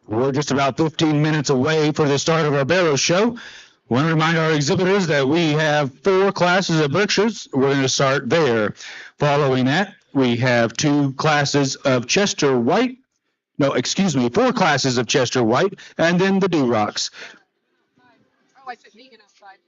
We're just about 15 minutes away for the start of our Barrow show. I want to remind our exhibitors that we have 4 classes of Berkshires. We're going to start there. Following that, we have 2 classes of Chester White. No, excuse me, 4 classes of Chester White, and then the Durocs. Oh, I said vegan outside.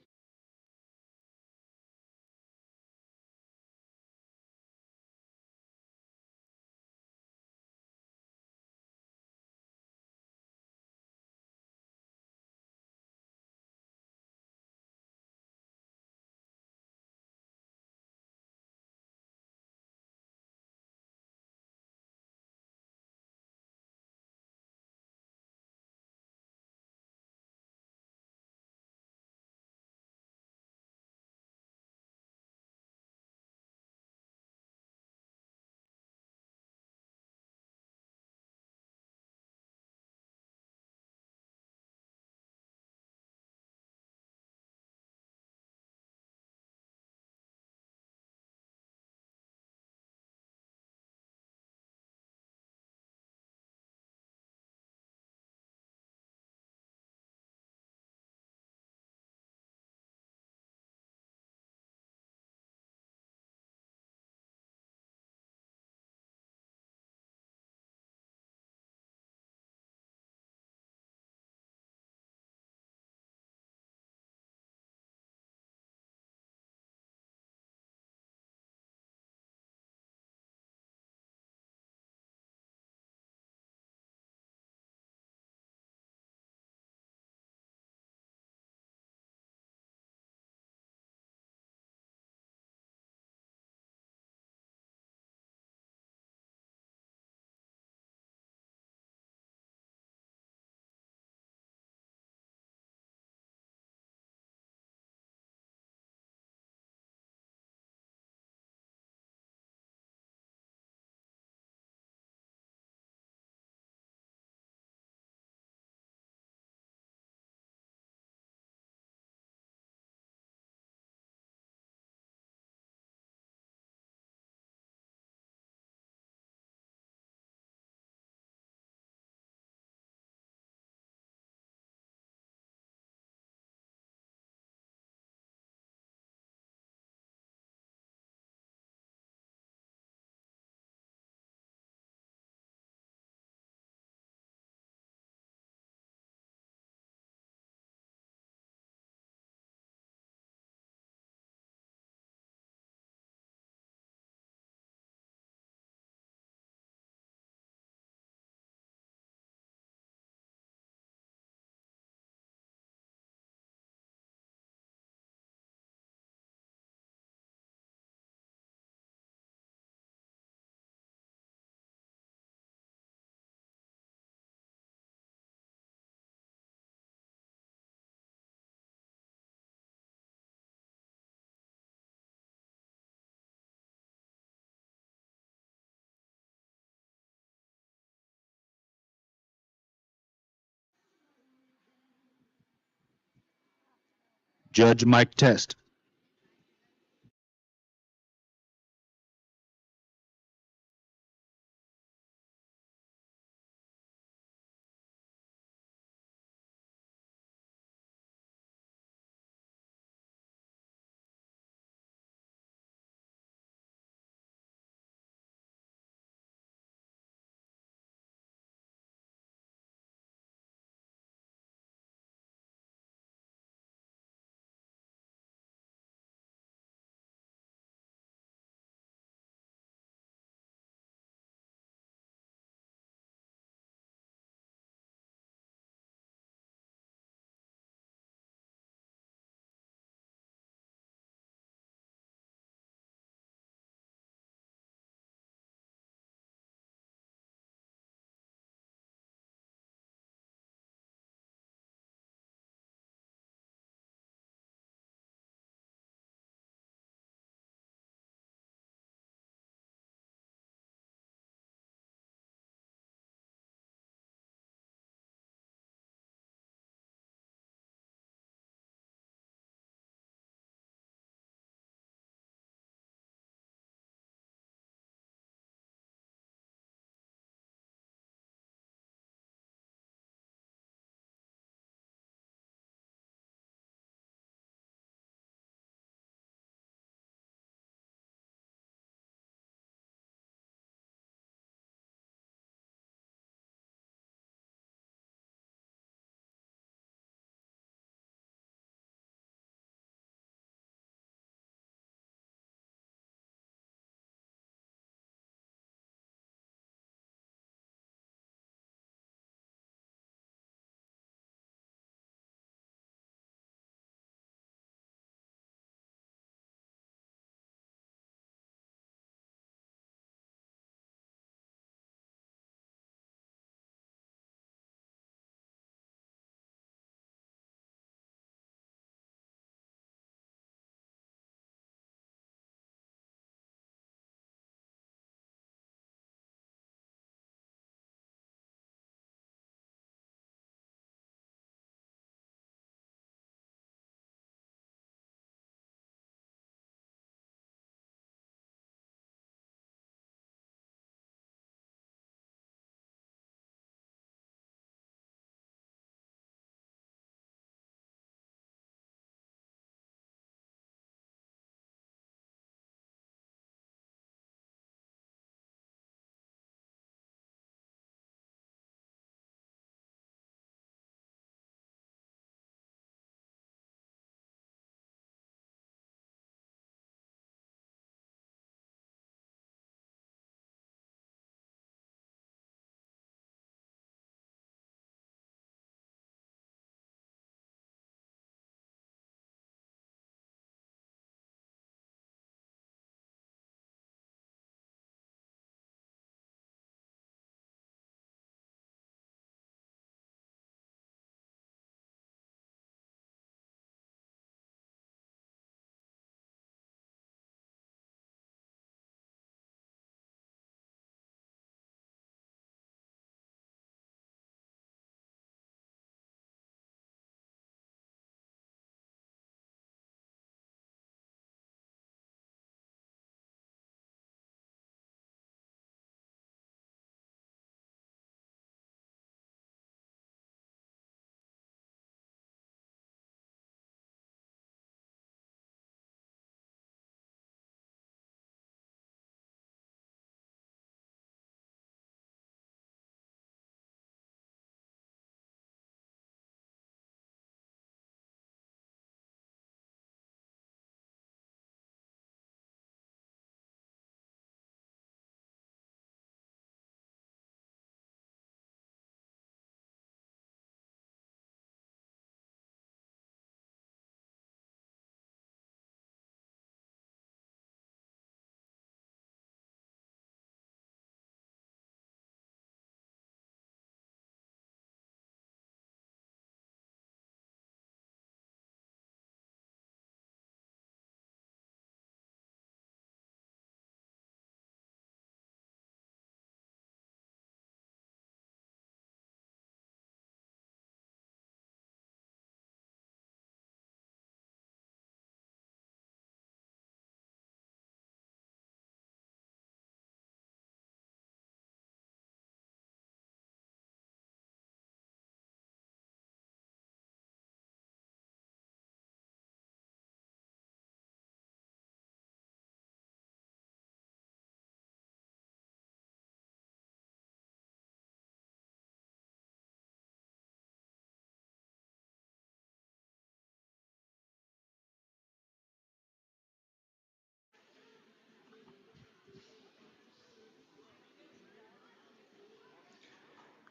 Judge Mike Test.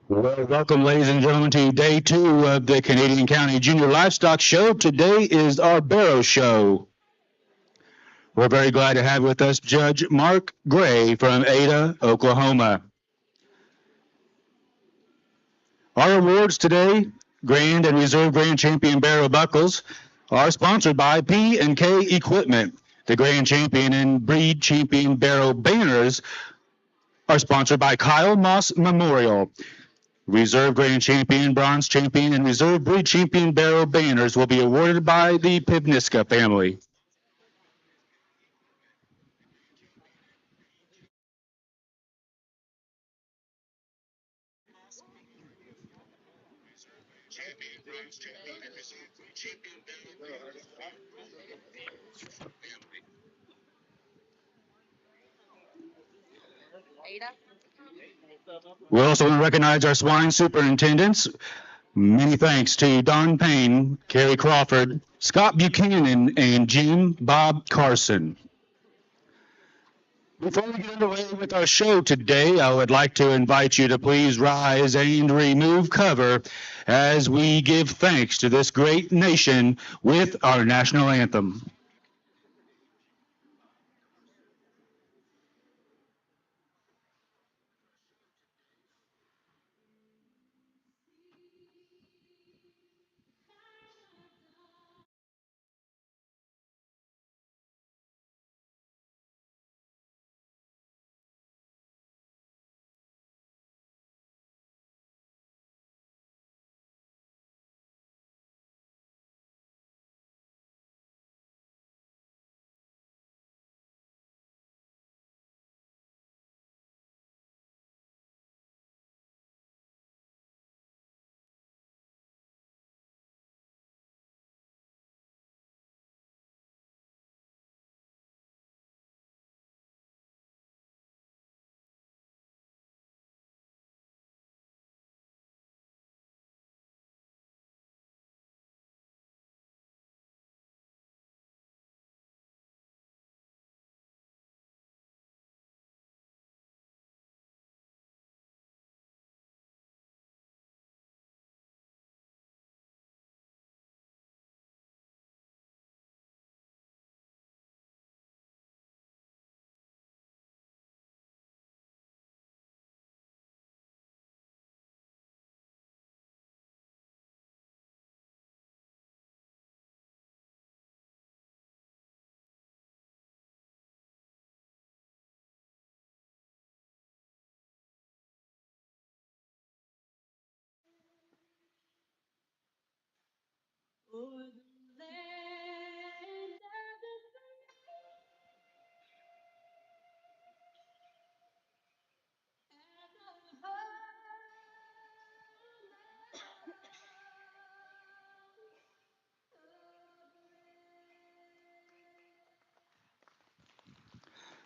Well, welcome, ladies and gentlemen, to day 2 of the Canadian County Junior Livestock Show. Today is our Barrow Show. We're very glad to have with us Judge Mark Gray from Ada, Oklahoma. Our awards today, Grand and Reserve Grand Champion Barrow buckles, are sponsored by P&K Equipment. The Grand Champion and Breed Champion Barrow banners are sponsored by Kyle Moss Memorial. Reserve Grand Champion, Bronze Champion, and Reserve Breed Champion Barrow banners will be awarded by the Pivniska family. Ada. We also want to recognize our swine superintendents. Many thanks to Don Payne, Kerry Crawford, Scott Buchanan, and Jim Bob Carson. Before we get underway with our show today, I would like to invite you to please rise and remove cover as we give thanks to this great nation with our national anthem.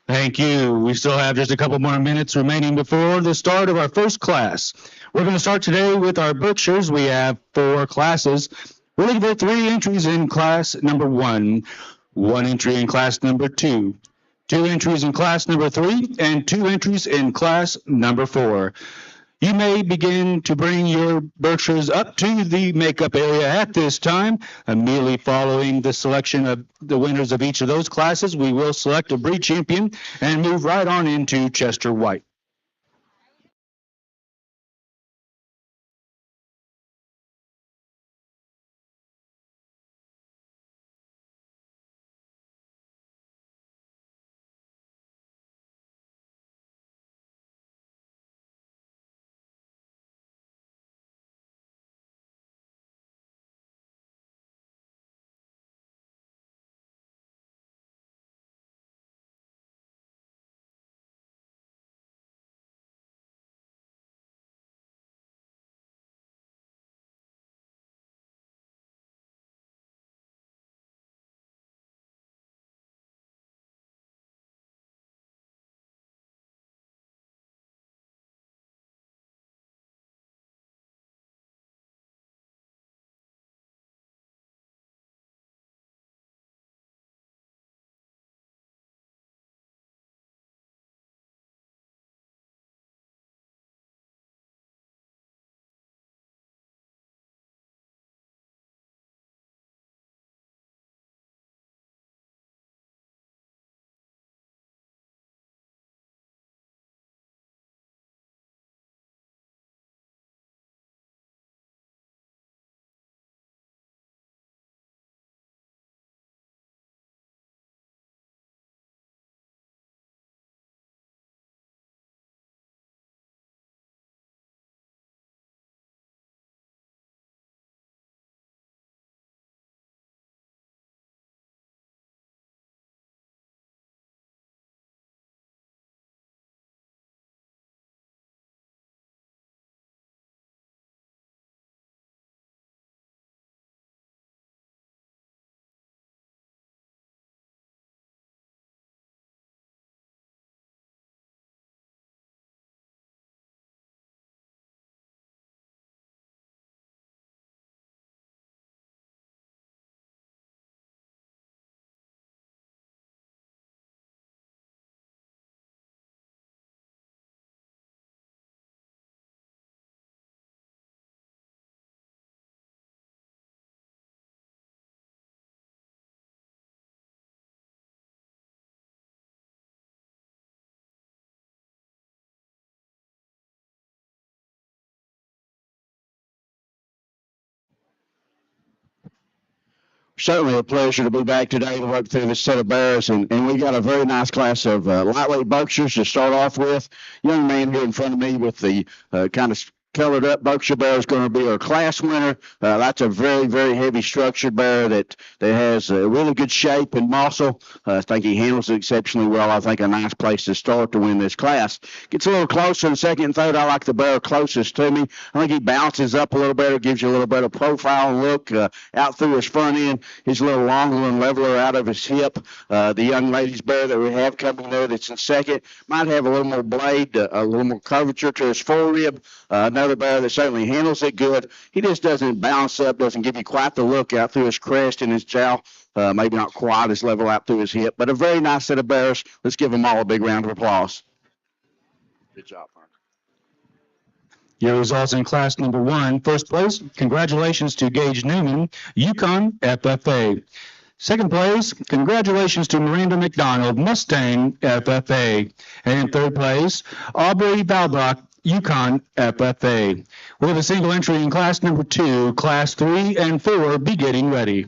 Thank you. We still have just a couple more minutes remaining before the start of our first class. We're going to start today with our Berkshires. We have 4 classes. We're looking for 3 entries in class number 1, 1 entry in class number 2, 2 entries in class number 3, and 2 entries in class number 4. You may begin to bring your Berkshires up to the makeup area at this time. Immediately following the selection of the winners of each of those classes, we will select a breed champion and move right on into Chester White. Certainly a pleasure to be back today to work through this set of bears, and we got a very nice class of lightweight Berkshires to start off with. Young man here in front of me with the kind of colored up Berkshire bear is going to be our class winner. That's a very, very heavy structured bear that has a really good shape and muscle. I think he handles it exceptionally well. I think a nice place to start to win this class. Gets a little closer in second and third. I like the bear closest to me. I think he bounces up a little better, gives you a little better profile and look out through his front end. He's a little longer and leveler out of his hip. The young lady's bear that we have coming there that's in second might have a little more blade, a little more curvature to his forerib. Another bear that certainly handles it good. He just doesn't bounce up, doesn't give you quite the look out through his crest and his jowl. Maybe not quite as level out through his hip, but a very nice set of bears. Let's give them all a big round of applause. Good job, Mark. Your results in class number 1. First place, congratulations to Gage Newman, Yukon FFA. Second place, congratulations to Miranda McDonald, Mustang FFA. And third place, Aubrey Valbrock, Yukon FFA. We have a single entry in class number 2. Class 3 and 4 be getting ready.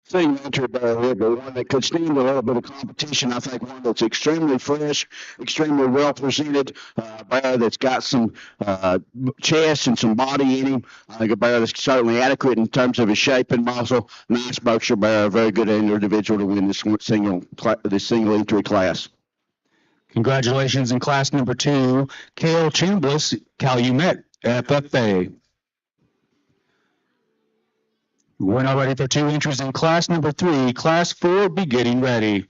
Single entry bear here, but one that could stand a little bit of competition. I think one that's extremely fresh, extremely well presented. Bear that's got some chest and some body in him. I think a bear that's certainly adequate in terms of his shape and muscle. Nice Berkshire bear, a very good individual to win this single entry class. Congratulations in class number 2, Cale Chambliss, Calumet FFA. We're now ready for 2 entries in class number 3. Class 4 be getting ready.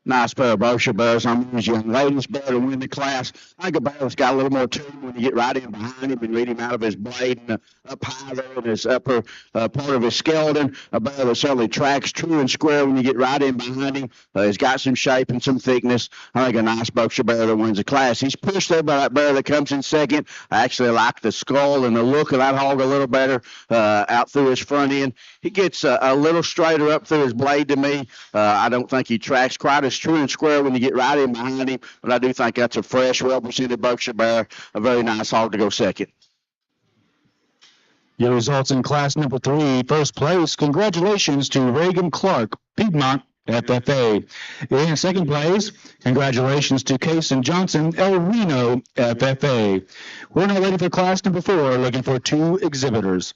Nice pair of Berkshire bears. I'm using young ladies bear to win the class. I think a bear that's got a little more to him when you get right in behind him and read him out of his blade and up high there in his upper part of his skeleton. A bear that certainly tracks true and square when you get right in behind him. He's got some shape and some thickness. I think a nice Berkshire bear that wins the class. He's pushed there by that bear that comes in second. I actually like the skull and the look of that hog a little better out through his front end. He gets a little straighter up through his blade to me. I don't think he tracks quite as true and square when you get right in behind him, but I do think that's a fresh, well-presented Berkshire bear, a very nice hog to go second. Your results in class number 3, first place, congratulations to Reagan Clark, Piedmont, FFA. In second place, congratulations to Kason Johnson, El Reno, FFA. We're now ready for class number 4, looking for 2 exhibitors.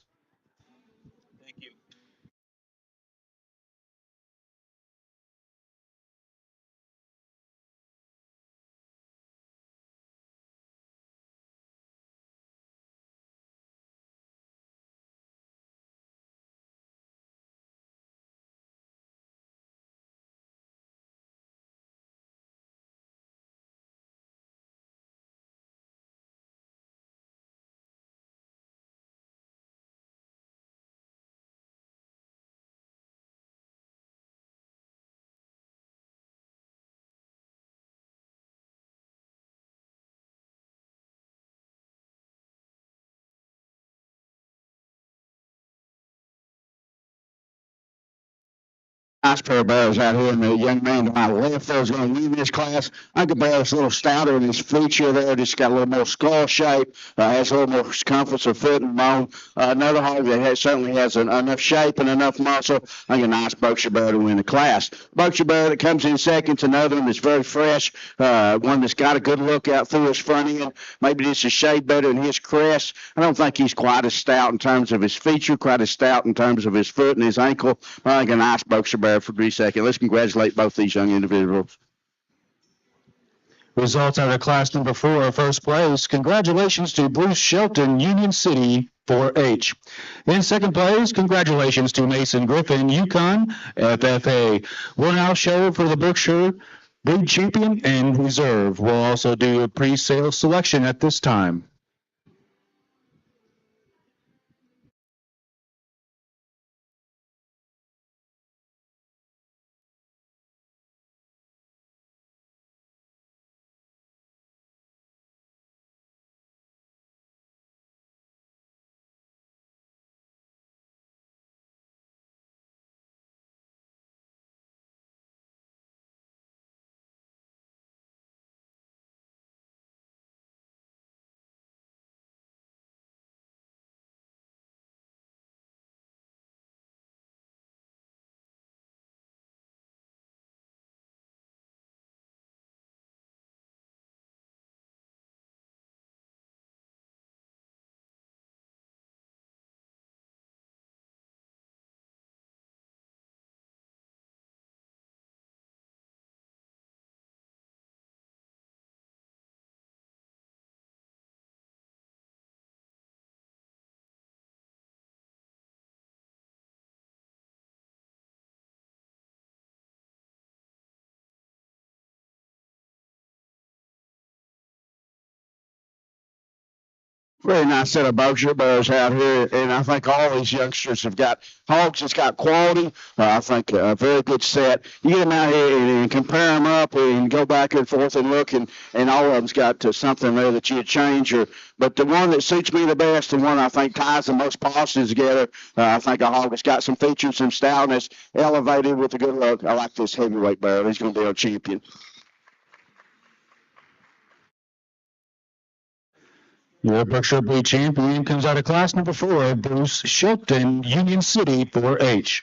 Nice pair of barrels out here, and the young man to my left there is going to win this class. I think the barrel's a little stouter in his feature there, just got a little more skull shape, has a little more circumference of foot and bone. Another hog that certainly has enough shape and enough muscle. I think a nice Berkshire barrel to win the class. Berkshire barrel that comes in second to another one that's very fresh, one that's got a good look out through his front end, maybe just a shade better than his crest. I don't think he's quite as stout in terms of his feature, quite as stout in terms of his foot and his ankle. I think a nice Berkshire barrel for 3 seconds. Let's congratulate both these young individuals. Results out of class number 4, first place, congratulations to Bruce Shelton, Union City, 4H. In second place, congratulations to Mason Griffin, Yukon, FFA. We'll now show for the Berkshire Breed Champion and Reserve. We'll also do a pre-sale selection at this time. Very nice set of Berkshire barrels out here, and I think all these youngsters have got hogs that's got quality. I think a very good set. You get them out here and compare them up and go back and forth and look, and all of them's got something there that you'd change. But the one that suits me the best, and one I think ties the most positives together, I think a hog that's got some features, some stoutness, elevated with a good look. I like this heavyweight barrel. He's going to be our champion. Your Berkshire Breed Champion comes out of class number 4, Bruce Shelton, Union City, 4H.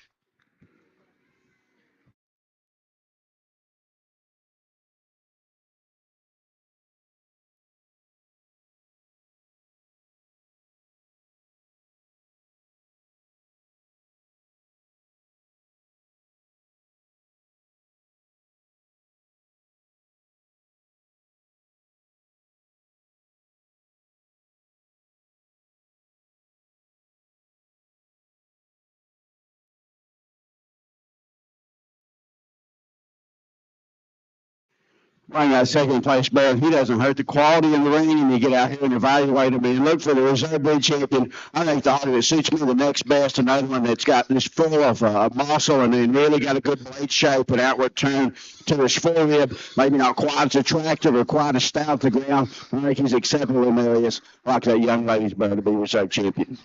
Running that second place barrel, he doesn't hurt the quality in the ring, and you get out here and evaluate him and look for the reserve breed champion. I think the hog that suits me the next best, another one that's got this full of muscle and then really got a good blade shape and outward turn to his forehead. Maybe not quite as attractive or quite as stout to the ground. I think he's acceptable in areas like that young lady's barrel to be reserve champion.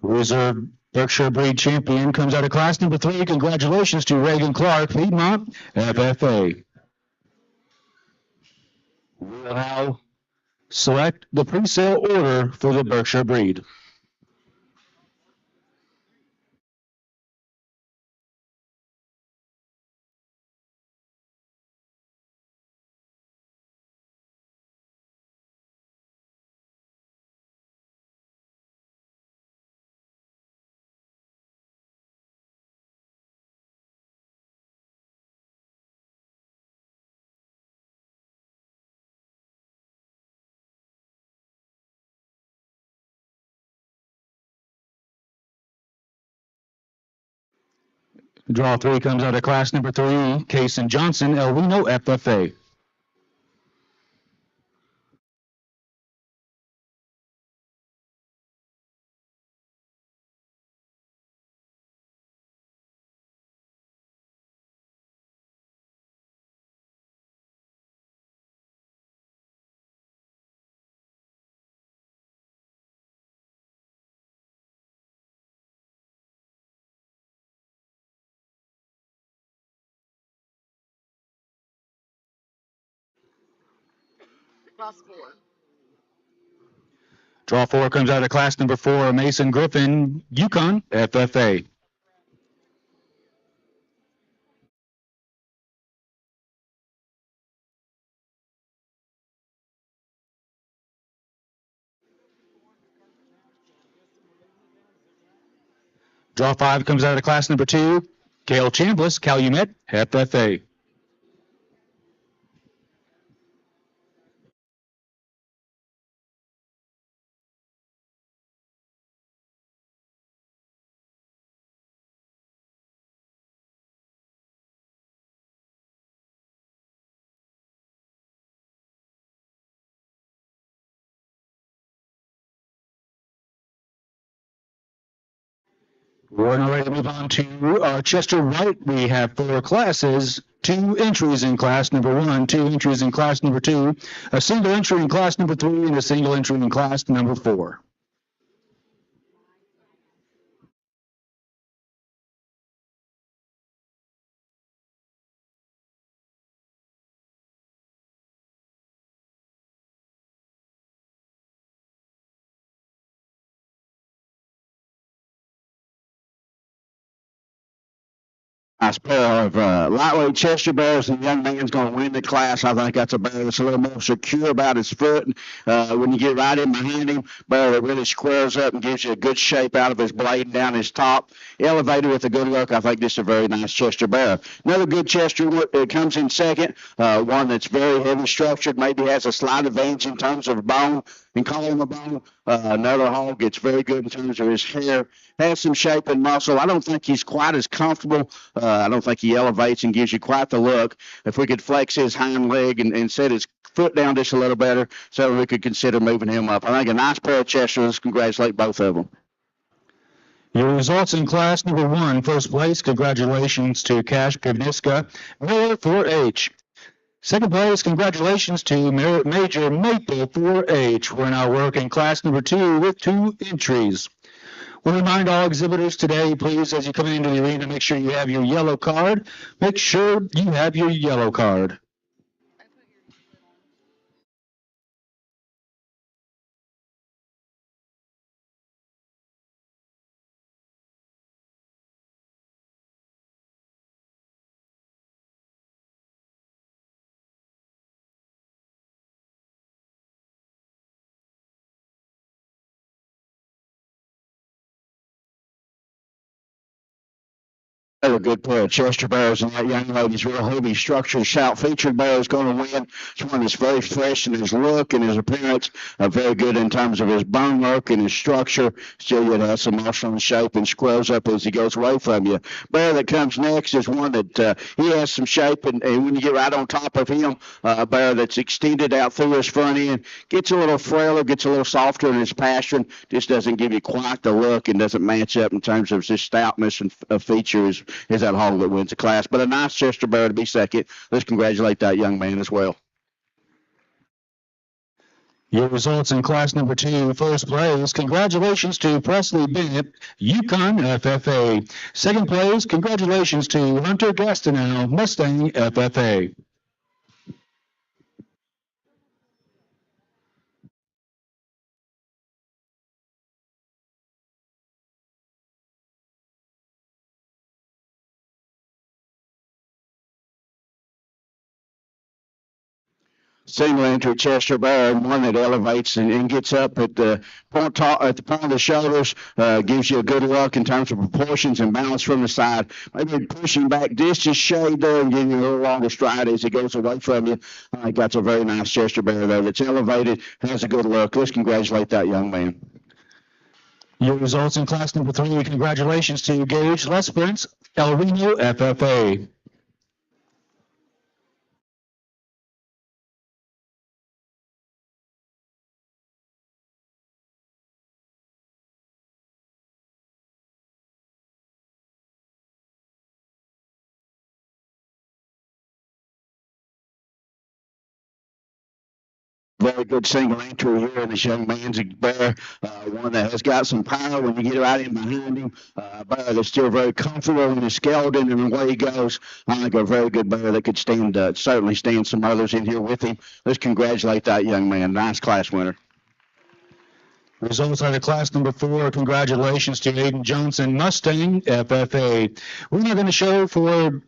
Reserve Berkshire Breed Champion comes out of class number 3. Congratulations to Reagan Clark, Piedmont, FFA. We'll now select the pre-sale order for the Berkshire breed. Draw 3 comes out of class number 3, Case and Johnson, Elwino FFA. Class 4. Draw 4 comes out of class number 4, Mason Griffin, Yukon FFA. Draw 5 comes out of class number 2, Cale Chambliss, Calumet FFA. We're now ready to move on to our Chester White. We have 4 classes, 2 entries in class number 1, 2 entries in class number 2, a single entry in class number 3, and a single entry in class number 4. Nice pair of lightweight Chester bears. The young man's going to win the class. I think that's a bear that's a little more secure about his foot. When you get right in behind him, bear that really squares up and gives you a good shape out of his blade and down his top. Elevated with a good look. I think this is a very nice Chester bear. Another good Chester comes in second. One that's very heavy structured, maybe has a slight advantage in terms of bone and color of bone. Another hog gets very good in terms of his hair. Has some shape and muscle. I don't think he's quite as comfortable. I don't think he elevates and gives you quite the look. If we could flex his hind leg and set his foot down just a little better, so we could consider moving him up. I think a nice pair of Chesters. Congratulate both of them. Your results in class number 1, first place, congratulations to Cash Pivniska, Miller 4H. Second place, congratulations to Major Maple 4H. We're now working class number 2 with 2 entries. We'll remind all exhibitors today, please, as you come into the arena, make sure you have your yellow card. Make sure you have your yellow card. A good pair of Chester bears, and that young lady's real heavy structured, shout-featured bear is going to win. It's one that's very fresh in his look and his appearance, very good in terms of his bone work and his structure. Still, yet has some muscle and shape and squares up as he goes away from you. Bear that comes next is one that he has some shape, and when you get right on top of him, a bear that's extended out through his front end, gets a little frailer, gets a little softer in his pasturing, just doesn't give you quite the look and doesn't match up in terms of his stoutness and features. Is that hog that wins the class. But a nice Chester bear to be second. Let's congratulate that young man as well. Your results in class number 2, first place, congratulations to Presley Bennett, Yukon FFA. Second place, congratulations to Hunter Gastineau, Mustang FFA. single entry Chester Barrow, and one that elevates and gets up at the point of the shoulders, gives you a good look in terms of proportions and balance from the side. Maybe pushing back just a shade there and giving you a little longer stride as it goes away from you. I think that's a very nice Chester Barrow there that's elevated, has a good look. Let's congratulate that young man. Your results in class number 3. Congratulations to Gage Lesperance, El Reno FFA. Very good single entry here in this young man's bear, one that has got some power when you get right in behind him. Bear that's still very comfortable in his skeleton and the way he goes. I think a very good bear that could certainly stand some others in here with him. Let's congratulate that young man. Nice class winner. Results out of class number 4. Congratulations to Aiden Johnson, Mustang FFA. We're now going to show for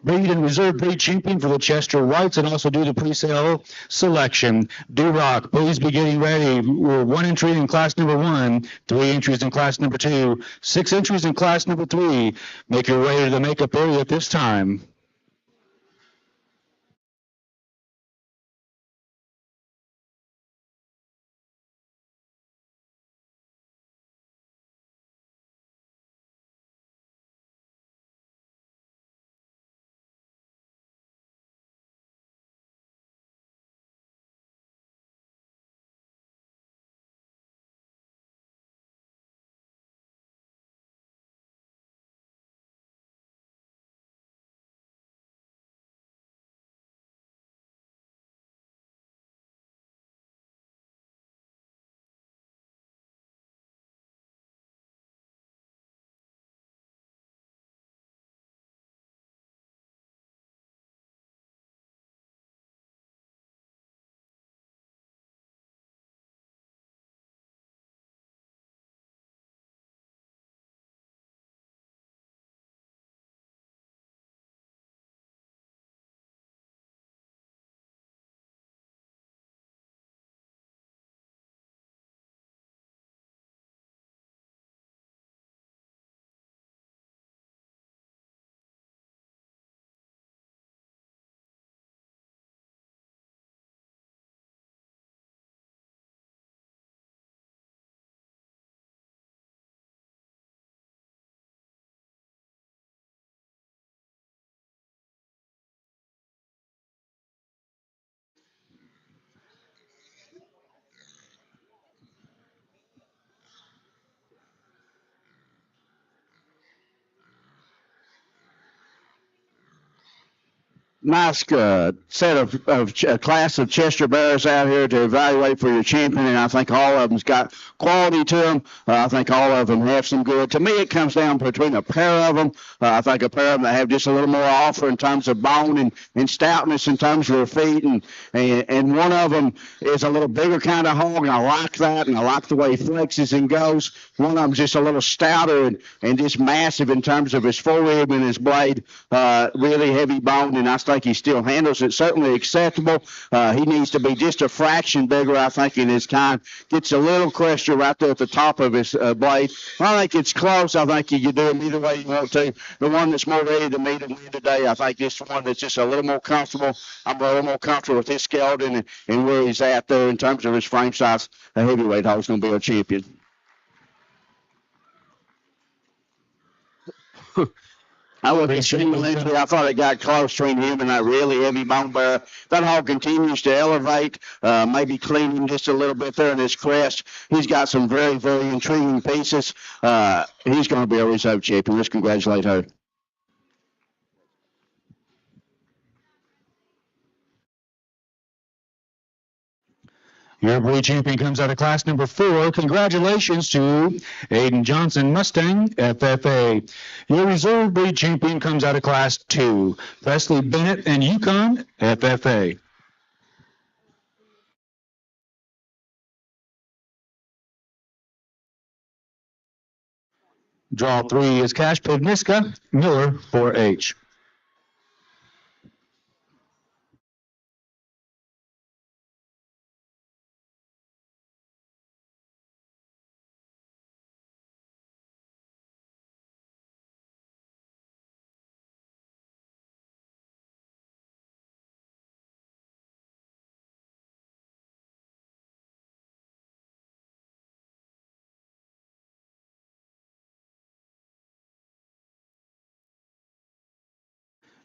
breed and reserve breed champion for the Chester Whites and also do the pre-sale selection. Duroc, please be getting ready. We're 1 entry in class number 1, 3 entries in class number 2, 6 entries in class number 3. Make your way to the makeup area at this time. Nice set of class of Chester Bears out here to evaluate for your champion, and I think all of them's got quality to them. I think all of them have some good. To me, it comes down between a pair of them. I think a pair of them that have just a little more offer in terms of bone and stoutness in terms of their feet, and one of them is a little bigger kind of hog, and I like that, and I like the way he flexes and goes. One of them's just a little stouter and just massive in terms of his forerib and his blade, really heavy bone, and I think he still handles it certainly acceptable. He needs to be just a fraction bigger, I think, in his kind. Gets a little crusher right there at the top of his blade. I think it's close. I think you can do them either way you want to. The one that's more ready to meet and win today, I think this one that's just a little more comfortable. I'm a little more comfortable with his skeleton and where he's at there in terms of his frame size. The heavyweight hog's going to be a champion. I was I thought it got close between him and that really heavy bone bear. That hog continues to elevate, maybe cleaning just a little bit there in his crest. He's got some very, very intriguing pieces. He's going to be a reserve champion. Let's congratulate her. Your breed champion comes out of class number 4. Congratulations to Aiden Johnson, Mustang FFA. Your reserve breed champion comes out of class 2. Presley Bennett and Yukon FFA. Draw 3 is Cash Pivniska, Miller 4H.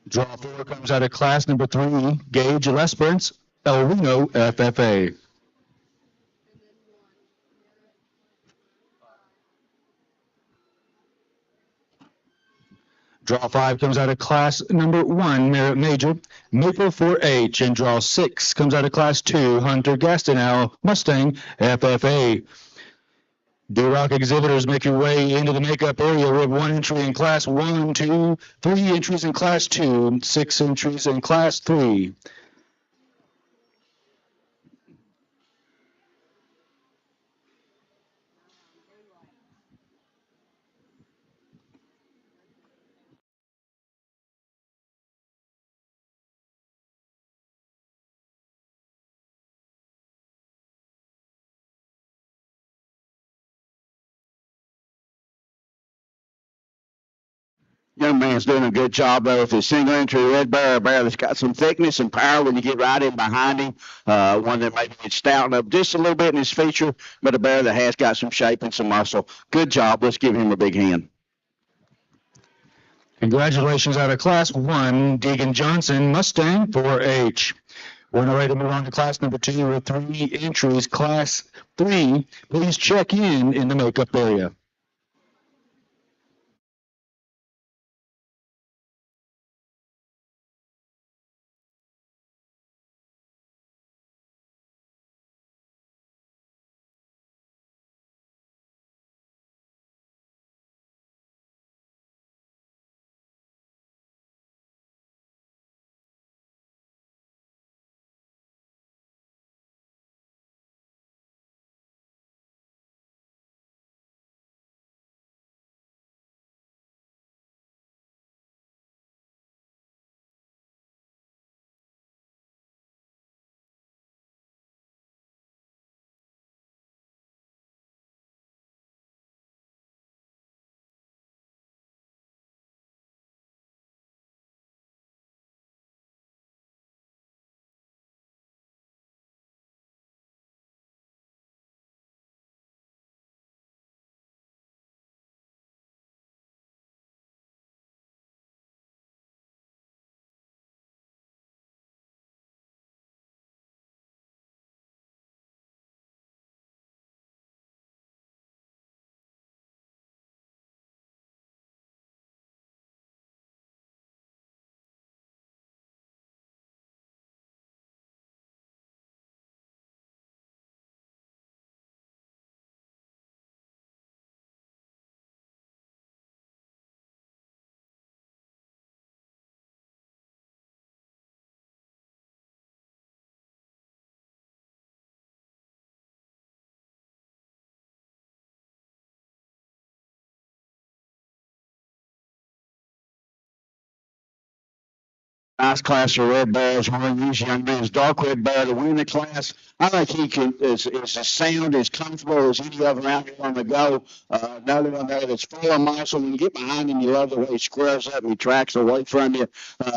Draw 4 comes out of class number 3, Gage Lesperance, El Reno FFA. Draw 5 comes out of class number 1, Merit Major, Maple 4H, and draw 6 comes out of class 2, Hunter Gastineau, Mustang FFA. Duroc exhibitors, make your way into the makeup area. We have 1 entry in class 1, 2, 3 entries in class 2, 6 entries in class 3. Young man's doing a good job there with his single entry red bear, a bear that's got some thickness and power when you get right in behind him. One that maybe gets stoutened up just a little bit in his feature, but a bear that has got some shape and some muscle. Good job. Let's give him a big hand. Congratulations out of class 1, Deegan Johnson, Mustang 4H. We're now ready to move on to class number 2 with 3 entries. Class 3, please check in the makeup area. Nice class of red bears. One of these young men's dark red bear to win the class. I think he is as sound, as comfortable as any of them out here on the go. Another one there that's full of muscle. When you get behind him, you love the way he squares up and he tracks away from you.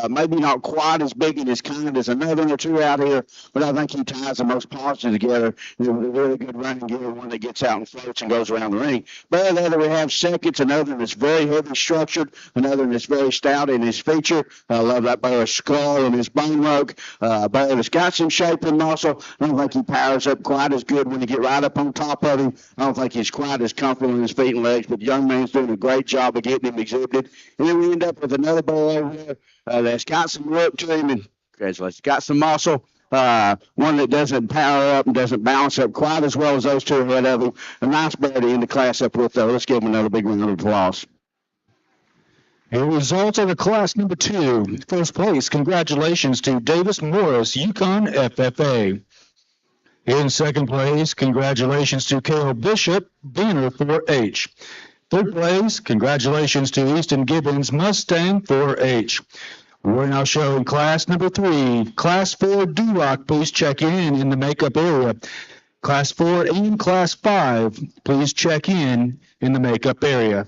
Maybe not quite as big and as kind as another one or two out here, but I think he ties the most positive together. He's a really good running gear, one that gets out and floats and goes around the ring. But there we have seconds. Another one that's very heavy structured. Another one that's very stout in his feature. I love that bear skull and his bone rope. Bear that's got some shape and muscle. I don't think he powers up quite as good when you get right up on top of him. I don't think he's quite as comfortable in his feet and legs, but the young man's doing a great job of getting him exhibited. And then we end up with another bear over there that's got some look to him and congratulations, got some muscle. One that doesn't power up and doesn't balance up quite as well as those two ahead of him. A nice bear to end the class up with, though. Let's give him another big round of applause. The results of the class number 2. First place, congratulations to Davis Morris, Yukon FFA. In second place, congratulations to Carol Bishop, Banner 4H. Third place, congratulations to Easton Gibbons, Mustang 4H. We're now showing class number 3. Class 4 Duroc, please check in the makeup area. Class 4 and Class 5, please check in the makeup area.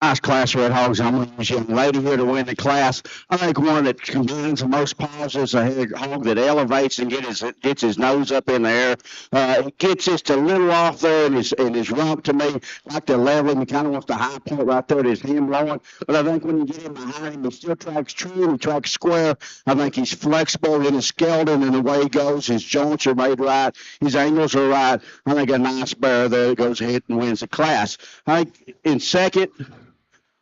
nice class red hogs. I'm going to use young lady here to win the class. I think one that combines the most pauses, a hog that elevates and gets his nose up in the air. It gets just a little off there in his rump to me. Like to level him. He kind of wants the high point right there at his hem blowing. But I think when you get him behind him, he still tracks true. He tracks square. I think he's flexible in his skeleton and the way he goes. His joints are made right. His angles are right. I think a nice bear there that goes ahead and wins the class. I think in second,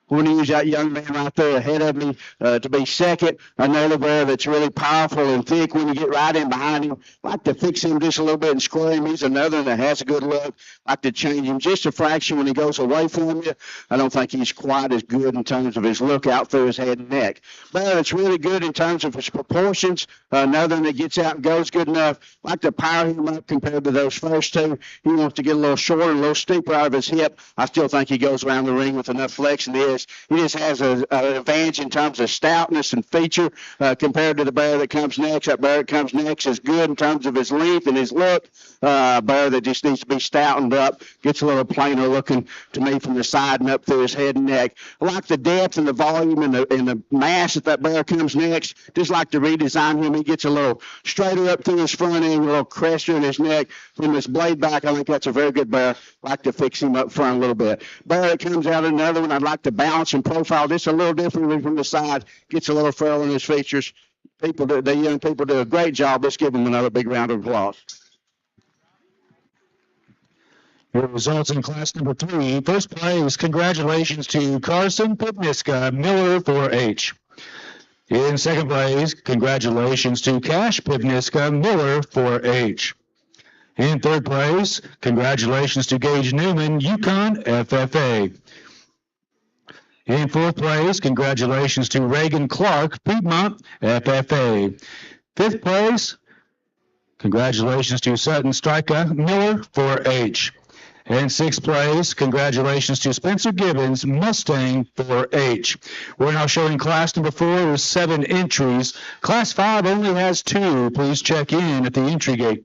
we're going to use that young man right there ahead of me to be second. Another bear that's really powerful and thick when you get right in behind him. Like to fix him just a little bit and square him. He's another one that has a good look. Like to change him just a fraction when he goes away from you. I don't think he's quite as good in terms of his look out through his head and neck. But it's really good in terms of his proportions. Another one that gets out and goes good enough. Like to power him up compared to those first two. He wants to get a little shorter, a little steeper out of his hip. I still think he goes around the ring with enough flex in his. He just has an advantage in terms of stoutness and feature compared to the bear that comes next. That bear that comes next is good in terms of his length and his look. Bear that just needs to be stoutened up, gets a little plainer looking to me from the side and up through his head and neck. I like the depth and the volume and the mass that bear comes next. Just like to redesign him. He gets a little straighter up through his front end, a little crester in his neck. From his blade back, I think that's a very good bear. Like to fix him up front a little bit. Bear that comes out another one, I'd like to balance and profile this a little differently from the side. Gets a little frail in his features. The young people do a great job. Let's give them another big round of applause. Your results in class number 3. First place, congratulations to Carson Pipniska, Miller 4H. In second place, congratulations to Cash Pipniska, Miller 4H. In third place, congratulations to Gage Newman, Yukon FFA. In fourth place, congratulations to Reagan Clark, Piedmont FFA. Fifth place, congratulations to Sutton Strika, Miller 4H. And sixth place, congratulations to Spencer Gibbons, Mustang 4H. We're now showing class number 4 with 7 entries. Class 5 only has 2. Please check in at the entry gate.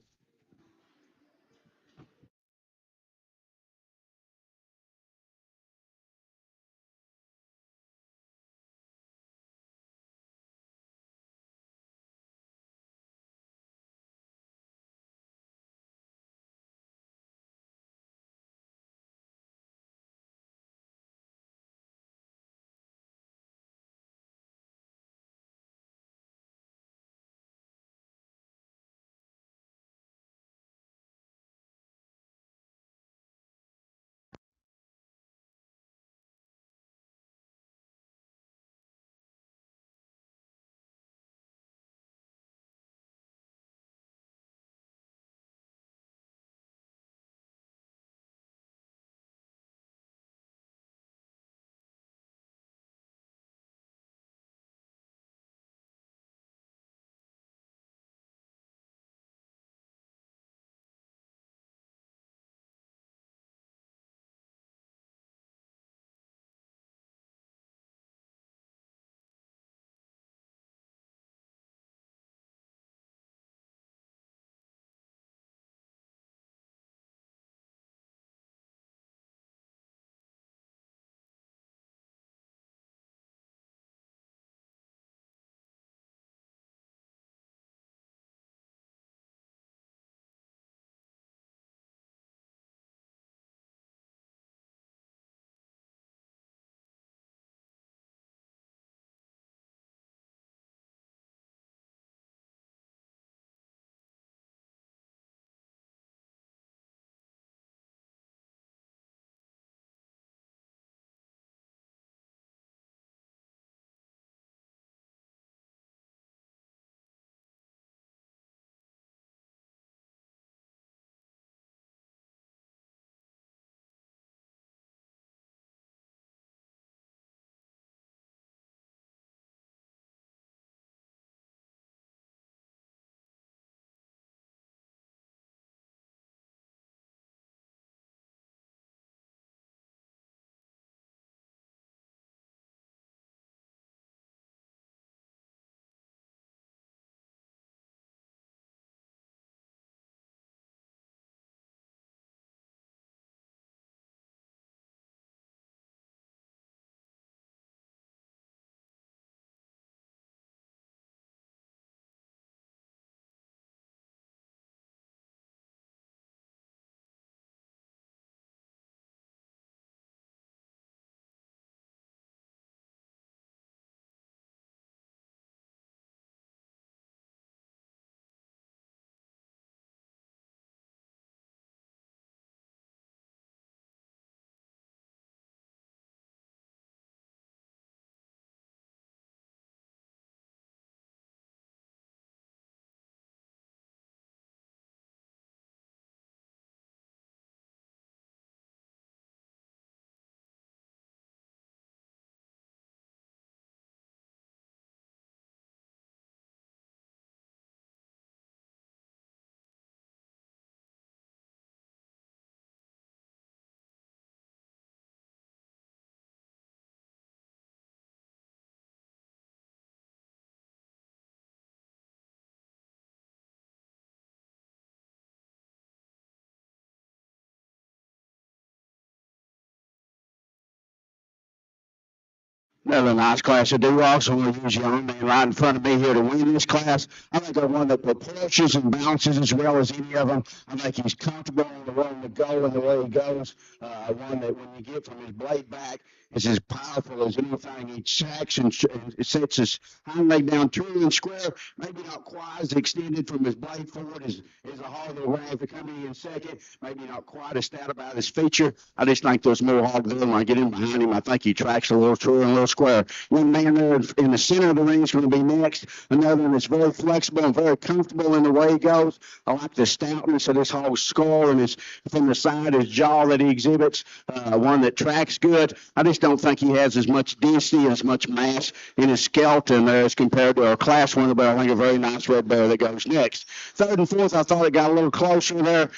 Another nice class of Durocs. I'm going to use young man right in front of me here to win this class. I think they're one that propulsions and bounces as well as any of them. I think he's comfortable on the run to go and the way he goes. One that when you get from his blade back is as powerful as anything. He checks and sets his hind leg down true and square. Maybe not quite as extended from his blade forward as a hog that will have to come in second. Maybe not quite as stout about his feature. I just think there's more hog there. When I get in behind him, I think he tracks a little truer and a little square. Young man there in the center of the ring is going to be next. Another one that's very flexible and very comfortable in the way he goes. I like the stoutness of this hog's skull and his from the side, his jaw that he exhibits. One that tracks good. I just don't think he has as much density and as much mass in his skeleton there as compared to our class winner, but I think a very nice red bear that goes next. Third and fourth, I thought it got a little closer there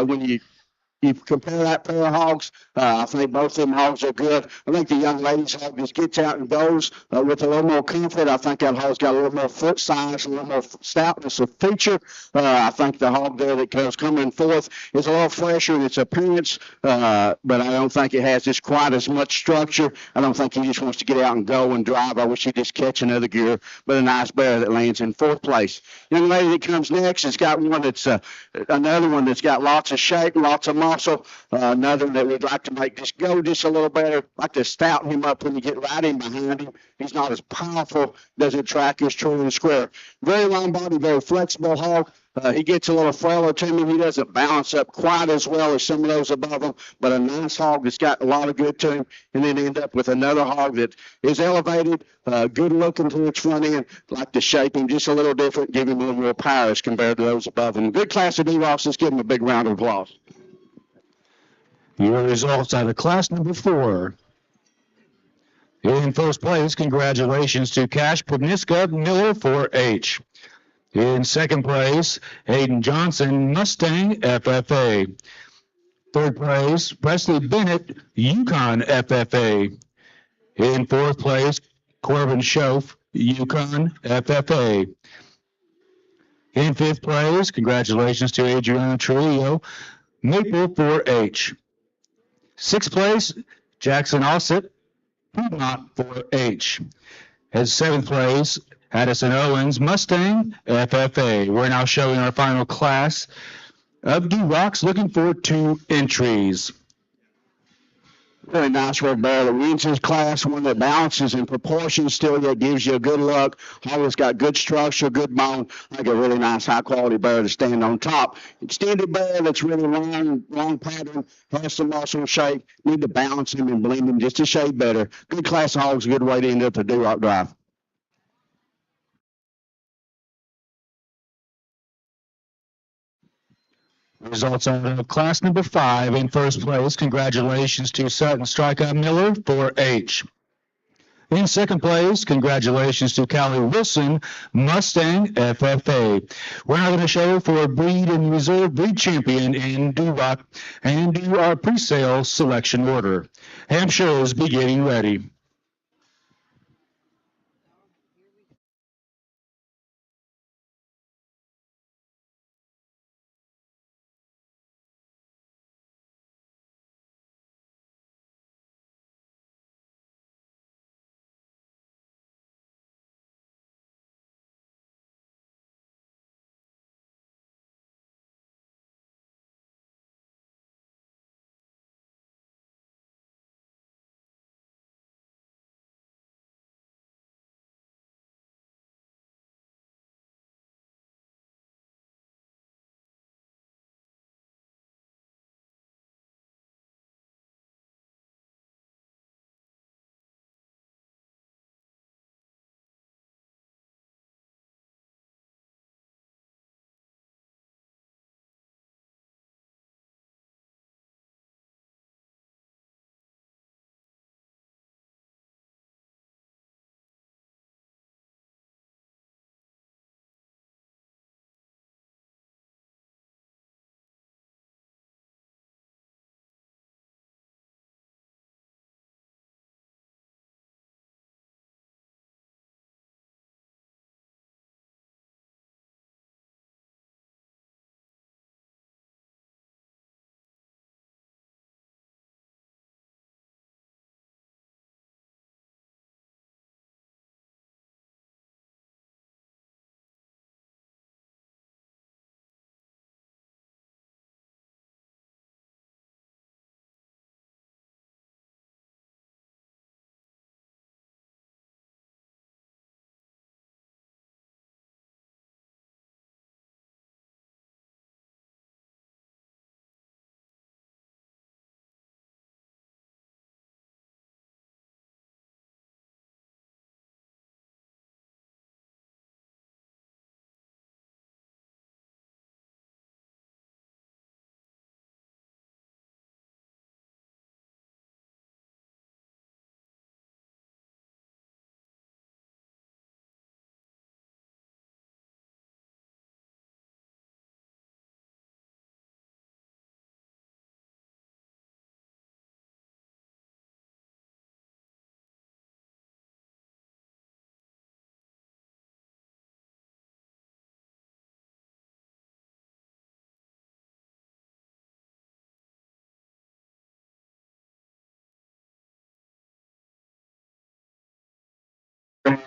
when you compare that pair of hogs. I think both of them hogs are good. I think the young lady's hog just gets out and goes with a little more comfort. I think that hog's got a little more foot size, a little more stoutness of feature. I think the hog there that goes coming forth is a little fresher in its appearance, but I don't think it has just quite as much structure. I don't think he just wants to get out and go and drive. I wish he'd just catch another gear, but a nice bear that lands in fourth place. Young lady that comes next has got one that's another one that's got lots of shape, lots of muscle. Another that we'd like to make just go just a little better. Like to stout him up when you get right in behind him. He's not as powerful, doesn't track as true and square. Very long body, very flexible hog. He gets a little frailer to me. He doesn't balance up quite as well as some of those above him, but a nice hog that's got a lot of good to him, and then end up with another hog that is elevated, good looking to its front end, like to shape him just a little different, give him a little more power as compared to those above him. Good class of Durocs. Let's give him a big round of applause. Your results out of class number 4. In first place, congratulations to Cash Pubniska Miller 4H. In second place, Hayden Johnson Mustang FFA. Third place, Presley Bennett Yukon FFA. In fourth place, Corbin Schoaf Yukon FFA. In fifth place, congratulations to Adriana Trujillo Maple 4H. Sixth place, Jackson Ossett Piedmont 4H. At seventh place, Addison Owens Mustang FFA. We're now showing our final class of Durocs, looking for 2 entries. Really nice red bear that wins his class, one that balances in proportion still yet gives you a good look. Always got good structure, good bone. Like a really nice high quality bear to stand on top. Extended bear that's really long pattern, has some muscle shape. Need to balance him and blend him just a shade better. Good class of hogs, good way to end up the Duroc drive. Results out of class number 5. In first place, congratulations to Sutton Strikeout Miller 4H. In second place, congratulations to Callie Wilson Mustang FFA. We're now going to show for breed and reserve breed champion in Duroc and do our pre-sale selection order. Hampshire is beginning ready.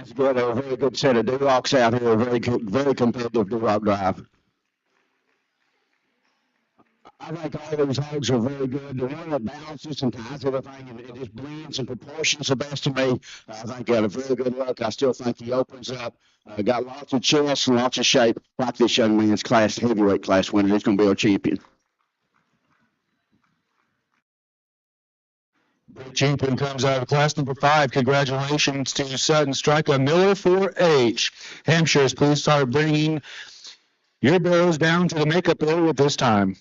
together a very good set of Durocs out here, a very competitive Duroc drive. I think all these hogs are very good. The one that balances and ties everything and it just blends and proportions the best to me. I think got a very good look. I still think he opens up. Got lots of chest and lots of shape. Like this young man's class, heavyweight class winner. He's going to be our champion. Champion comes out of class number 5. Congratulations to Sutton Striker Miller 4H. Hampshires, please start bringing your barrows down to the makeup area at this time.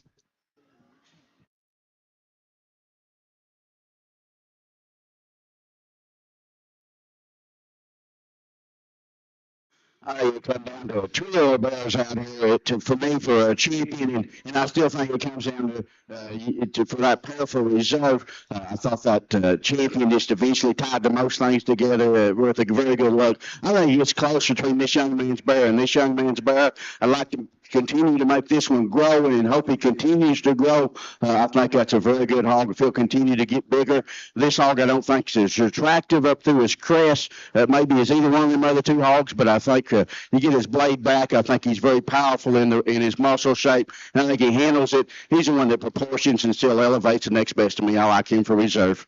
I come down to a trio of bears out here for me for a champion, and I still think it comes down for that pair for reserve. I thought that champion just eventually tied the most things together with a very good look. I think it's close between this young man's bear and this young man's bear. I'd like to continue to make this one grow and hope he continues to grow. I think that's a very good hog. If he'll continue to get bigger, this hog I don't think is as attractive up through his crest, maybe as either one of them other two hogs, but I think you get his blade back. I think he's very powerful in his muscle shape. And I think he handles it. He's the one that proportions and still elevates the next best to me. I like him for reserve.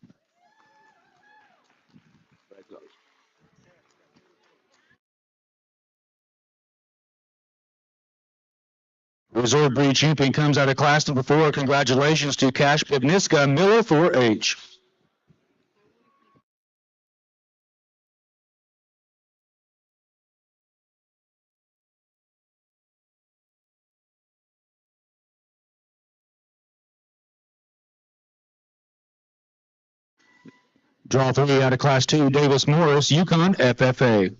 Reserve breed champion comes out of class number 4. Congratulations to Cash Pivniska Miller 4H. Draw 3 out of class 2. Davis Morris, Yukon FFA.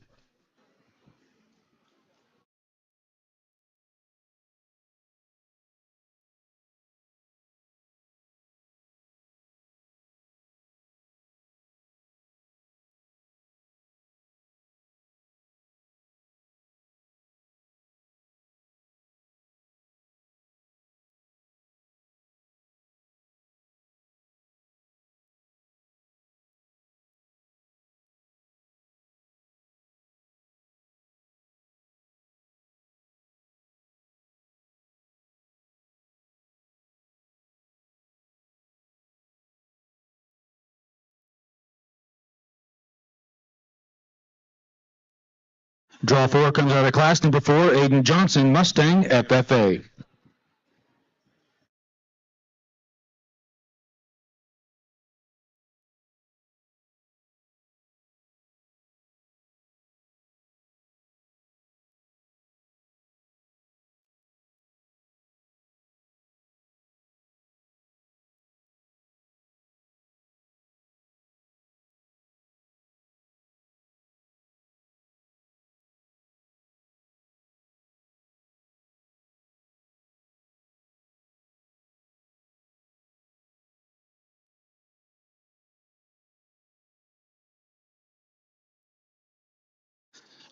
Draw 4 comes out of class number 4. Aiden Johnson, Mustang FFA.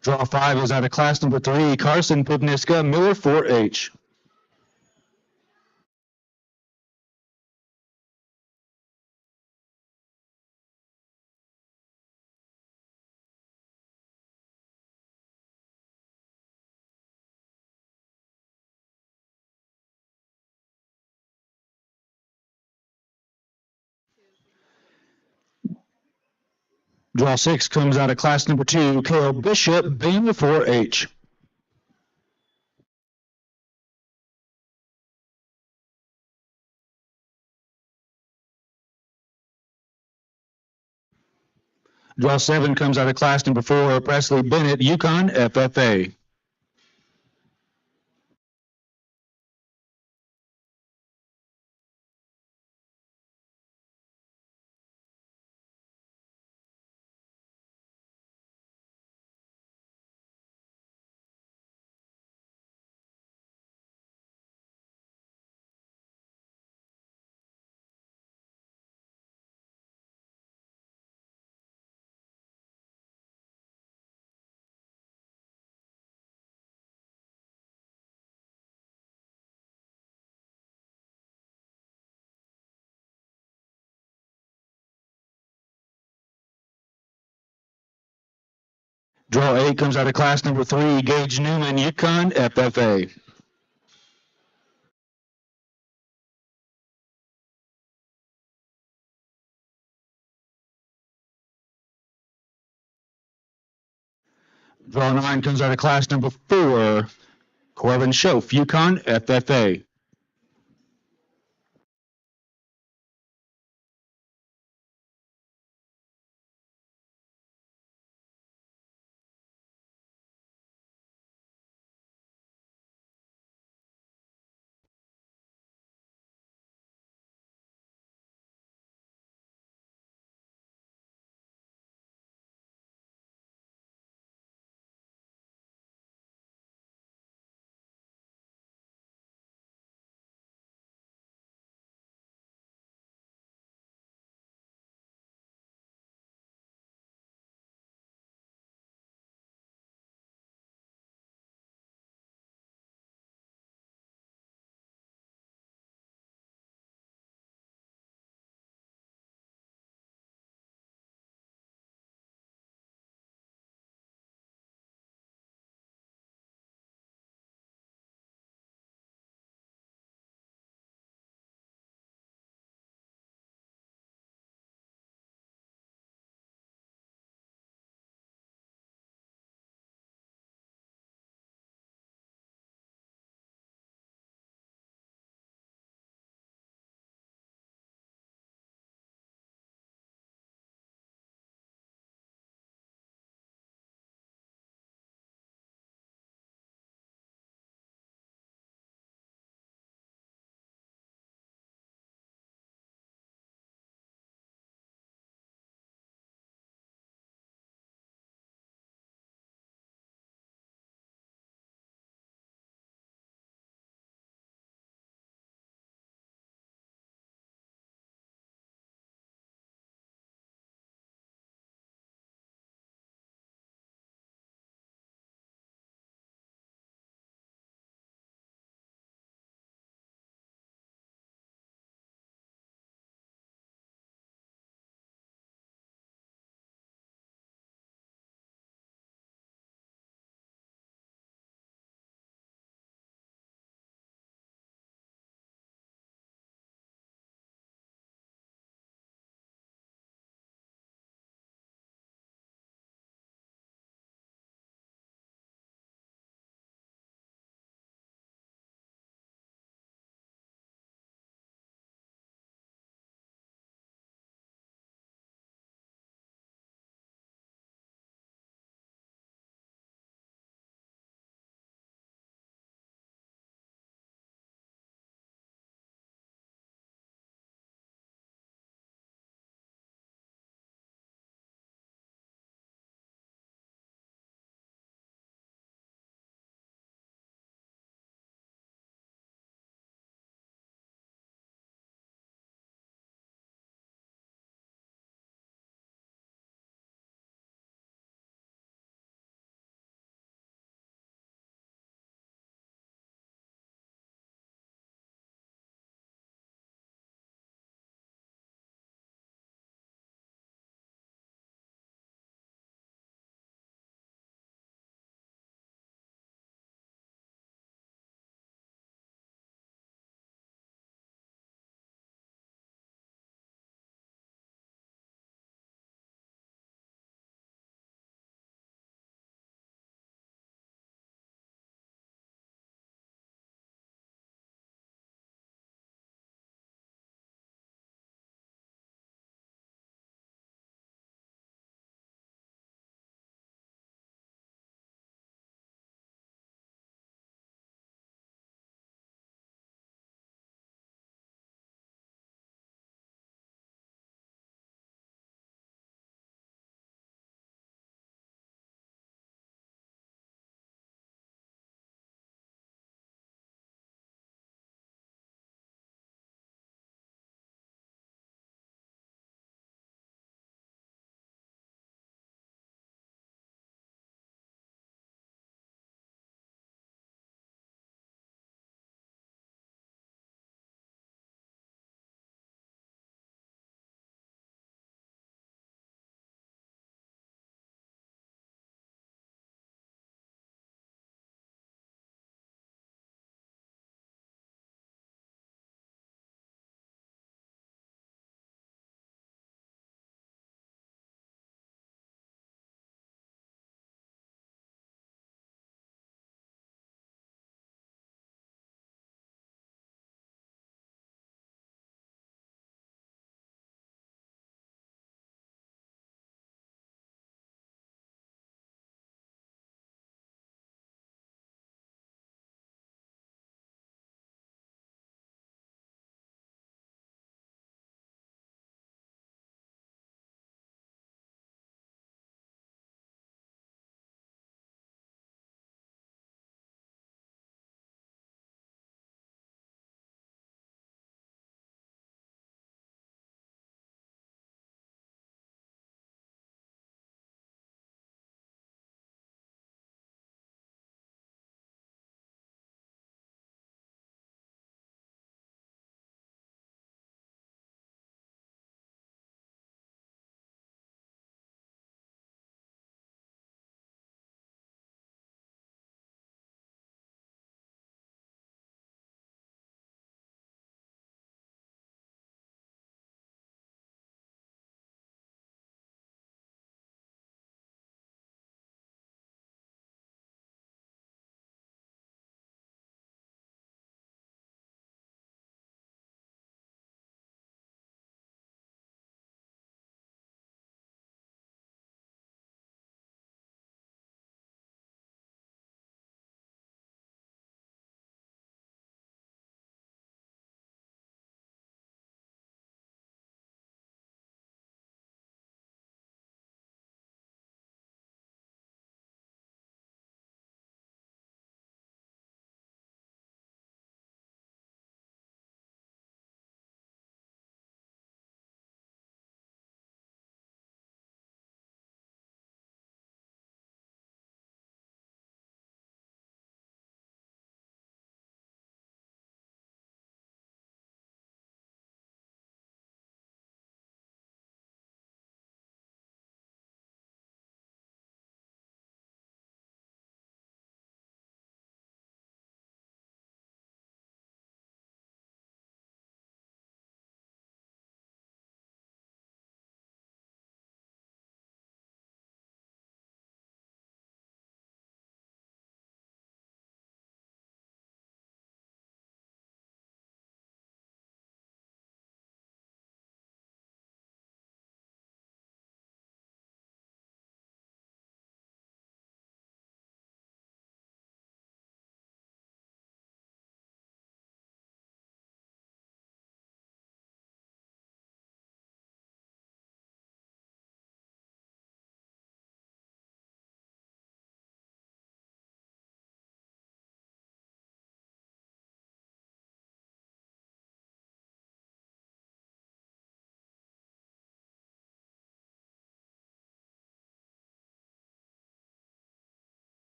Draw 5 is out of class number 3. Carson Pivniska Miller 4H. Draw 6 comes out of class number 2. Cale Bishop Bama 4H. Draw 7 comes out of class number 4. Presley Bennett, Yukon FFA. Draw 8 comes out of class number 3, Gage Newman, Yukon, FFA. Draw 9 comes out of class number 4, Corbin Schoaf, Yukon, FFA.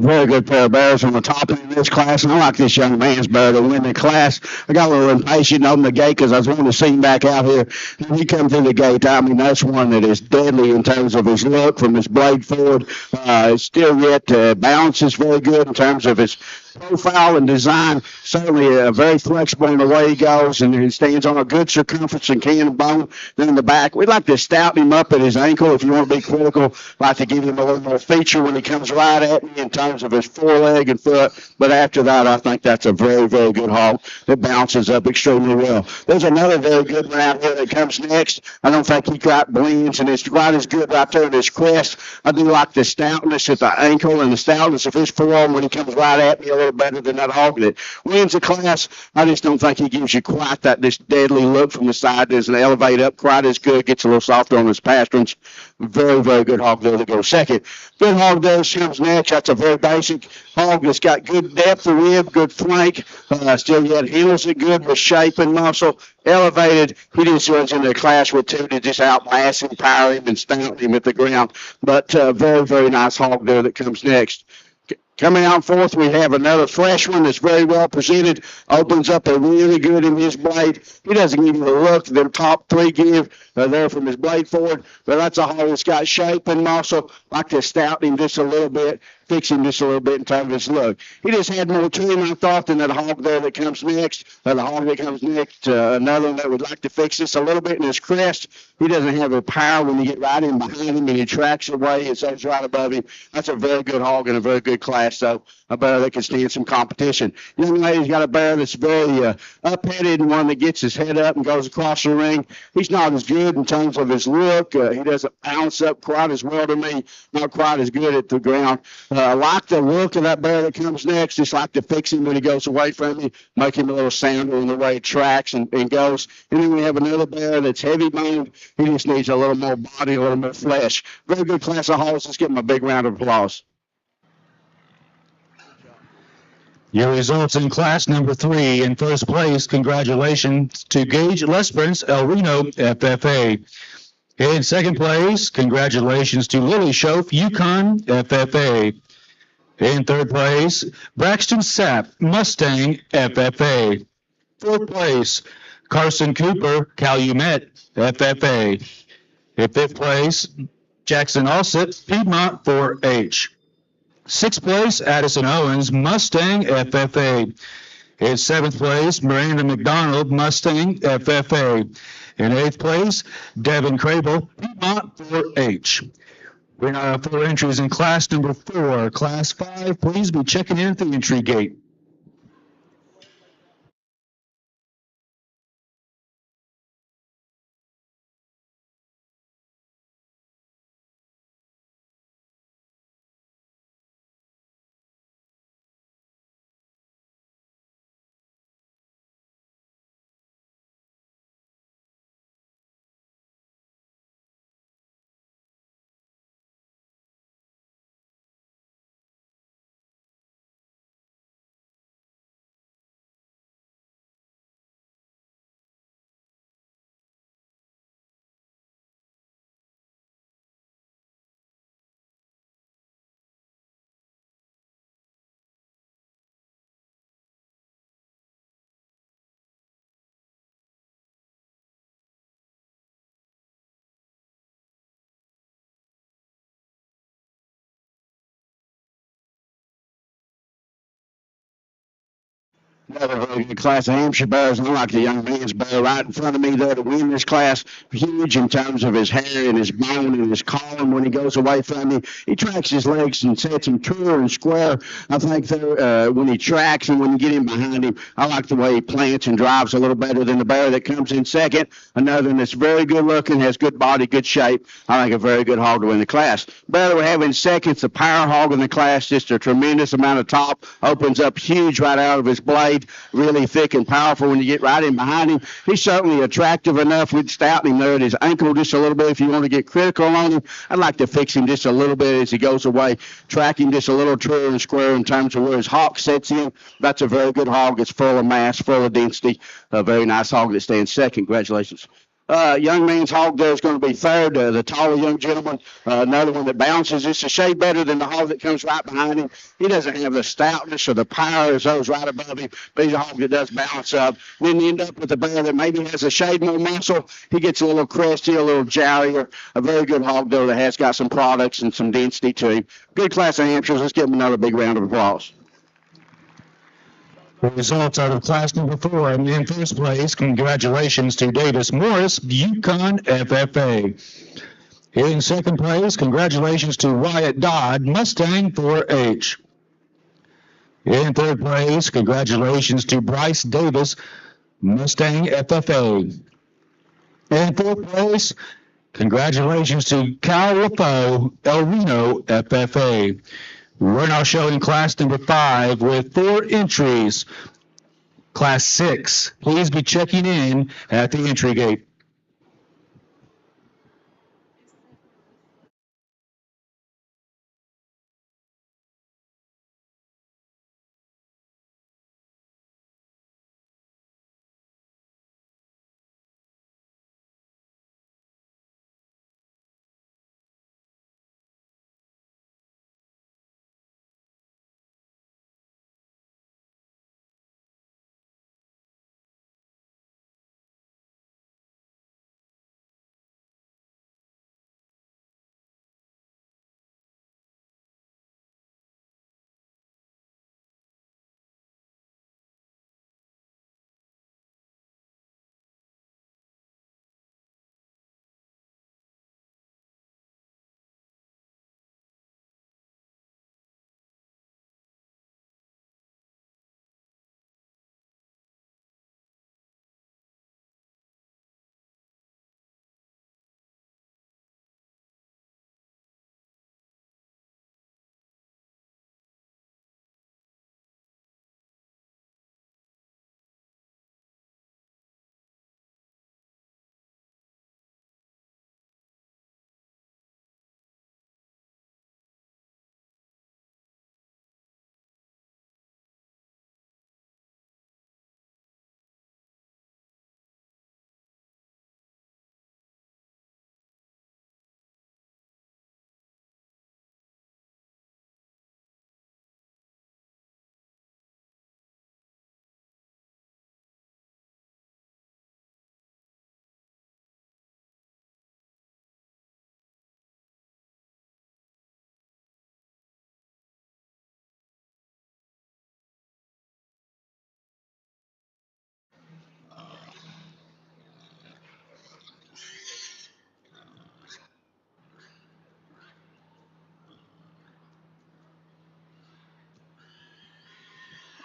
Very good pair of bears on the top end of this class, and I like this young man's bear to win the class. I got a little impatient on the gate because I was wanting to see him back out here. When he come through the gate, I mean, that's one that is deadly in terms of his look from his blade forward. Still yet balance is very good in terms of his profile and design. Certainly very flexible in the way he goes, and he stands on a good circumference and can bone. Then in the back, we'd like to stout him up at his ankle if you want to be critical. Like to give him a little more feature when he comes right at me in terms of his foreleg and foot. But after that, I think that's a very, very good hog that bounces up extremely well. There's another very good one out here that comes next. I don't think he quite blends, and it's right as good right there in his crest. I do like the stoutness at the ankle and the stoutness of his forearm when he comes right at me a little better than that hog that wins the class. I just don't think he gives you quite this deadly look from the side. Doesn't elevate up quite as good. Gets a little softer on his pasterns. Very, very good hog there to go second. Good hog there comes next. That's a very basic hog that's got good depth of rib, good flank. Still yet handles it good with shape and muscle. Elevated. He just runs into the class with two to just outmass him, power him, and stout him at the ground. But very, very nice hog there that comes next. Coming out fourth, we have another fresh one that's very well presented. Opens up a really good in his blade. He doesn't give you the look that the top three give there from his blade forward, but that's a hog that's got shape and muscle. Like to stout him just a little bit, fix him just a little bit in terms of his look. He just had more to him, I thought, than that hog there that comes next. The hog that comes next, another one that would like to fix this a little bit in his crest. He doesn't have the power when you get right in behind him and he tracks away and stays right above him. That's a very good hog and a very good class, so a bear that can stand some competition. Young lady's got a bear that's very up-headed and one that gets his head up and goes across the ring. He's not as good in terms of his look. He doesn't bounce up quite as well to me, not quite as good at the ground. I like the look of that bear that comes next. Just like to fix him when he goes away from me, make him a little sounder in the way he tracks and goes. And then we have another bear that's heavy-boned. He just needs a little more body, a little more flesh. Very good class of horses. Let's give him a big round of applause. Your results in class number 3. In first place, congratulations to Gage Lesperance, El Reno, FFA. In second place, congratulations to Lily Schoaf, Yukon, FFA. In third place, Braxton Sapp, Mustang, FFA. Fourth place, Carson Cooper, Calumet, FFA. In fifth place, Jackson Alsett, Piedmont 4-H. Sixth place, Addison Owens, Mustang, FFA. In seventh place, Miranda McDonald, Mustang, FFA. In eighth place, Devin Crable, Piedmont 4-H. We now have 4 entries in class number 4. Class 5, please be checking in at the entry gate. Another very good class of Hampshire bears. I like the young man's bear right in front of me there to win this class. Huge in terms of his hair and his bone and his column when he goes away from me. He tracks his legs and sets him true and square. I think there, when he tracks and when you get him behind him, I like the way he plants and drives a little better than the bear that comes in second. Another one that's very good looking, has good body, good shape. I think a very good hog to win the class. Bear that we have in second's the power hog in the class. Just a tremendous amount of top. Opens up huge right out of his blade. Really thick and powerful when you get right in behind him. He's certainly attractive enough. We'd stout him there at his ankle just a little bit if you want to get critical on him. I'd like to fix him just a little bit as he goes away. Track him just a little truer and square in terms of where his hock sets in. That's a very good hog. It's full of mass, full of density. A very nice hog that stands second. Congratulations. young man's hog there is going to be third. The taller young gentleman, another one that bounces. It's a shade better than the hog that comes right behind him. He doesn't have the stoutness or the power as those right above him, but he's a hog that does balance up. Then you end up with a bear that maybe has a shade more muscle. He gets a little cresty, a little jowlier. A very good hog though that has got some products and some density to him. Good class of Hampshires. Let's give him another big round of applause. The results out of class number 4. And in first place, congratulations to Davis Morris, Yukon FFA. In second place, congratulations to Wyatt Dodd, Mustang 4H. In third place, congratulations to Bryce Davis, Mustang FFA. In fourth place, congratulations to Cal LaFoe, El Reno FFA. We're now showing class number 5 with 4 entries. Class 6, please be checking in at the entry gate.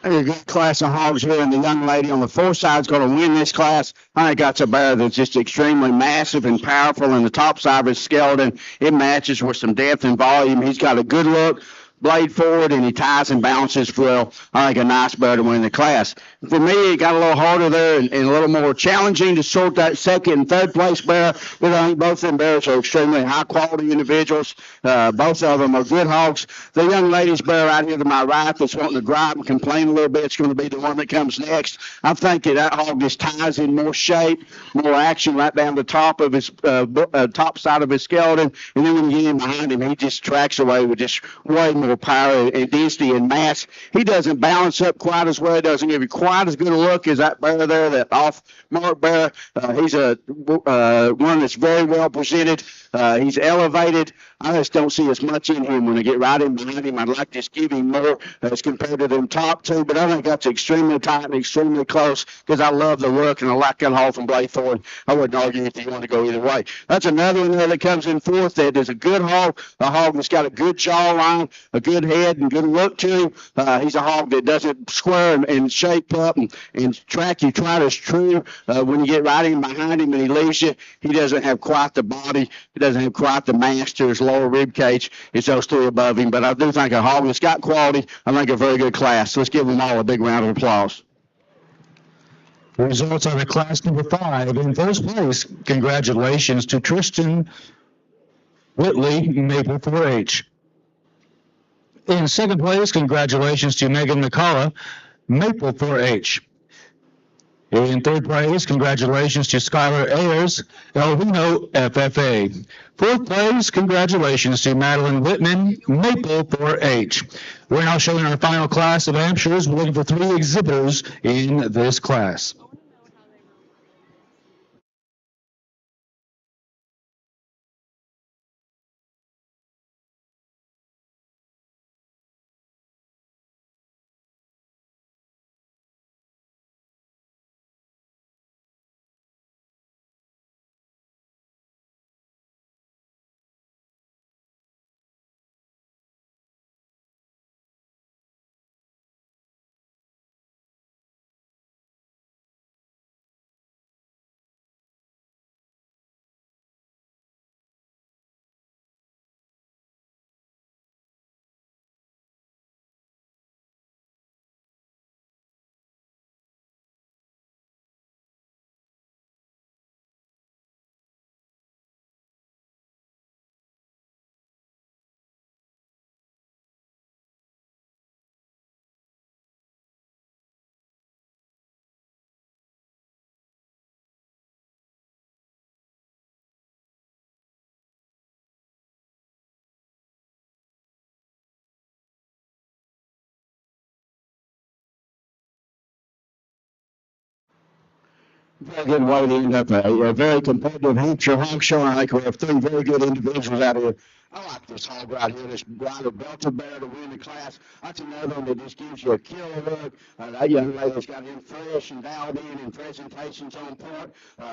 There's a good class of hogs here, and the young lady on the 4 side is going to win this class. I think that's a bear that's just extremely massive and powerful, and the top side of his skeleton, it matches with some depth and volume. He's got a good look, blade forward, and he ties and bounces well. I think a nice bear to win the class. For me, it got a little harder there and a little more challenging to sort that second and third place bear, but I think both of them bears are extremely high-quality individuals. Both of them are good hogs. The young lady's bear right here to my right that's wanting to gripe and complain a little bit, it's going to be the one that comes next. I think that hog just ties in more shape, more action right down the top of his top side of his skeleton, and then when you get in behind him, he just tracks away with just way more power and density and mass. He doesn't balance up quite as well. He doesn't give you quite as good a look as that bear there, that off-mark bear. He's a one that's very well presented. He's elevated. I just don't see as much in him when I get right in behind him. I'd like to just give him more as compared to them top 2, but I think that's extremely tight and extremely close because I love the look and I like that hog from Blaythorne. I wouldn't argue if you want to go either way. That's another one there that comes in 4th. That is a good hog, a hog that's got a good jawline, a good head, and good look to him. He's a hog that doesn't square and shape up and track you try as true. When you get right in behind him and he leaves you, he doesn't have quite the body. He doesn't have quite the mass to his lower rib cage. It's those 3 above him. But I do think a hog that's got quality, I think a very good class. So let's give them all a big round of applause. The results are the class number 5. In first place, congratulations to Tristan Whitley, Maple 4H. In second place, congratulations to Megan McCullough, Maple 4H. In third place, congratulations to Skylar Ayers, Elvino FFA. Fourth place, congratulations to Madeline Whitman, Maple 4-H. We're now showing our final class of Hampshires. We're looking for 3 exhibitors in this class. Very good way to end up a very competitive Hampshire hog show. I think we have 3 very good individuals out here. I like this hog right here, this rider Belter Bear to win the class. That's another one that just gives you a killer look. That young lady's got him fresh and dialed in and presentations on point.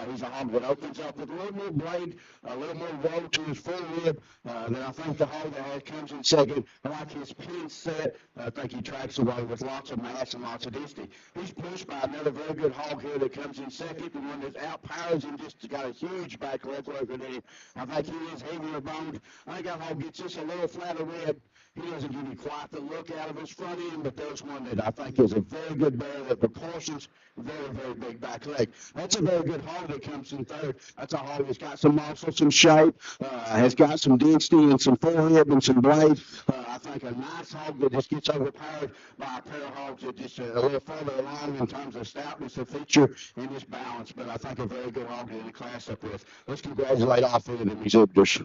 He's a hog that opens up with a little more blade, a little more roll to his forerib than I think the hog that comes in second. I like his pin set. I think he tracks away with lots of mass and lots of density. He's pushed by another very good hog here that comes in second, the one that outpowers him, just got a huge back leg over there. I think he is heavier boned. I think that hog gets just a little flatter rib. He doesn't give you quite the look out of his front end, but there's one that I think is a very good bear that proportions very, very big back leg. That's a very good hog that comes in third. That's a hog that's got some muscle, some shape, has got some density and some forerib and some blade. I think a nice hog that just gets overpowered by a pair of hogs that just a little further along in terms of stoutness of feature and just balance. But I think a very good hog to end the class up with. Let's congratulate all 3 of them exhibitors.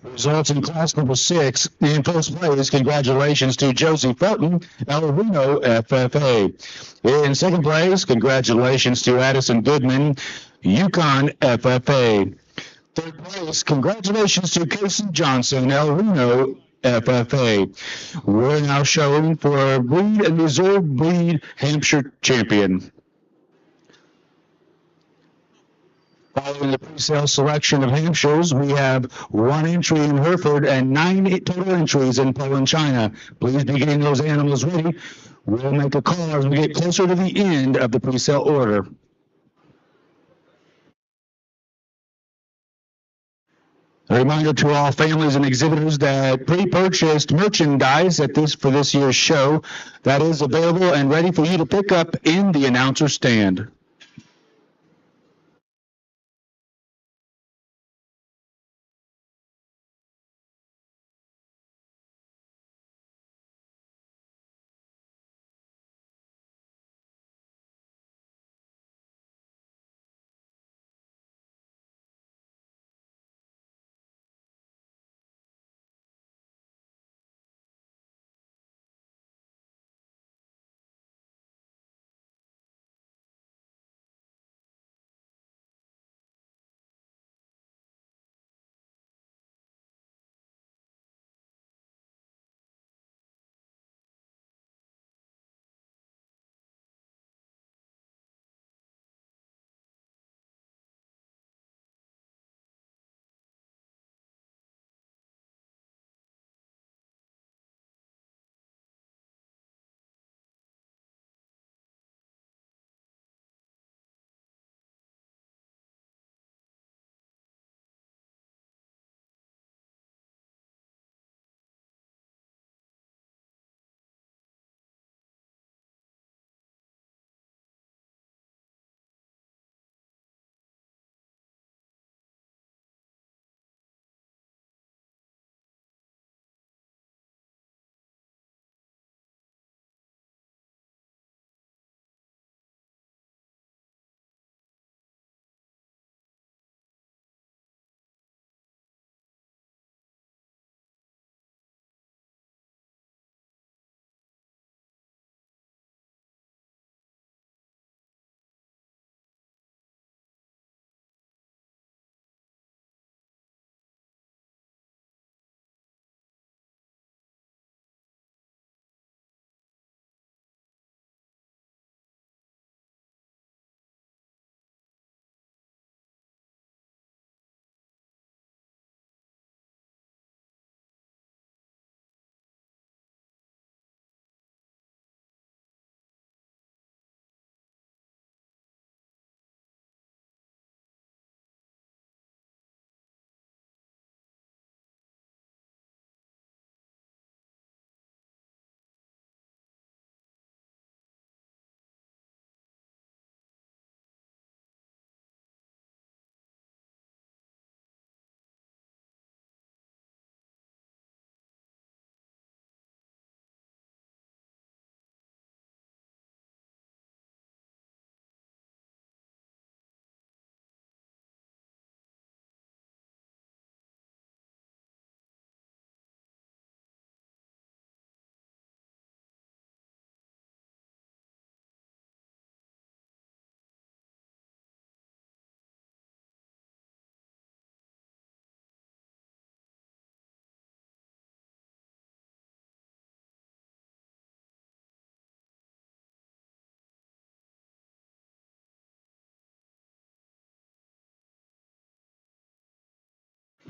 Results in class number 6. In first place, congratulations to Josie Felton, Alvino FFA. In second place, congratulations to Addison Goodman, Yukon FFA. Third place, congratulations to Casey Johnson, Alvino FFA. We're now showing for breed and reserve breed Hampshire champion. Following the pre-sale selection of Hampshires, we have 1 entry in Hereford and 9 total entries in Poland, China. Please be getting those animals ready. We'll make a call as we get closer to the end of the pre-sale order. A reminder to all families and exhibitors that pre-purchased merchandise for this year's show that is available and ready for you to pick up in the announcer stand.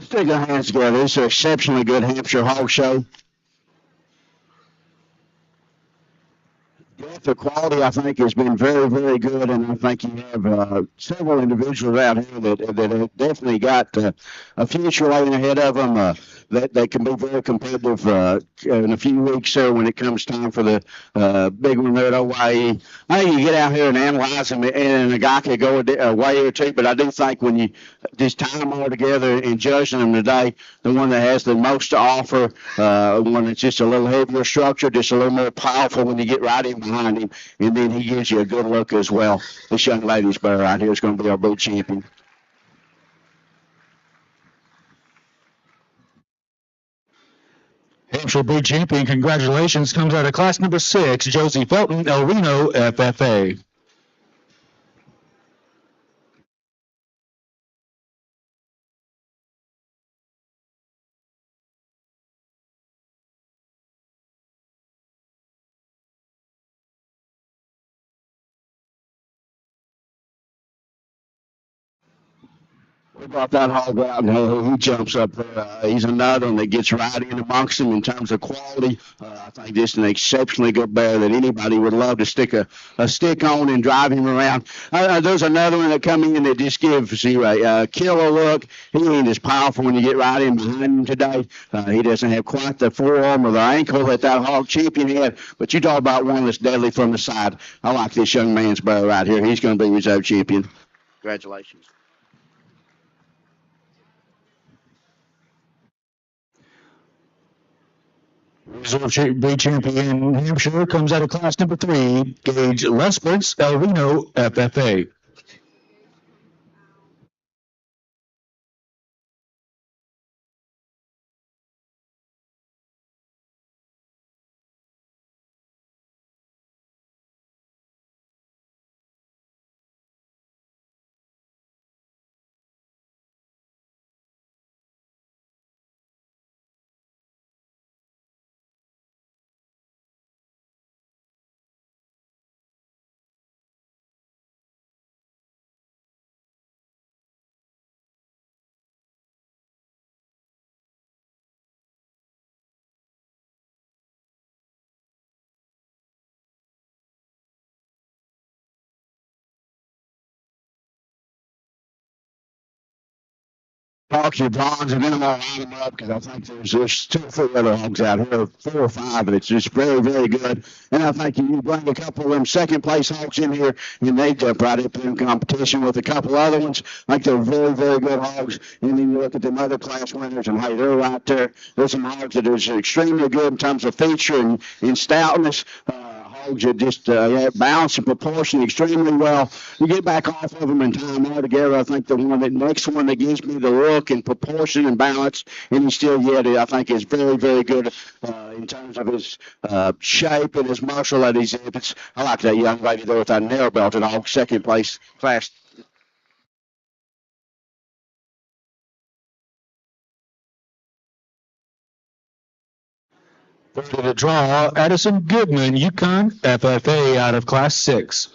Stick our hands together. This is an exceptionally good Hampshire hog show. The quality, I think, has been very, very good, and I think you have several individuals out here that have definitely got a future laying ahead of them that can be very competitive in a few weeks there when it comes time for the big one there at OYE. I think you get out here and analyze them, and a guy could go a way or two, but I do think when you just tie them all together and judging them today, the one that has the most to offer, one that's just a little heavier structure, just a little more powerful when you get right in behind him, and then he gives you a good look as well. This young lady's bear right here is going to be our boot champion. Hampshire boot champion, congratulations, comes out of class number 6, Josie Felton, El Reno, FFA. We brought that hog out, and he jumps up there. He's another one that gets right in amongst them in terms of quality. I think this is an exceptionally good bear that anybody would love to stick a stick on and drive him around. There's another one that come in that just gives you a killer look. He ain't as powerful when you get right in behind him today. He doesn't have quite the forearm or the ankle that hog champion had, but you talk about one that's deadly from the side. I like this young man's bear right here. He's going to be reserve champion. Congratulations. Reserve boot champion Hampshire comes out of class number 3, Gage Lesperance, El Reno, FFA. Berkshire bronze, and then I'm going to line them up because I think there's 2 or 3 other hogs out here, 4 or 5, and it's just very, very good. And I think you bring a couple of them second place hogs in here, and they jump right up in competition with a couple other ones. I think they're very, very good hogs. And then you look at them other class winners, and hey, they're right there. There's some hogs that are extremely good in terms of feature and stoutness. Hogs that just balance and proportion extremely well. You get back off of them and tie them all together. I think the next one that gives me the look and proportion and balance, and he's still yet, I think, is very, very good in terms of his shape and his muscle that he exhibits. I like that young lady there with that narrow belted hog, second place class. To the draw, Addison Goodman, Yukon, FFA, out of class 6.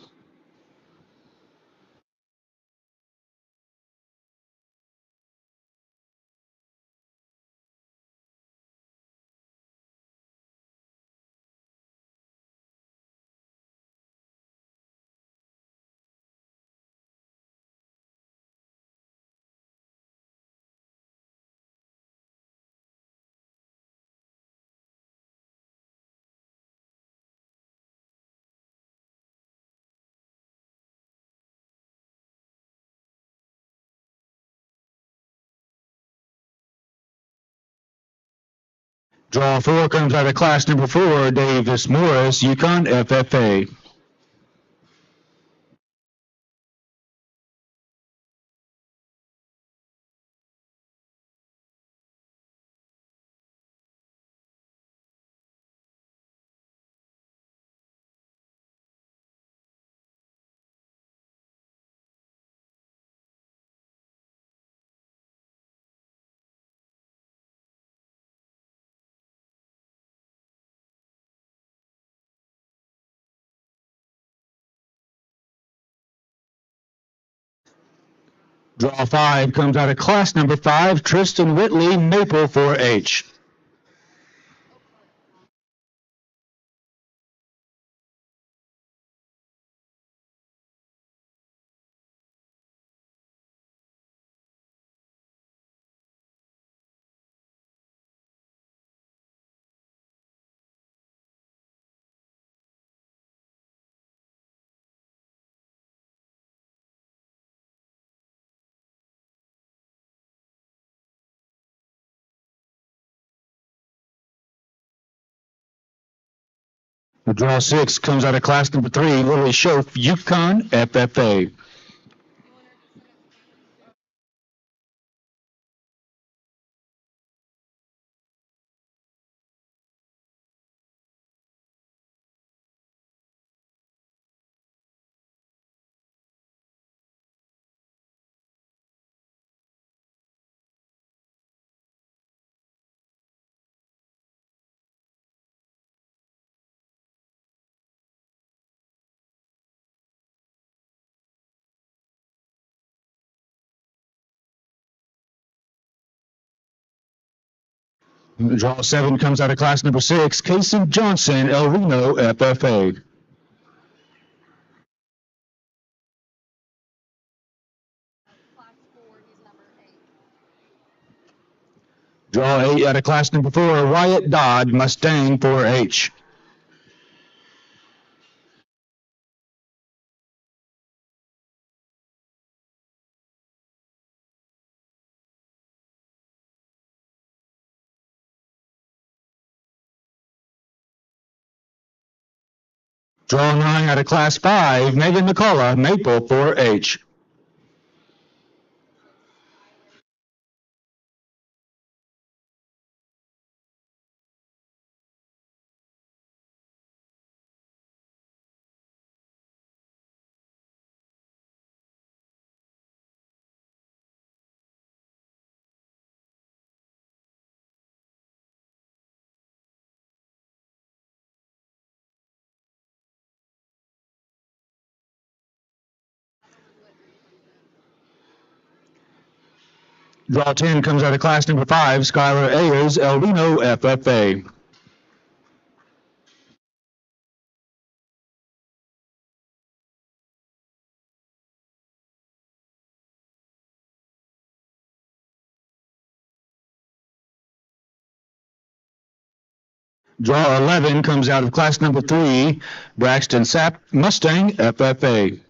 Draw 4 comes out of class number 4, Davis Morris, Yukon, FFA. Draw 5 comes out of class number 5, Tristan Whitley, Maple 4-H. Draw 6 comes out of class number 3, Lily Schoaf, Yukon, FFA. Draw 7 comes out of class number 6, Casey Johnson, El Reno, FFA. Class 4, he's number 8. Draw 8 out of class number 4, Wyatt Dodd, Mustang 4-H. Draw 9 out of class 5, Megan McCullough, Maple 4-H. Draw 10 comes out of class number 5, Skylar Ayers, El Reno, FFA. Draw 11 comes out of class number 3, Braxton Sapp, Mustang, FFA.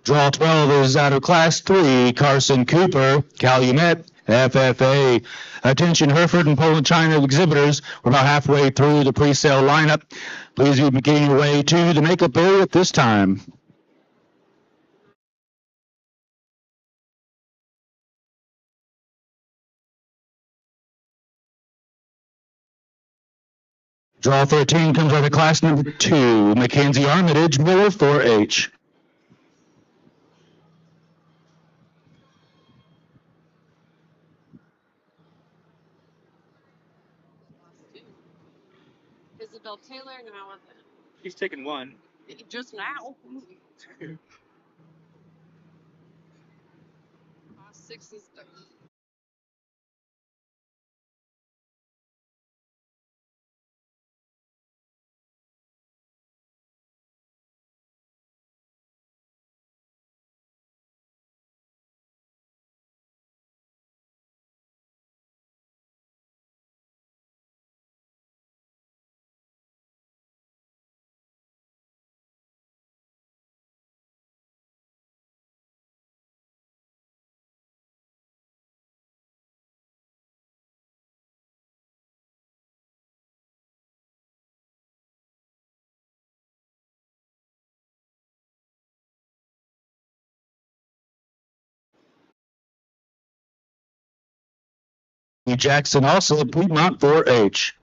Draw 12 is out of class 3, Carson Cooper, Calumet, FFA. Attention Hereford and Poland China exhibitors, we're about halfway through the pre-sale lineup. Please be making your way to the makeup area at this time. Draw 13 comes out of class number 2, Mackenzie Armitage, Miller 4-H. Class 2. Isabel Taylor, now with He's taken one. just now. Class 6 is done. Jackson also Piedmont 4-H.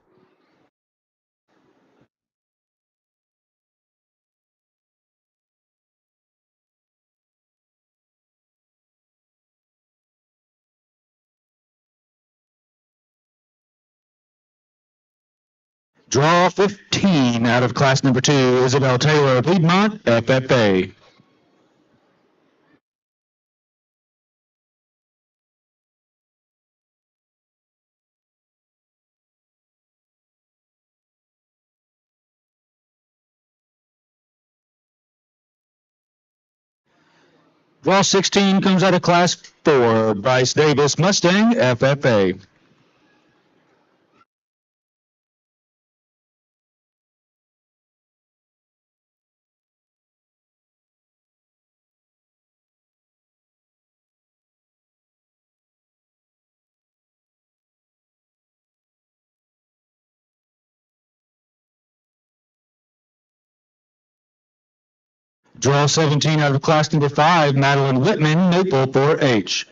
Draw 15 out of class number 2, Isabel Taylor, Piedmont, FFA. Draw 16 comes out of class 4, Bryce Davis, Mustang, FFA. Draw 17 out of class number 5, Madeline Whitman, Maple 4H.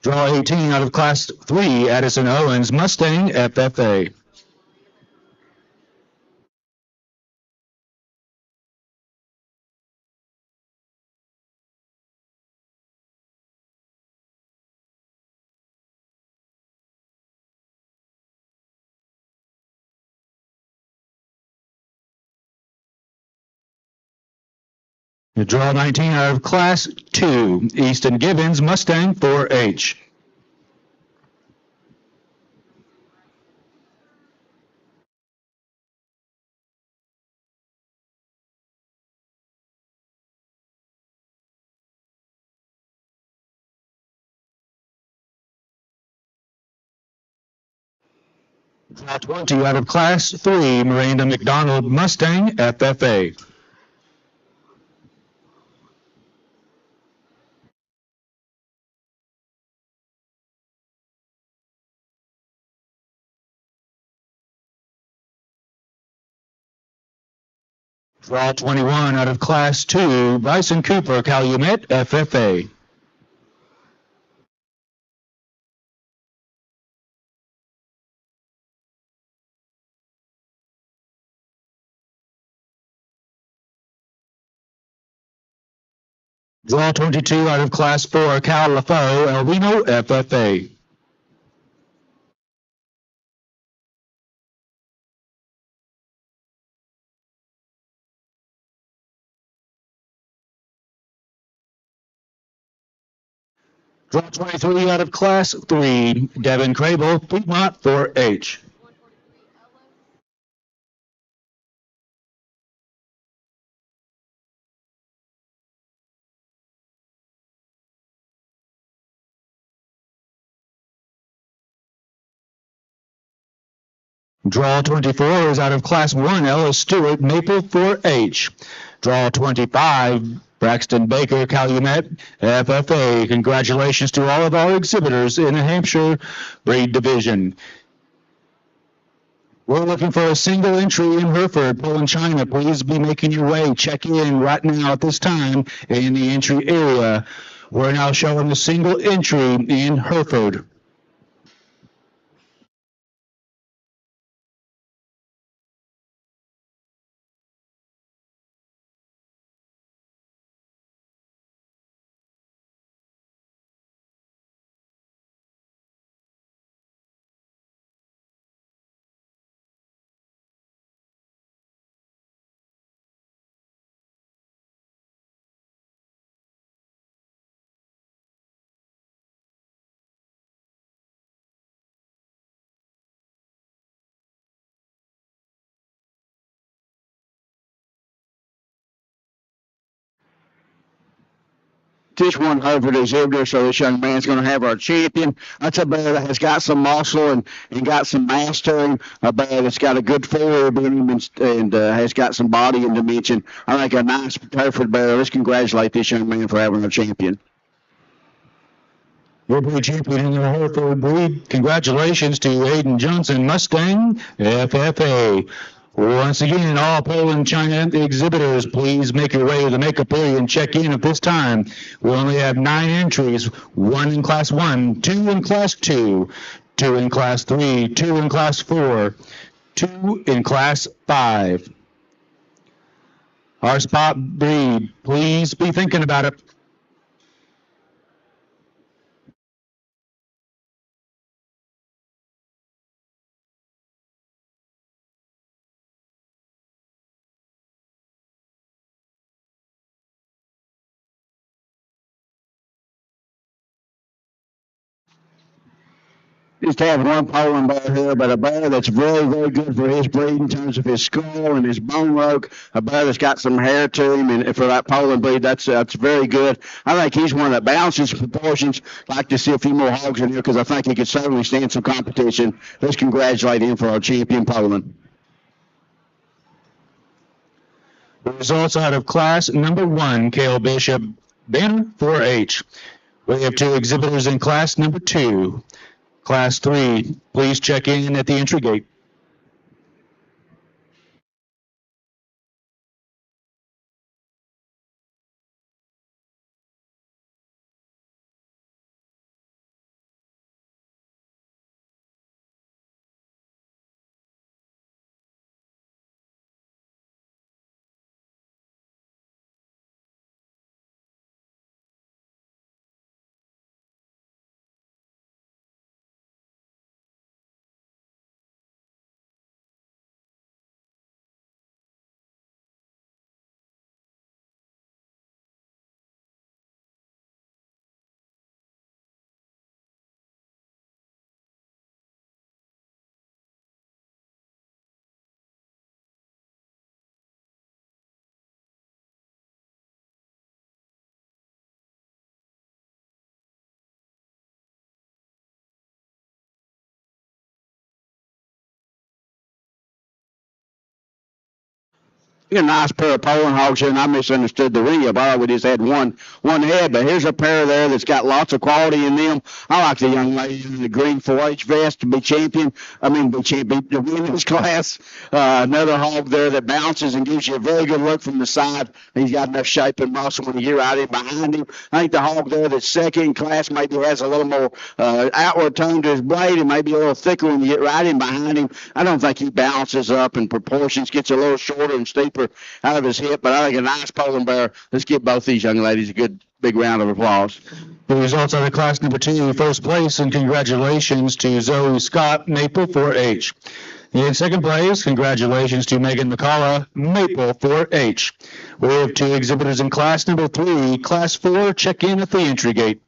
Draw 18 out of class 3, Addison Owens, Mustang, FFA. Draw 19 out of class 2, Easton Gibbons, Mustang 4H. Draw 20 out of class 3, Miranda McDonald, Mustang, FFA. Draw 21 out of class 2, Bryson Cooper, Calumet, FFA. Draw 22 out of class 4, Cal LaFoe, Albino, FFA. Draw 23 out of class 3, Devin Crable, Piedmont 4H. Draw 24 is out of class 1, Ellis Stewart, Maple 4H. Draw 25, Braxton Baker, Calumet, FFA. Congratulations to all of our exhibitors in the Hampshire breed division. We're looking for a single entry in Hereford, Poland, China. Please be making your way. Check in right now at this time in the entry area. We're now showing a single entry in Hereford. This one Hereford exhibitor, so this young man's going to have our champion. That's a bear that has got some muscle and got some mass to him. A bear that's got a good forehead in him and has got some body and dimension. I think a nice Hereford bear. Let's congratulate this young man for having a champion. Your breed champion in the Hereford breed. Congratulations to Aiden Johnson, Mustang, FFA. Once again, all Poland China exhibitors, please make your way to the makeup area and check in at this time. We only have 9 entries, 1 in class 1, 2 in class 2, 2 in class 3, 2 in class 4, 2 in Class 5. Our spot breed, please be thinking about it. Just have one Poland bear here, but a bear that's very, very good for his breed in terms of his skull and his bone rope. A bear that's got some hair to him, and for that Poland breed, that's very good. I think he's one that balances proportions. Like to see a few more hogs in here because I think he could certainly stand some competition. Let's congratulate him for our champion Poland. The results out of class number 1, Cale Bishop, banner 4-H. We have 2 exhibitors in class number 2. Class 3, please check in at the entry gate. A nice pair of Poland hogs here, and I misunderstood the ring. I thought we just had one head, but here's a pair there that's got lots of quality in them. I like the young lady in the green 4-H vest to be champion. To win this class. Another hog there that bounces and gives you a very good look from the side. He's got enough shape and muscle when you get right in behind him. I think the hog there that's second in class maybe has a little more outward tone to his blade and maybe a little thicker when you get right in behind him. I don't think he balances up in proportions, gets a little shorter and steeper out of his hip, but I think a nice Poland bear. Let's give both these young ladies a good big round of applause. The results out of class number 2, first place, and congratulations to Zoe Scott, Maple 4-H. In second place, congratulations to Megan McCullough, Maple 4-H. We have 2 exhibitors in class number 3. Class 4, check in at the entry gate.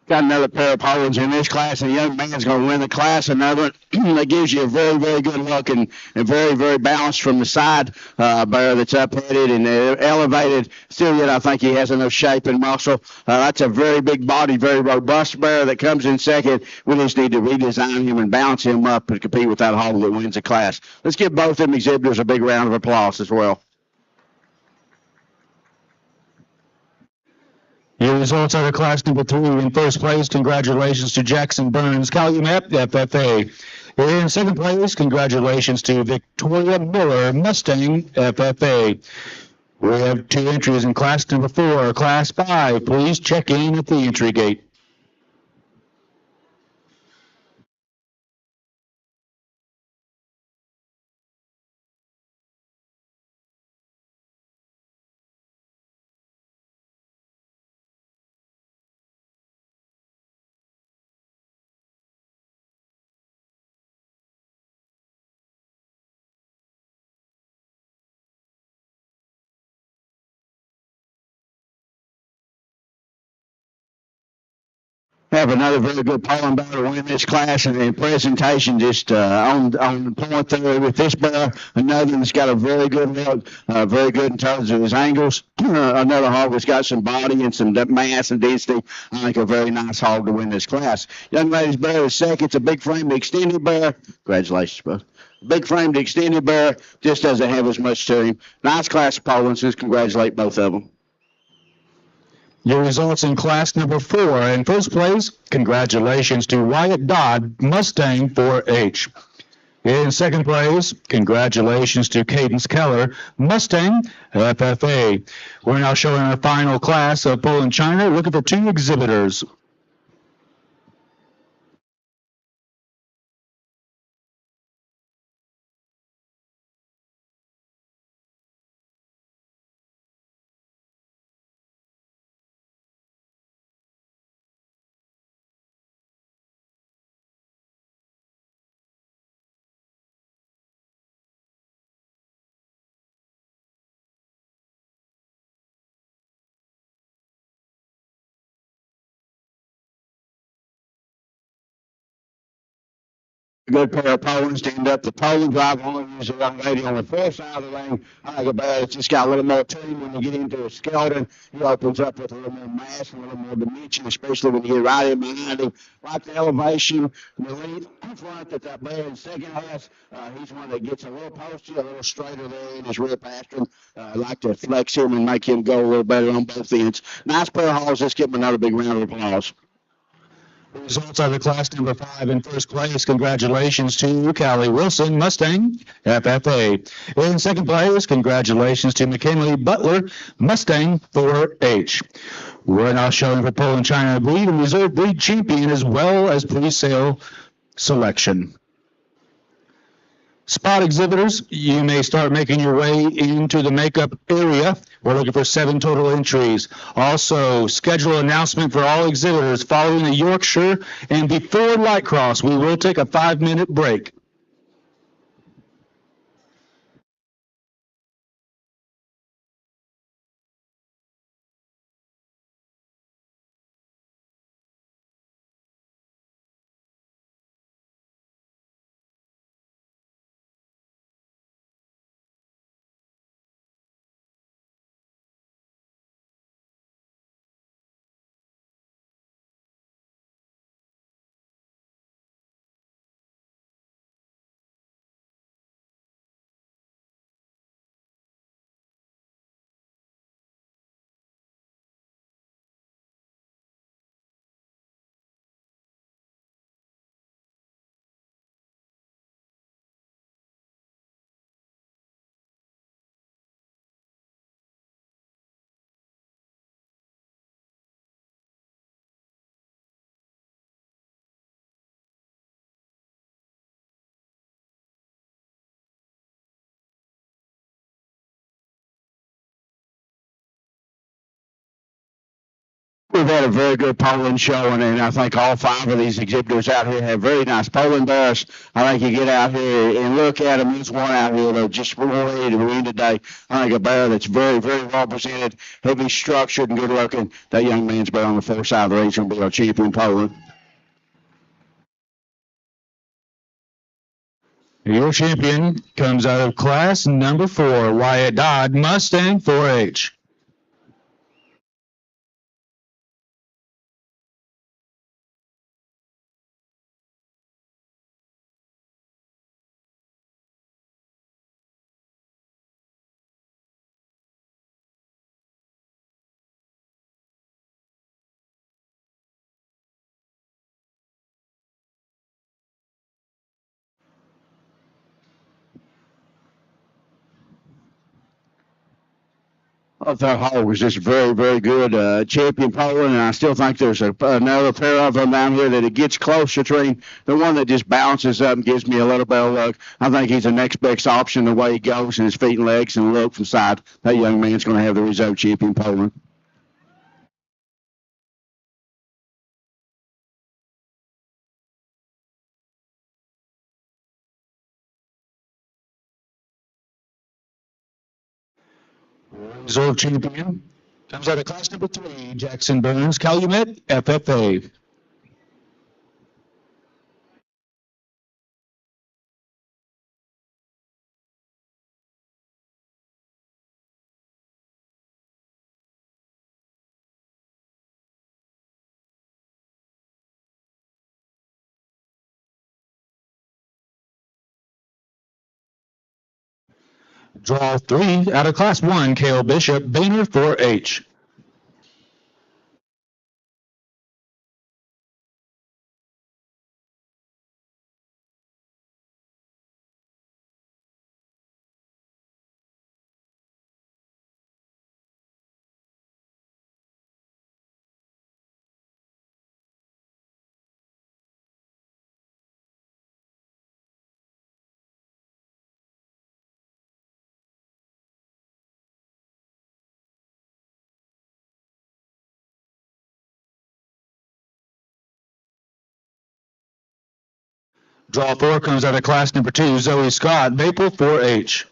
Got another pair of Polands in this class, and the young man's going to win the class. Another one that gives you a very, very good look and very, very balanced from the side. Bear that's up-headed and elevated. Still yet, I think he has enough shape and muscle. That's a very big body, very robust bear that comes in second. We just need to redesign him and balance him up and compete with that hog that wins the class. Let's give both of them exhibitors a big round of applause as well. Your results out of class number 3 in first place. Congratulations to Jackson Burns, Calumet, FFA. In second place, congratulations to Victoria Miller, Mustang, FFA. We have 2 entries in class number 4. Class 5, please check in at the entry gate. have another very good polling bear to win this class, and presentation just on point there with this bear. Another one's got a very good look, very good in terms of his angles. Another hog that's got some body and some mass and density. I think a very nice hog to win this class. Young lady's bear is second. It's a big framed extended bear. Congratulations, bud. Big framed extended bear, just doesn't have as much to him. Nice class of polling, so congratulate both of them. Your results in class number 4. In first place, congratulations to Wyatt Dodd, Mustang 4H. In second place, congratulations to Cadence Keller, Mustang FFA. We're now showing our final class of Poland China, looking for 2 exhibitors. Good pair of Polands to end up the Poland drive. Only use a young lady on the far side of the ring. I think a bear that's just got a little more to him. When you get into a skeleton, he opens up with a little more mass and a little more dimension, especially when you get right in behind him. Like the elevation, the lead front that bear in second has. He's one that gets a little posty, a little straighter there in his rear pastern. I like to flex him and make him go a little better on both ends. Nice pair of hogs. Let's give him another big round of applause. Results are the class number 5 in first place. Congratulations to Callie Wilson, Mustang FFA. In second place, congratulations to McKinley Butler, Mustang 4H. We're now showing for Poland China breed and reserve breed champion as well as pre-sale selection. Spot exhibitors, you may start making your way into the makeup area. We're looking for 7 total entries. Also, schedule announcement for all exhibitors following the Yorkshire, and before light cross, we will take a 5-minute break. We've had a very good Poland showing, and I think all 5 of these exhibitors out here have very nice Poland bears. I think you get out here and look at them. There's one out here that just ready to win today. I think a bear that's very, very well presented, heavy structured, and good looking. That young man's bear on the far side of the ring is going to be our champion Poland. Your champion comes out of class number 4, Wyatt Dodd, Mustang 4H. That hog was just very, very good. Champion Poland, and I still think there's another pair of them down here that it gets closer to him. The one that just bounces up and gives me a little bit of luck. I think he's the next best option the way he goes and his feet and legs and look from side. That young man's going to have the reserve champion Poland. Reserve champion comes out of class number 3, Jackson Burns, Calumet FFA. Draw 3 out of Class 1, Cale Bishop, Boehner 4H. Draw 4 comes out of Class number 2, Zoe Scott, Maple 4H.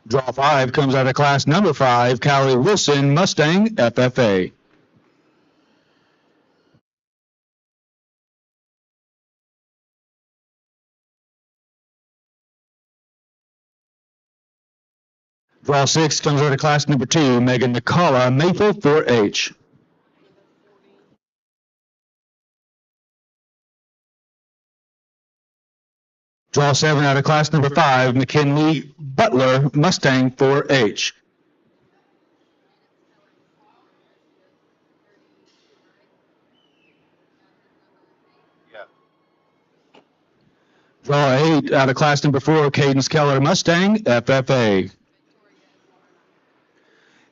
Draw 5 comes out of Class number 5, Callie Wilson, Mustang FFA. Draw 6 comes out of Class number 2, Megan Nicola, Maple 4H. Draw 7 out of Class number 5, McKinley Butler, Mustang 4H. Draw 8 out of Class number 4, Cadence Keller, Mustang FFA.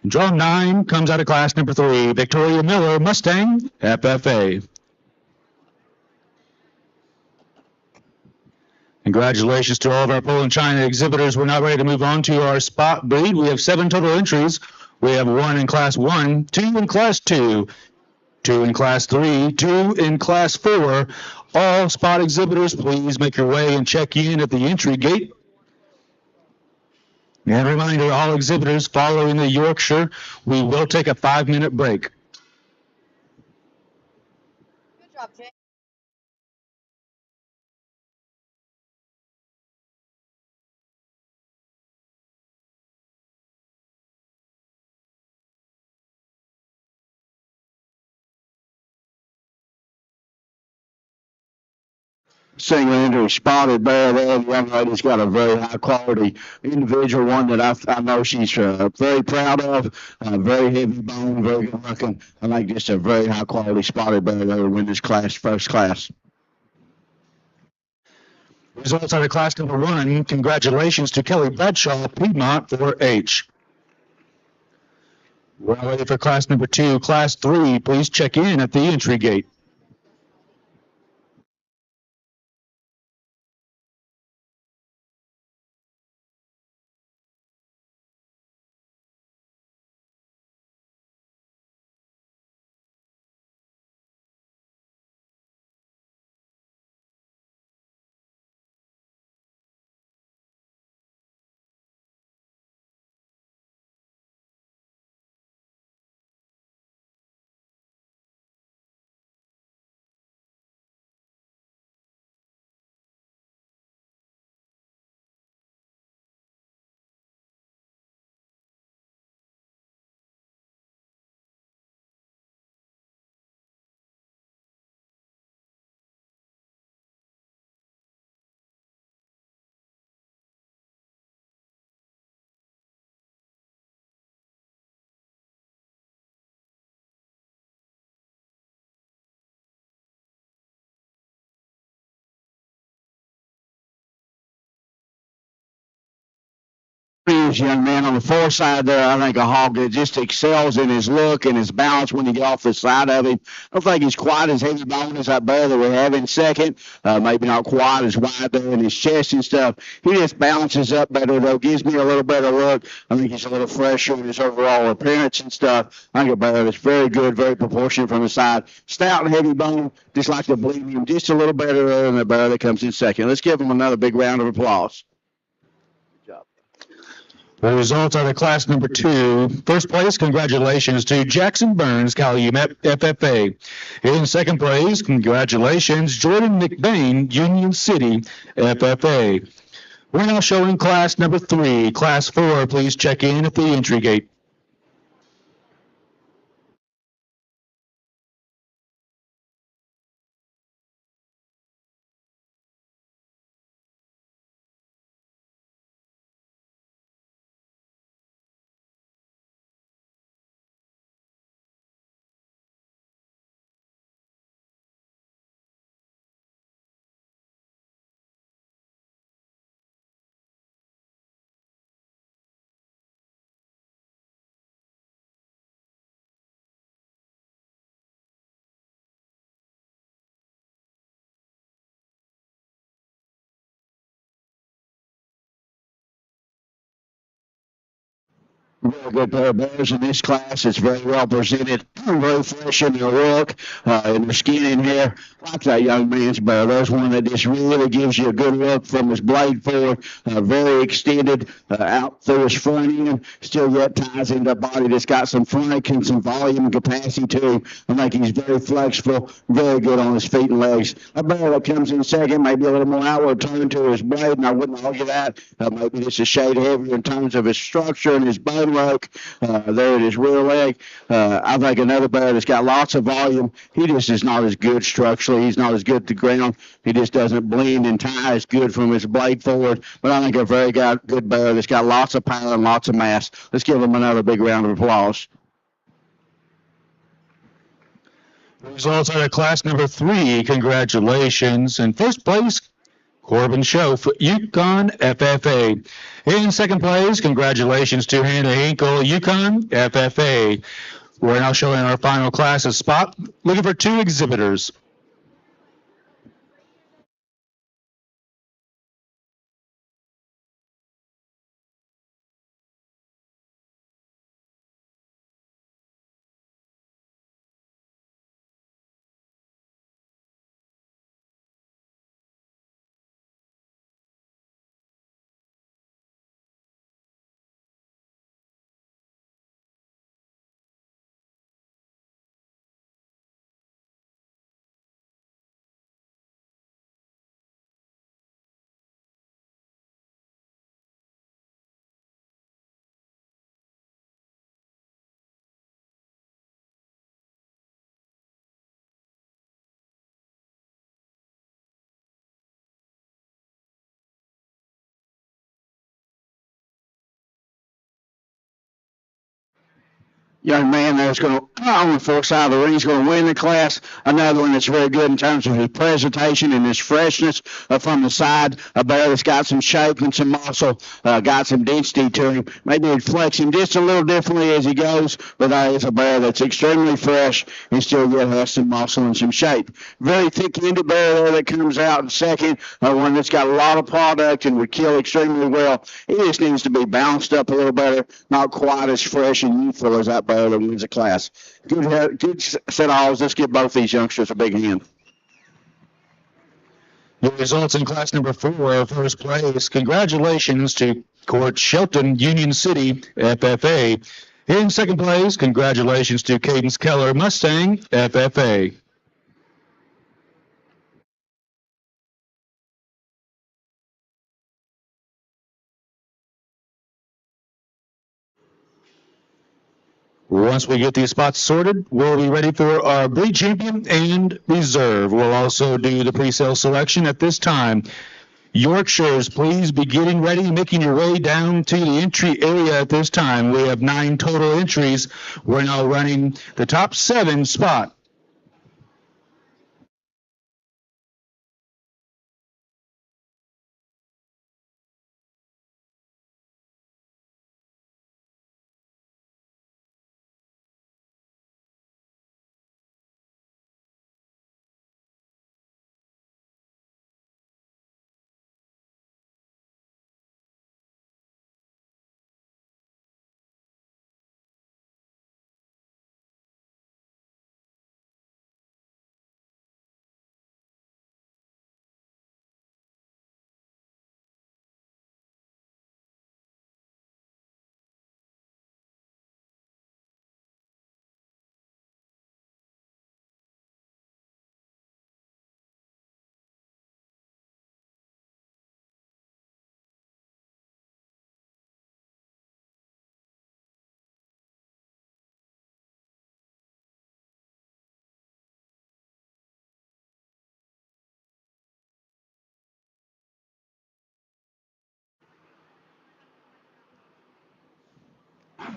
And draw 9 comes out of Class number 3, Victoria Miller, Mustang FFA. Congratulations to all of our Poland China exhibitors. We're now ready to move on to our spot breed. We have 7 total entries. We have 1 in Class 1, 2 in Class 2, 2 in Class 3, 2 in Class 4. All spot exhibitors, please make your way and check in at the entry gate. And a reminder, all exhibitors following the Yorkshire, we will take a 5-minute break. Good job, Jay. Single entry spotted bear there. The young lady's got a very high quality individual, one that I know she's very proud of. Very heavy bone, very good looking. I like just a very high quality spotted bear there to win this class, first class. Results out of Class number 1. Congratulations to Kelly Bradshaw, Piedmont 4H. We're now ready for Class number 2. Class 3, please check in at the entry gate. Young man on the far side there, I think a hog that just excels in his look and his balance when you get off the side of him. I don't think he's quite as heavy bone as that bear that we have in second. Maybe not quite as wide there in his chest and stuff. He just balances up better, though. Gives me a little better look. I think he's a little fresher in his overall appearance and stuff. I think a bear that's very good, very proportionate from the side. Stout and heavy bone. Just like to believe him just a little better than the bear that comes in second. Let's give him another big round of applause. The results are the class number 2. First place, congratulations to Jackson Burns, Calumet FFA. In second place, congratulations, Jordan McBain, Union City FFA. We're now showing class number 3. Class 4, please check in at the entry gate. Very good pair of bears in this class. It's very well presented, very fresh in their look, in their skin and hair. Like that young man's bear. There's one that just really gives you a good look from his blade forward, very extended out through his front end. Still yet ties into a body that's got some flank and some volume and capacity to him. I think he's very flexible, very good on his feet and legs. A bear that comes in second, maybe a little more outward turn to his blade, and I wouldn't argue that. Maybe just a shade heavier in terms of his structure and his bone work there at his rear leg. I think another bear that's got lots of volume, he just is not as good structurally. He's not as good to ground. He just doesn't blend and tie as good from his blade forward. But I think a very good bear that's got lots of power and lots of mass. Let's give him another big round of applause. The results are at class number 3. Congratulations. In first place, Corbin Show for Yukon FFA. In second place, congratulations to Hannah Hinkle, Yukon FFA. We're now showing our final classes spot, looking for 2 exhibitors. Young man that's going to, on the far side of the ring, is going to win the class. Another one that's very good in terms of his presentation and his freshness from the side. A bear that's got some shape and some muscle, got some density to him. Maybe he'd flex him just a little differently as he goes, but that is a bear that's extremely fresh and still yet has some muscle and some shape. Very thick-ended bear there that comes out in second. One that's got a lot of product and would kill extremely well. He just needs to be balanced up a little better, not quite as fresh and youthful as that bear that wins the class. Good set of odds. Let's give both these youngsters a big hand. The results in class number 4, first place. Congratulations to Court Shelton, Union City FFA. In second place, congratulations to Cadence Keller, Mustang FFA. Once we get these spots sorted, we'll be ready for our breed champion and reserve. We'll also do the pre-sale selection at this time. Yorkshires, please be getting ready, making your way down to the entry area at this time. We have 9 total entries. We're now running the top 7 spot.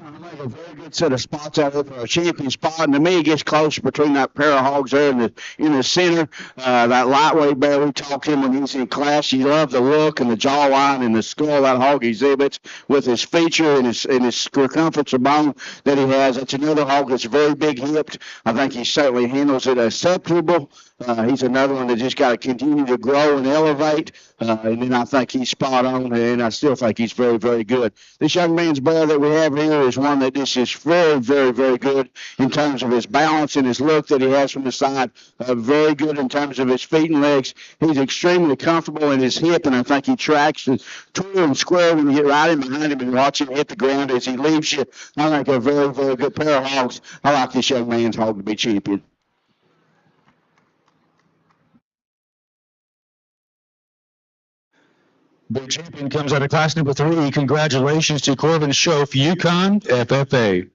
Make a very good set of spots out there for a champion spot, and to me, it gets close between that pair of hogs there in the center. That lightweight bear we talked to him when he was in class. You love the look and the jawline and the skull that hog exhibits with his feature and his circumference of bone that he has. That's another hog that's very big hipped. I think he certainly handles it acceptable. He's another one that just got to continue to grow and elevate. And then I think he's spot on, and I still think he's very, very good. This young man's bear that we have here is one that just is very, very, very good in terms of his balance and his look that he has from the side. Very good in terms of his feet and legs. He's extremely comfortable in his hip, and I think he tracks and twirl and square when you get right in behind him and watch him hit the ground as he leaves you. I think a very, very good pair of hogs. I like this young man's hog to be champion. Big champion comes out of class number 3. Congratulations to Corbin Schoaf, Yukon FFA.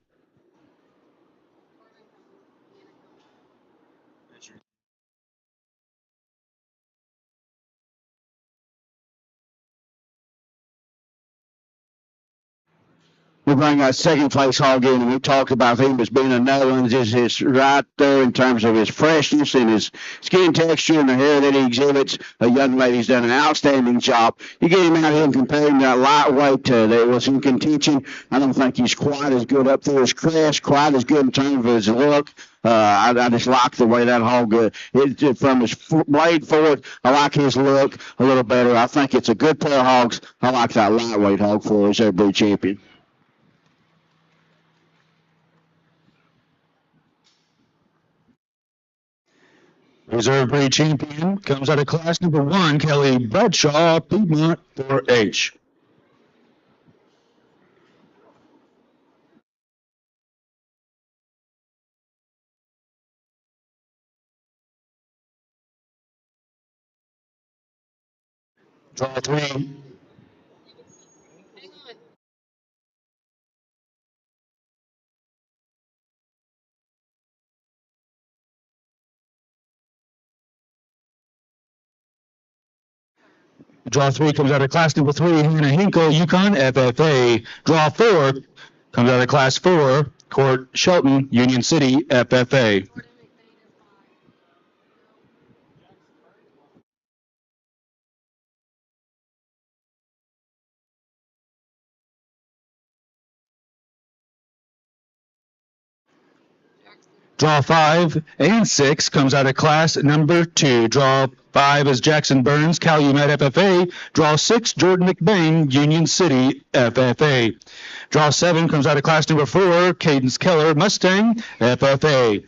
We bring our second place hog in, and we talked about him as being another one just is right there in terms of his freshness and his skin texture and the hair that he exhibits. A young lady's done an outstanding job. You get him out here and compare him to that lightweight that was in contention. I don't think he's quite as good up there as Crest, quite as good in terms of his look. I just like the way that hog, from his blade forward, I like his look a little better. I think it's a good pair of hogs. I like that lightweight hog for us, every champion. Reserve breed champion comes out of class number 1, Kelly Bradshaw, Piedmont 4H. Draw 3. Hang on. Draw 3 comes out of class number 3, Hannah Hinkle, Yukon FFA. Draw 4 comes out of class 4, Court Shelton, Union City FFA. Draw 5 and 6 comes out of class number 2. Draw 5 is Jackson Burns, Calumet FFA. Draw 6, Jordan McBain, Union City FFA. Draw 7 comes out of class number 4, Cadence Keller, Mustang FFA.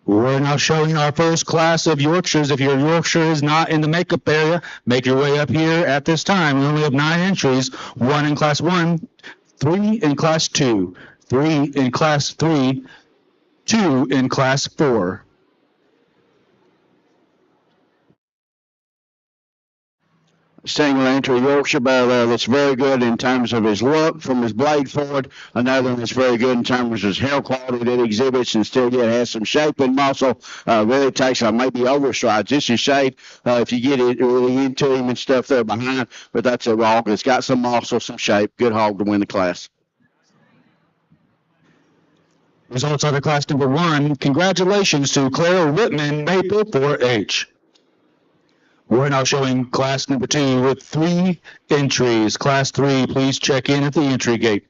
We're now showing our first class of Yorkshires. If your Yorkshire is not in the makeup area, make your way up here at this time. We only have 9 entries, 1 in class 1, 3 in class 2. 3 in class 3, 2 in class 4. Single entry Yorkshire bear there that's very good in terms of his look from his blade forward. Another one that's very good in terms of his hair quality that he exhibits and still yet has some shape and muscle. Really takes maybe overstrides. This is shape if you get it really into him and stuff there behind, but that's a hog that's got some muscle, some shape. Good hog to win the class. Results out of class number 1. Congratulations to Clara Whitman, Maple 4H. We're now showing class number 2 with 3 entries. Class 3, please check in at the entry gate.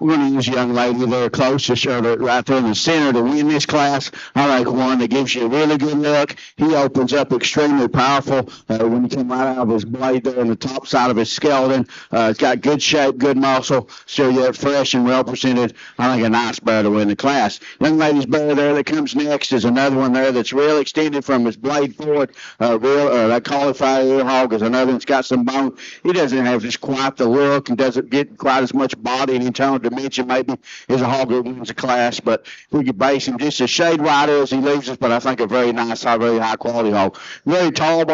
We're going to use a young lady there closest, or right there in the center to win this class. I like one that gives you a really good look. He opens up extremely powerful when you come right out of his blade there on the top side of his skeleton. It's got good shape, good muscle, still yet fresh and well presented. I think a nice bear to win the class. Young lady's bear there that comes next is another one there that's real extended from his blade forward. That cauliflower ear hog is another one that's got some bone. He doesn't have just quite the look and doesn't get quite as much body and internal dimension maybe as a hog that wins the class, but we could base him just a shade wider as he leaves us, but I think a very nice, very high quality hog. Very tall,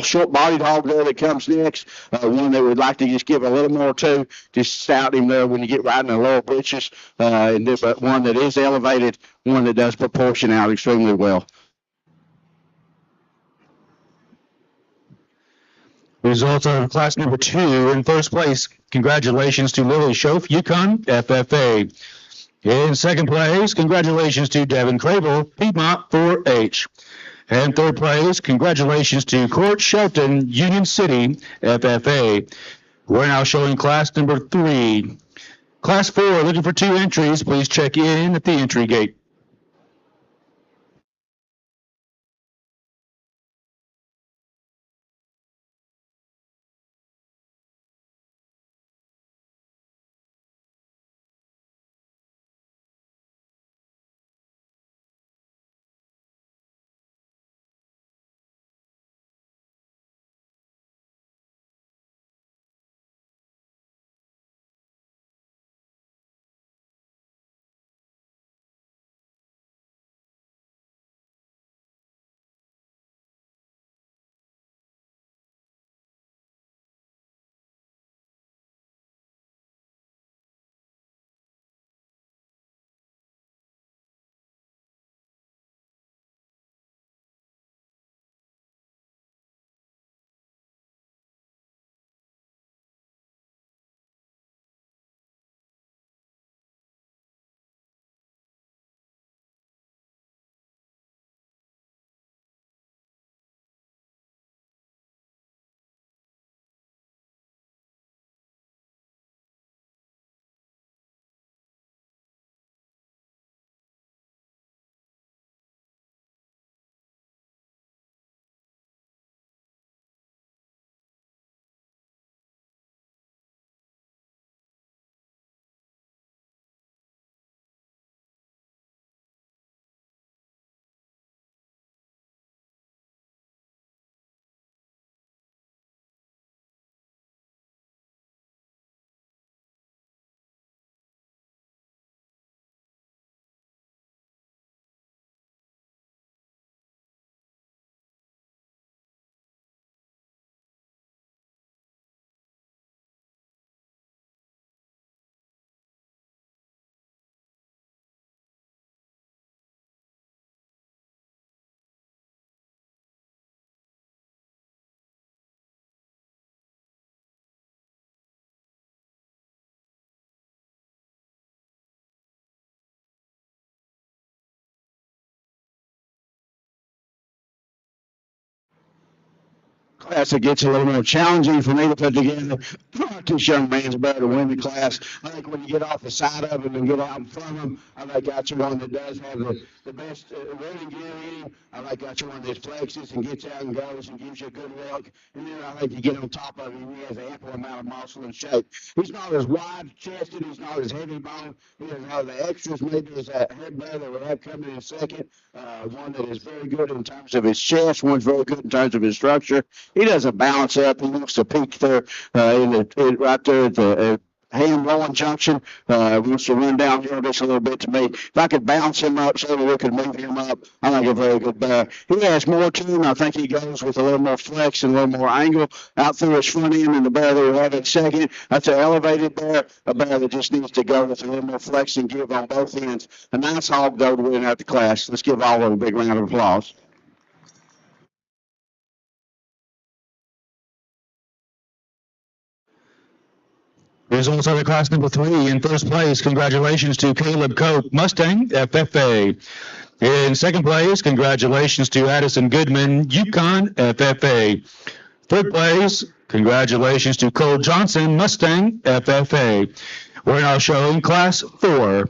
short bodied hog there that comes next. One that we'd like to just give a little more to, just stout him there when you get right in the lower britches, but one that is elevated, one that does proportion out extremely well. Results are class number 2 in first place. Congratulations to Lily Schoaf, Yukon, FFA. In second place, congratulations to Devin Crable, Piedmont 4H. And third place, congratulations to Court Shelton, Union City, FFA. We're now showing class number 3. Class 4, looking for 2 entries. Please check in at the entry gate. Class that gets a little more challenging for me to put together. This young man's better to win the class. I think when you get off the side of him and get out in front of him, I think got you one that does have the best running gear in him. I think got you one that flexes and gets out and goes and gives you a good look. And then I think you get on top of him, he has an ample amount of muscle and shape. He's not as wide chested, he's not as heavy boned. He doesn't have the extras. Maybe as a head bear that we have coming in second. One that is very good in terms of his chest, one's very good in terms of his structure. He doesn't balance up. He wants to peak there right there at the hand-rolling junction. Wants to run down here just a little bit to me. If I could bounce him up so that we could move him up, I think a very good bear. He has more to him. I think he goes with a little more flex and a little more angle out through his front end than the bear that we have in second. That's an elevated bear, a bear that just needs to go with a little more flex and give on both ends. A nice hog, though, to win out the class. Let's give all of them a big round of applause. Results are class number 3 in first place. Congratulations to Caleb Cope, Mustang, FFA. In second place, congratulations to Addison Goodman, Yukon, FFA. Third place, congratulations to Cole Johnson, Mustang, FFA. We're now showing Class 4.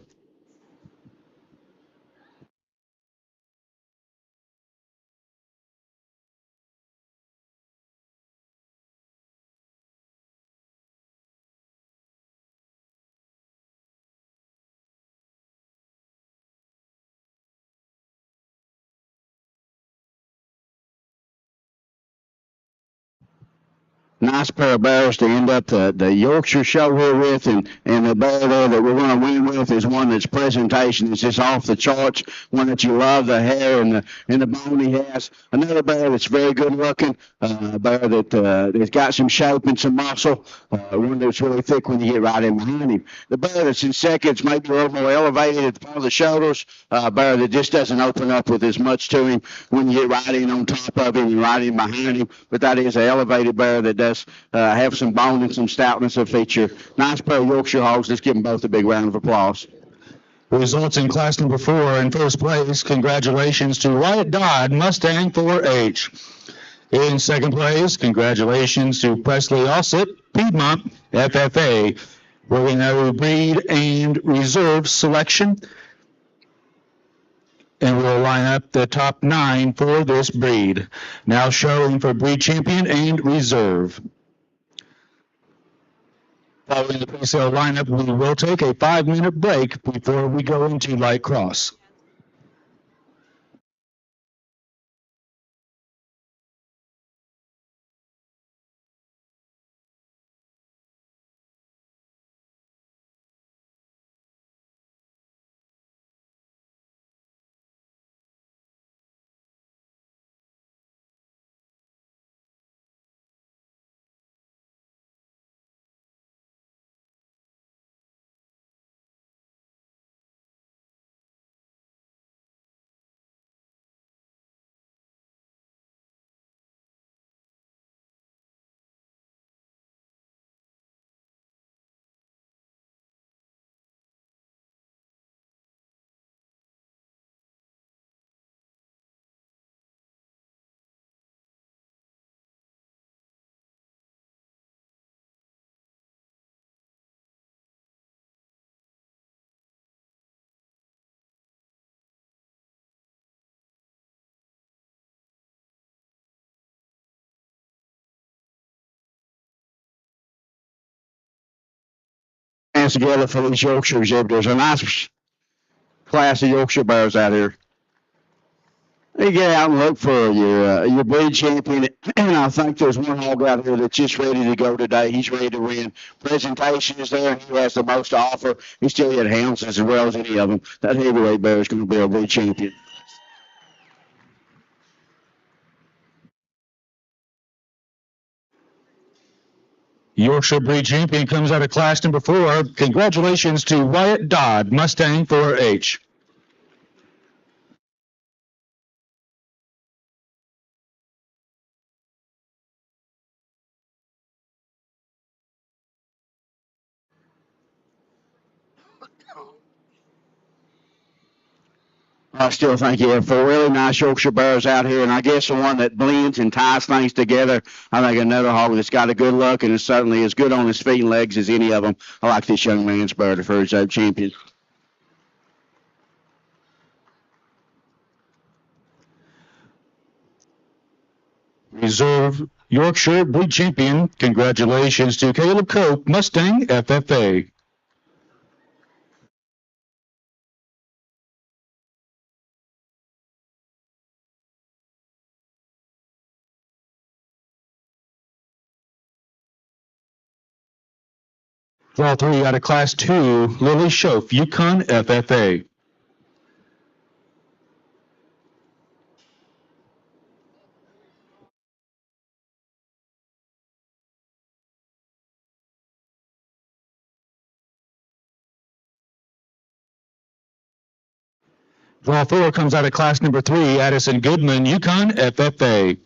Nice pair of bears to end up the Yorkshire show here with, and the bear there that we're going to win with is one that's presentation is just off the charts. One that you love, the hair and the bone he has. Another bear that's very good looking, a bear that's got some shape and some muscle. One that's really thick when you get right in behind him. The bear that's in seconds maybe a little more elevated at the front of the shoulders. A bear that just doesn't open up with as much to him when you get right in on top of him and right in behind him. But that is an elevated bear that does have some bone and some stoutness of feature. Nice pair of Yorkshire hogs. Let's give them both a big round of applause. Results in class number 4 in first place. Congratulations to Wyatt Dodd, Mustang 4H. In second place, congratulations to Presley Ossett, Piedmont FFA. We're going to breed and reserve selection. And we'll line up the top 9 for this breed. Now showing for breed champion and reserve. Following the pre-sale lineup, we will take a 5-minute break before we go into light cross. Hands together for these Yorkshire exhibitors. A nice class of Yorkshire bears out here. You get out and look for your breed champion, and I think there's one hog out here that's just ready to go today. He's ready to win. Presentation is there, and he has the most to offer. He still hit hounds as well as any of them. That heavyweight bear is going to be a breed champion. Yorkshire breed champion comes out of class number 4. Congratulations to Wyatt Dodd, Mustang 4H. I still think you have 4 really nice Yorkshire bears out here, and I guess the one that blends and ties things together, I think another hog that's got a good look and is certainly as good on his feet and legs as any of them. I like this young man's bear for his champion. Reserve Yorkshire breed champion. Congratulations to Caleb Cope, Mustang FFA. Draw 3 out of class 2, Lily Schoaf, Yukon FFA. Draw 4 comes out of class number 3, Addison Goodman, Yukon FFA.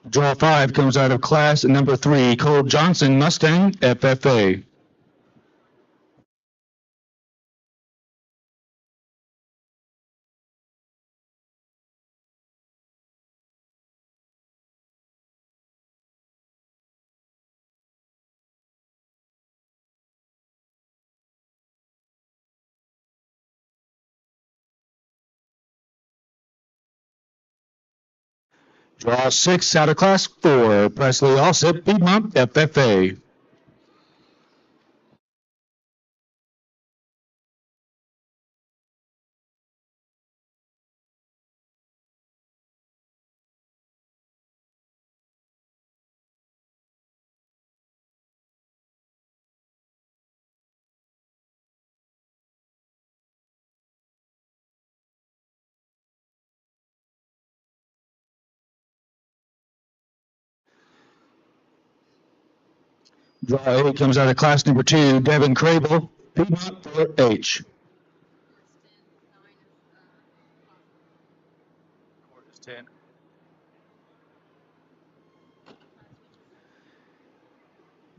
Draw 5 comes out of class number 3, Cole Johnson Mustang FFA. Draw 6 out of class 4, Presley Allsip Piedmont FFA. Draw 8 comes out of class number 2, Devin Crable Piedmont 4H.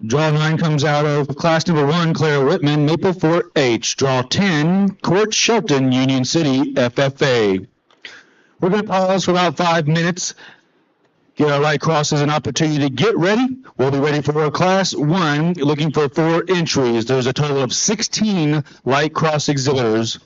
Draw 9 comes out of class number 1, Claire Whitman, Maple 4H. Draw 10, Court Shelton, Union City, FFA. We're going to pause for about 5 minutes, give our light crosses an opportunity to get ready. We'll be ready for class 1, looking for 4 entries. There's a total of 16 light cross exhibitors.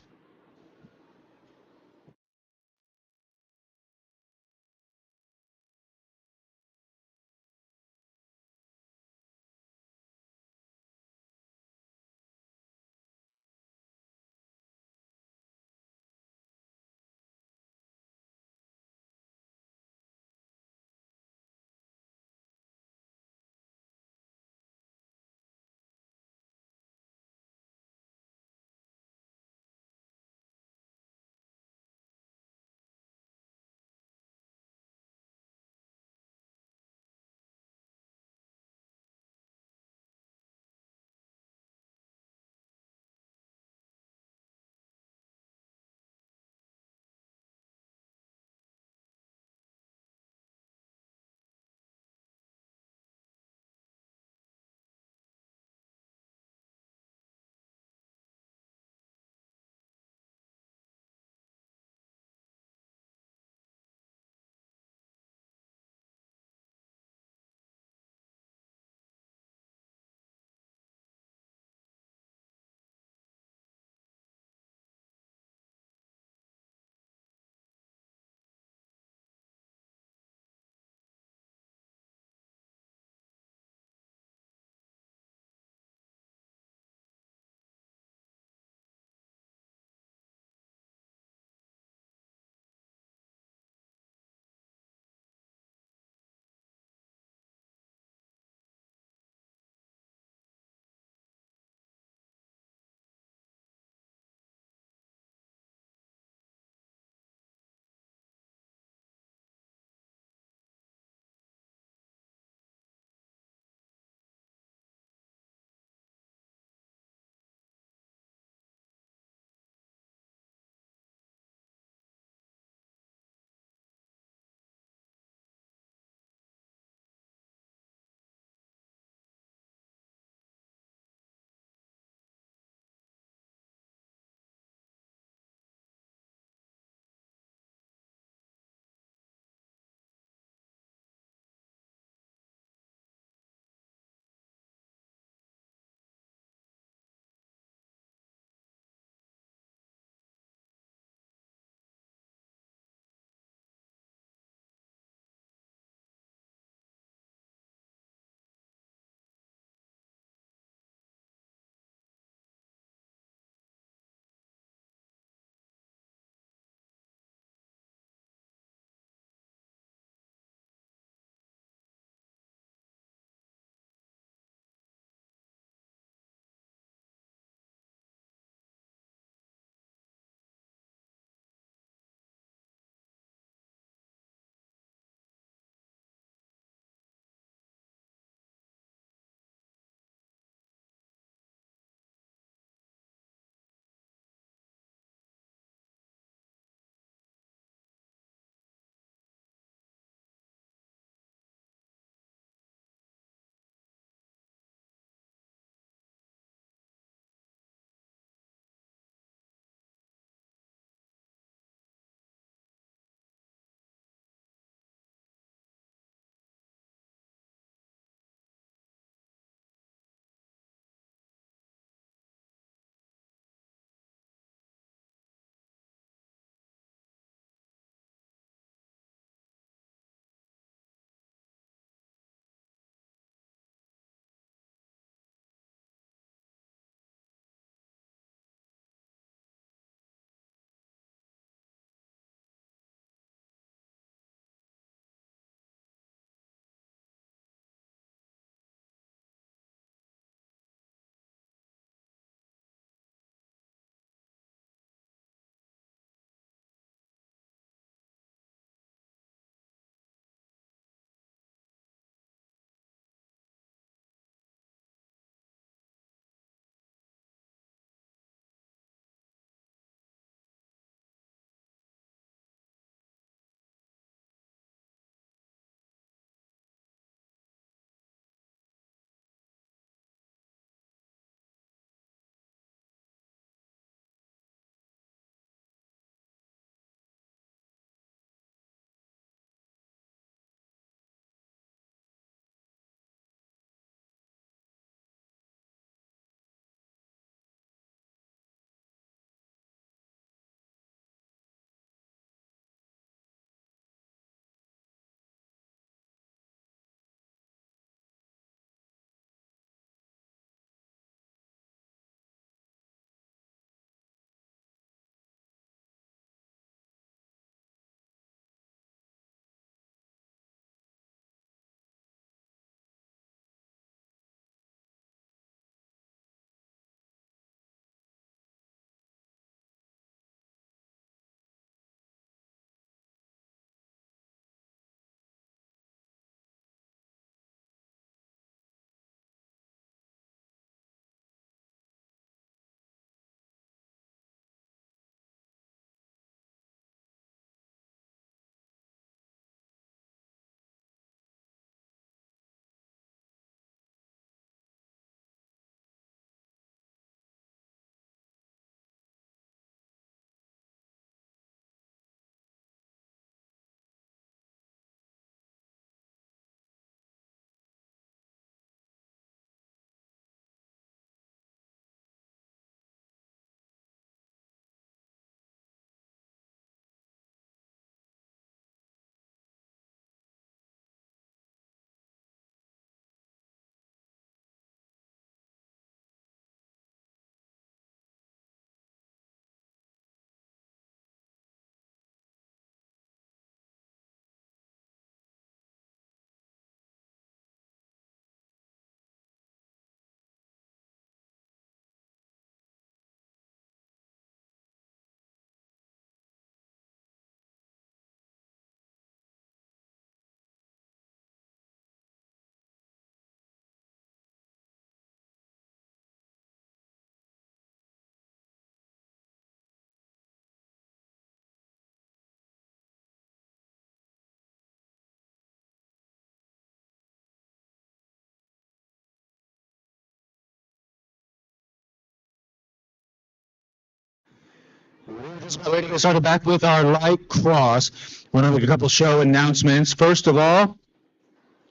We're just about ready to get started back with our light cross. Want to make a couple show announcements. First of all,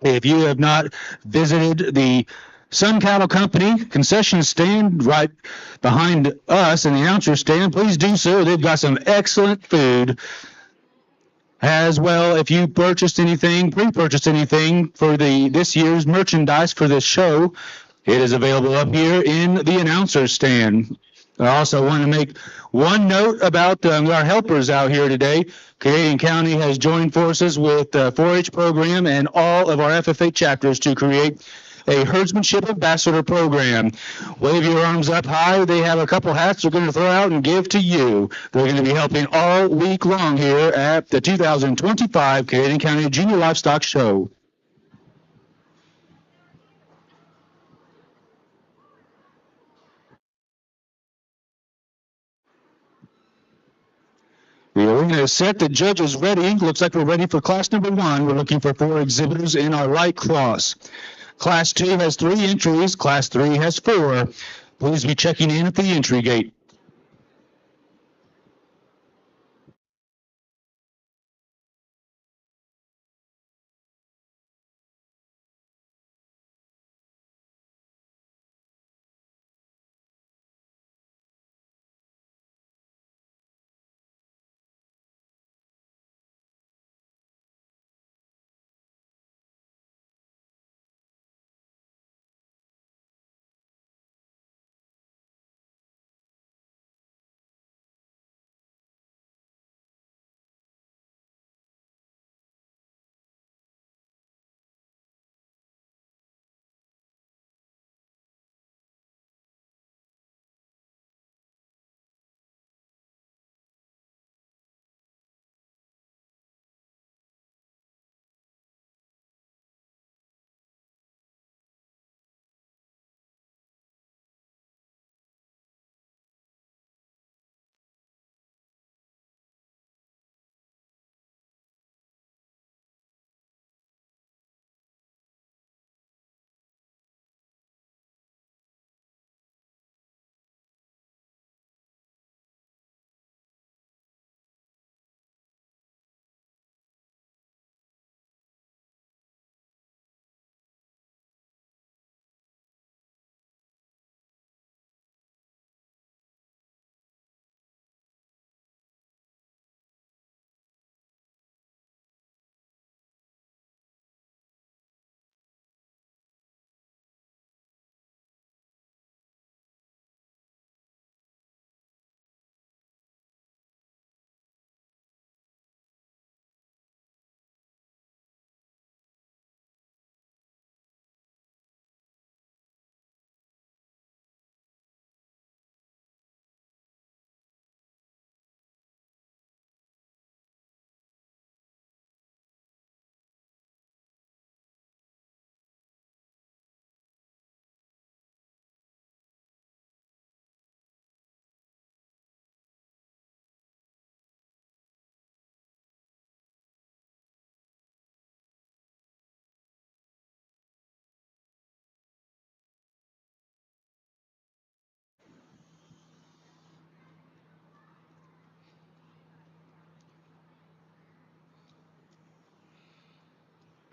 if you have not visited the Sun Cattle Company concession stand right behind us in the announcer stand, please do so. They've got some excellent food. As well, if you purchased anything, pre-purchased anything for this year's merchandise for this show, it is available up here in the announcer stand. I also want to make one note about our helpers out here today. Canadian County has joined forces with the 4-H program and all of our FFA chapters to create a herdsmanship ambassador program. Wave your arms up high. They have a couple hats they're going to throw out and give to you. They're going to be helping all week long here at the 2025 Canadian County Junior Livestock Show. The arena is set. The judge is ready. Looks like we're ready for class number 1. We're looking for 4 exhibitors in our light cross. Class 2 has 3 entries. Class 3 has 4. Please be checking in at the entry gate.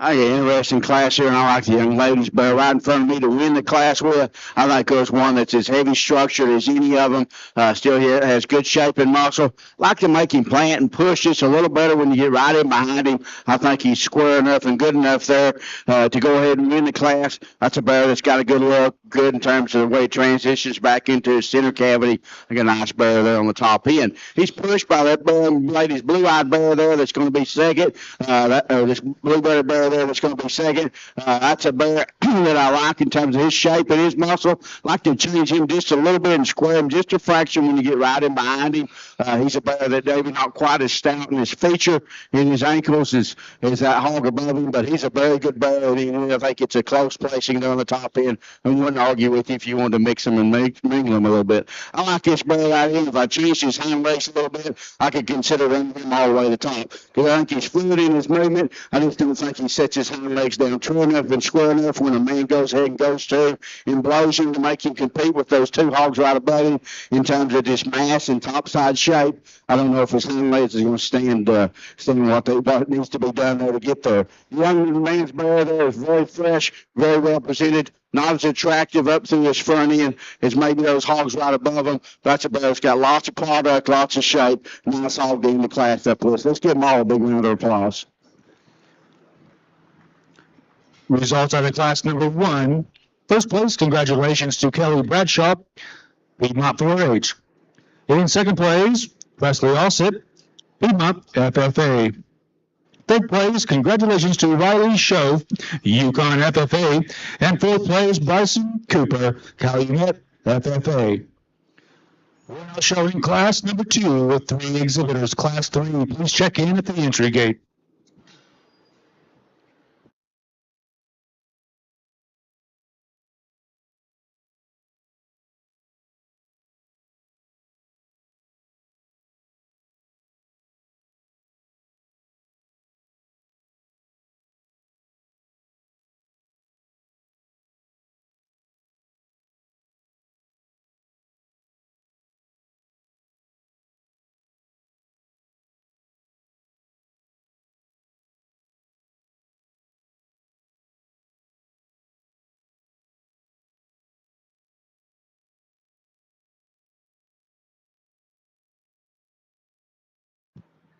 I get interesting class here, and I like the young ladies, but right in front of me to win the class with, I think there's one that's as heavy structured as any of them. Still here has good shape and muscle. Like to make him plant and push just a little better when you get right in behind him. I think he's square enough and good enough there to go ahead and win the class. That's a bear that's got a good look, good in terms of the way it transitions back into his center cavity. I got a nice bear there on the top end. He's pushed by that lady's blue-eyed bear there that's going to be second. This blueberry bear there that's going to be second. That's a bear that I like in terms of his shape and his muscle. Like to change him just a little bit and square him just a fraction when you get right in behind him. He's a bear that maybe not quite as stout in his feature in his ankles as that hog above him, but he's a very good bear, and I think it's a close placing there on the top end and wouldn't argue with you if you wanted to mix them and mingle them a little bit. I like this bear right here. If I change his hind legs a little bit, I could consider running him all the way to the top. Because I think he's fluid in his movement. I just don't think he sets his hind legs down true enough and square enough when a man goes ahead and goes to and blows him to make him compete with those two hogs right above him in terms of just mass and topside shape. I don't know if his hind legs is going to stand what needs to be done there to get there. The young man's bear there is very fresh, very well presented, not as attractive up through his front end as maybe those hogs right above him. That's a bear that's got lots of product, lots of shape, nice hog in the class up with us. Let's give them all a big round of applause. Results out of class number 1. First place, congratulations to Kelly Bradshaw, Piedmont 4-H. In second place, Wesley Alsip, Piedmont FFA. Third place, congratulations to Riley Shove, Yukon FFA. And fourth place, Bryson Cooper, Calumet FFA. We're now showing class number 2 with 3 exhibitors. Class 3, please check in at the entry gate.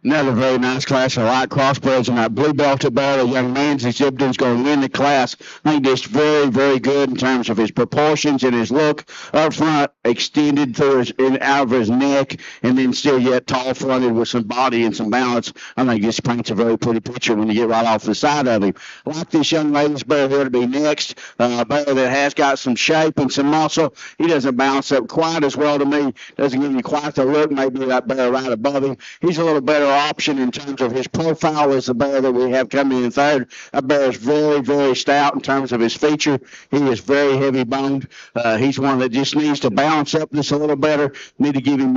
Another very nice class of light crossbreds and that blue belted bear. The young man's exhibiting is going to win the class. I think just very, very good in terms of his proportions and his look up front, extended through out of his neck, and then still yet tall fronted with some body and some balance. I think this paints a very pretty picture when you get right off the side of him. I like this young lady's bear here to be next. A bear that has got some shape and some muscle. He doesn't bounce up quite as well to me. Doesn't give me quite the look. Maybe that bear right above him. He's a little better option in terms of his profile as the bear that we have coming in third. That bear is very, very stout in terms of his feature. He is very heavy boned. He's one that just needs to balance up this a little better. Need to give him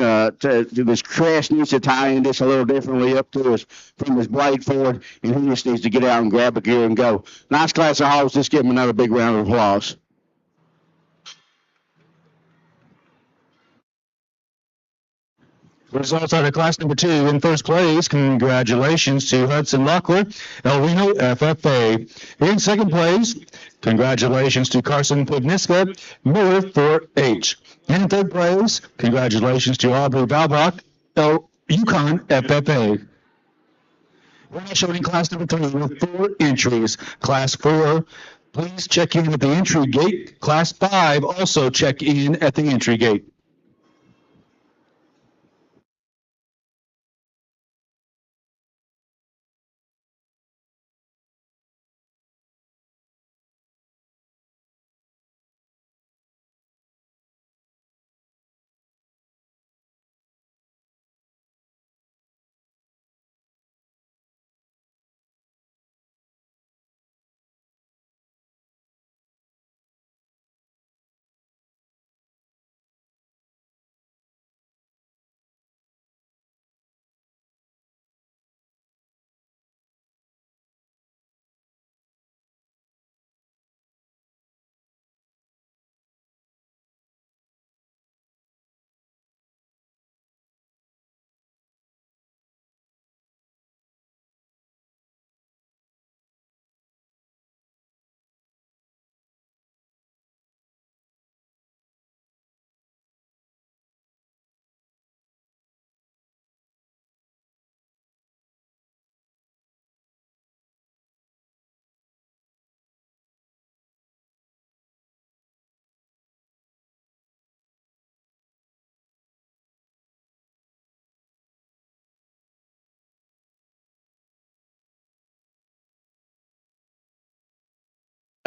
his crest needs to tie in this a little differently up to from his blade forward, and he just needs to get out and grab a gear and go. Nice class of hogs. Just give him another big round of applause. Results out of class number 2. In first place, congratulations to Hudson Locklear, El Reno FFA. In second place, congratulations to Carson Pudniska, Miller 4-H. And in third place, congratulations to Aubrey Balbach, Yukon FFA. We're now showing class number 3 with 4 entries. Class 4, please check in at the entry gate. Class 5, also check in at the entry gate.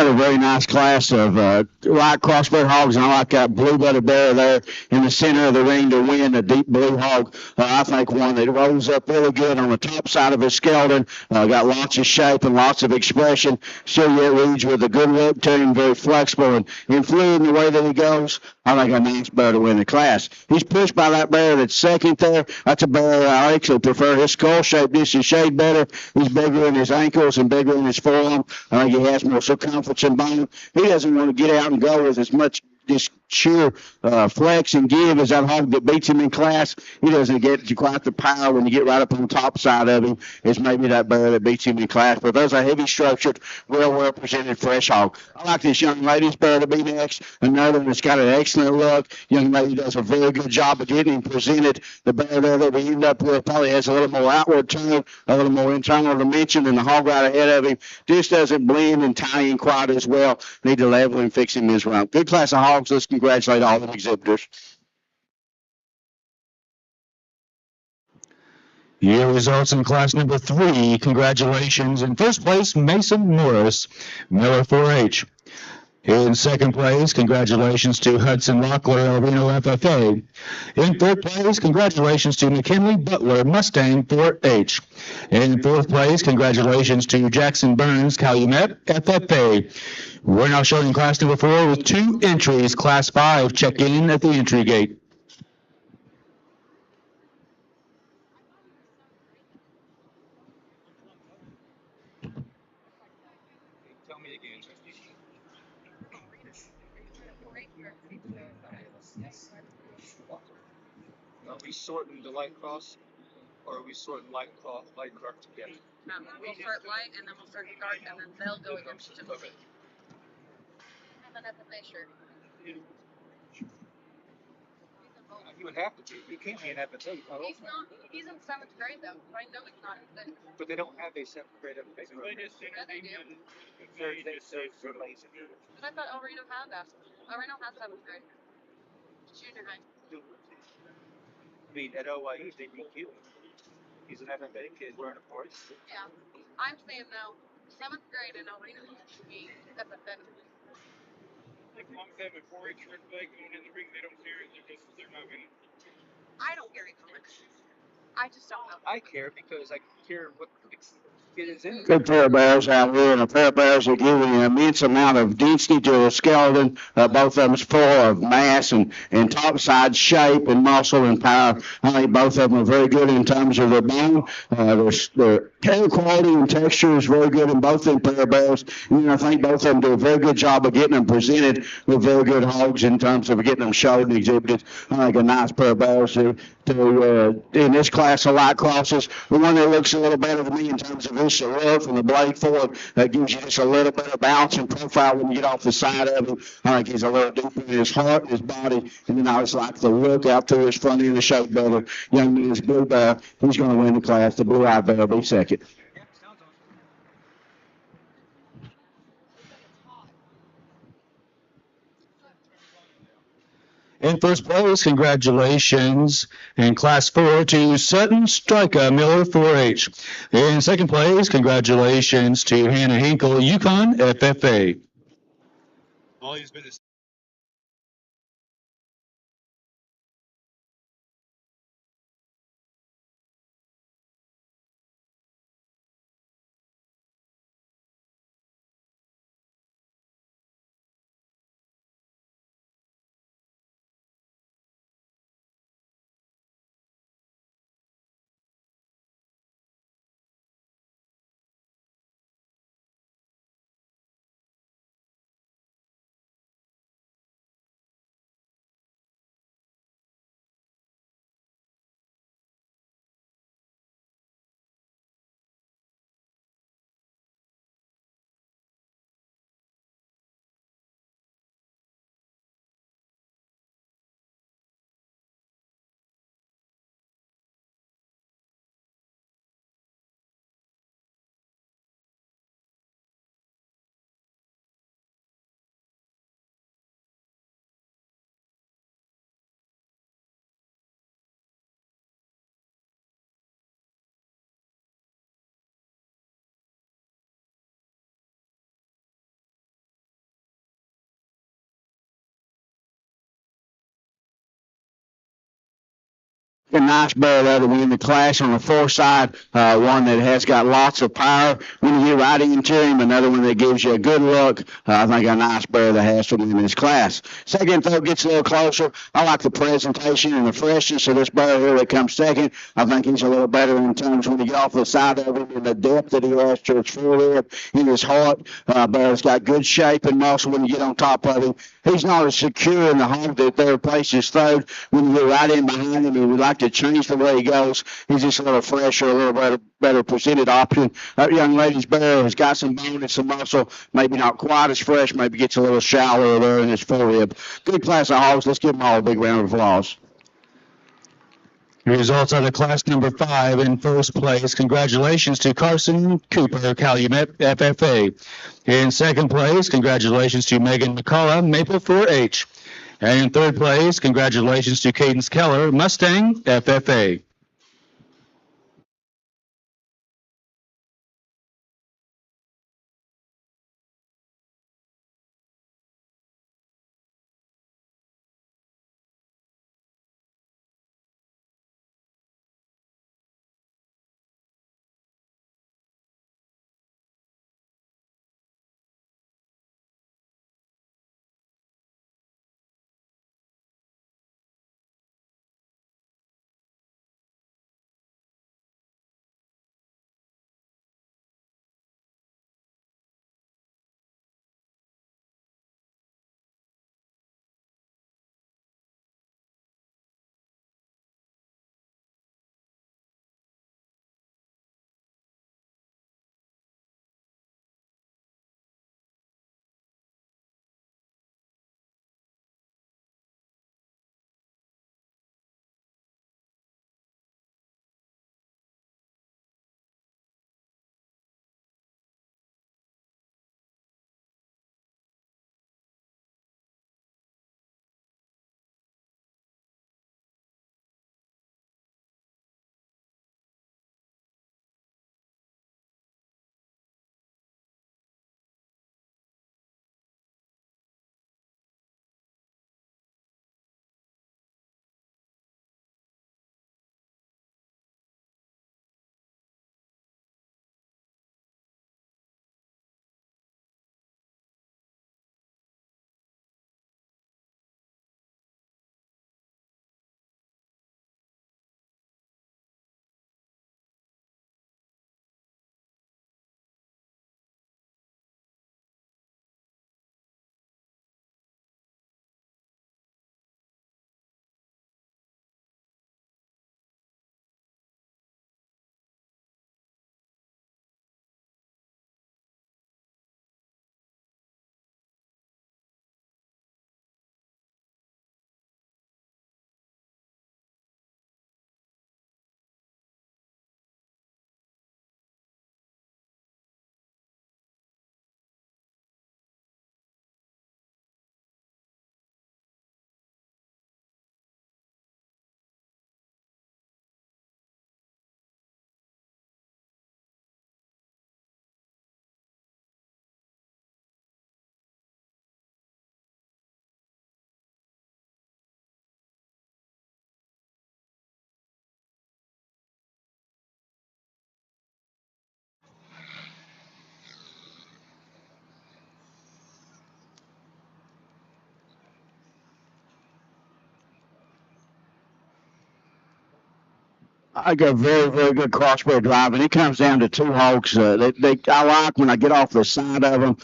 a very nice class of light crossbred hogs, and I like that blue-blooded bear there in the center of the ring to win, a deep blue hog. I think one that rolls up really good on the top side of his skeleton, got lots of shape and lots of expression. Still yet reads with a good look to him, very flexible and fluid in the way that he goes. I think a nice bear to win the class. He's pushed by that bear that's second there. That's a bear I actually prefer. His skull shape just a shade better. He's bigger in his ankles and bigger in his forearm. I think he has more circumference and bone. He doesn't want to get out and go with as much just sheer flex and give as that hog that beats him in class. He doesn't get quite the power when you get right up on the top side of him as maybe that bear that beats him in class. But there's a heavy structured, well presented fresh hog. I like this young lady's bear to be next. Another one that's got an excellent look. Young lady does a very good job of getting him presented. The bear there that we end up with probably has a little more outward tone, a little more internal dimension than the hog right ahead of him. Just doesn't blend and tie in quite as well. Need to level and fix him his rump. Good class of hogs. Let's congratulate all the exhibitors. Your results in class number 3. Congratulations. In first place, Mason Morris, Miller 4-H. In second place, congratulations to Hudson Locklear, El Reno FFA. In third place, congratulations to McKinley Butler, Mustang 4-H. In fourth place, congratulations to Jackson Burns, Calumet FFA. We're now showing class number 4 with 2 entries. Class 5, check in at the entry gate. Tell me again. Are we sorting the light cross, or are we sorting light cross together? We'll start light and then we'll start dark and then they'll go against each other. Okay. And then that's a measure. He would have to be. He can't be an FFA. He's not. He's in 7th grade though. I know he's not. But they don't have a 7th grade FFA. Yeah, they do. They're lazy. But I thought El Reno had that. El Reno has 7th grade. Junior high. I mean, at OYE, they DQ. He's an FFA kid wearing a force. Yeah. I'm saying no. 7th grade in El Reno should be FFA. Like mom said before, it's like going in the ring, they don't care. They're not gonna. I don't care either much. I just don't know. I care because I care what kid is in. Good pair of bears out here, and a pair of bears that give an immense amount of density to the skeleton. Both of them is full of mass and top side shape and muscle and power. I think both of them are very good in terms of their bone. Their hair quality and texture is very good in both them pair of bears. And I think both of them do a very good job of getting them presented with very good hogs in terms of getting them showed and exhibited. I think a nice pair of bears to in this class of light crosses. The one that looks a little better to me in terms of his look from the blade forward, that gives you just a little bit of bounce and profile when you get off the side of him. I think he's a little deeper in his heart and his body, and then I just like the look out through his front end of the shape builder. Young man's blue bear, he's going to win the class. The blue-eyed bear will be second. In first place, congratulations in Class 4 to Sutton Striker Miller 4-H. In second place, congratulations to Hannah Hinkle Yukon FFA. All he's been is A nice bear there to win the class on the foreside, one that has got lots of power when you get right into him, another one that gives you a good look. I think a nice bear that has to win this class. Second throw gets a little closer. I like the presentation and the freshness of this bear here that comes second. I think he's a little better in terms when you get off the side of him and the depth that he has to his forehead in his heart. Bear's got good shape and muscle when you get on top of him. He's not as secure in the hog that their place is thrown. When you get right in behind him, he would like to change the way he goes. He's just a little fresher, a little better presented option. That young lady's bear has got some bone and some muscle, maybe not quite as fresh, maybe gets a little shallower there in his forehead. Good class of hogs. Let's give them all a big round of applause. Results out of class number 5 in first place. Congratulations to Carson Cooper, Calumet FFA. In second place, congratulations to Megan McCullough, Maple 4-H. And in third place, congratulations to Cadence Keller, Mustang FFA. I got very, very good crossbred driving. It comes down to two hogs. I like when I get off the side of them.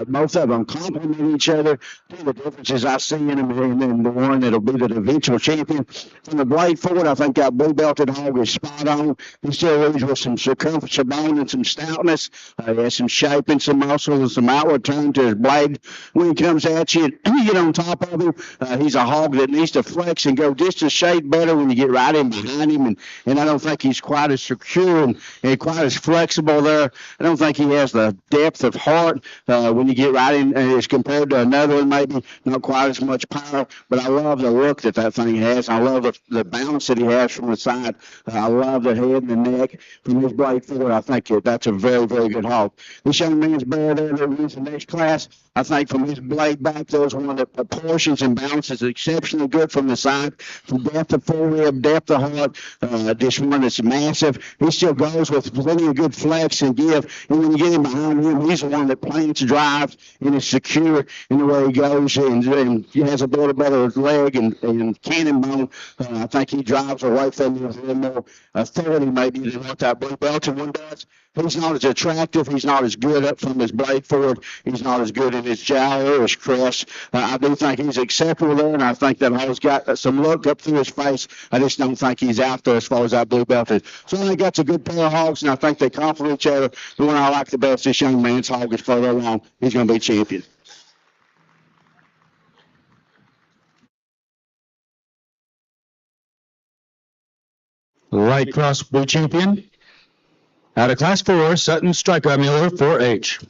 Both of them complement each other. Two of the differences I see in them, and then the one that'll be the eventual champion. From the blade forward, I think that blue belted hog is spot on. He still leaves with some circumference of bone and some stoutness. He has some shape and some muscle and some outward turn to his blade. When he comes at you and you get on top of him, he's a hog that needs to flex and go just a shade better when you get right in behind him and and I don't think he's quite as secure and quite as flexible there. I don't think he has the depth of heart when you get right in as compared to another one, maybe not quite as much power. But I love the look that thing has. I love the balance that he has from the side. I love the head and the neck from his blade forward. I think that's a very, very good hog. This young man's bear there that wins the next class, I think from his blade back, there's one that proportions and balances exceptionally good from the side, from depth of forerib, depth of heart. This one that's massive. He still goes with plenty of good flex and give. And when you get him behind him, he's the one that plants, drives, and is secure in the way he goes, and he has a little better leg and cannon bone. I think he drives away from him with a little more authority maybe than what that blue belted one does. He's not as attractive. He's not as good up from his blade forward. He's not as good in his jowl or his crest. I do think he's acceptable there, and I think that he's got some look up through his face. I just don't think he's out there as far as that blue belt is. So I think that's a good pair of hogs, and I think they complement each other. The one I like the best, this young man's hog, is further along. He's going to be champion. Light crossbred champion. Out of Class 4, Sutton Striker Miller 4H.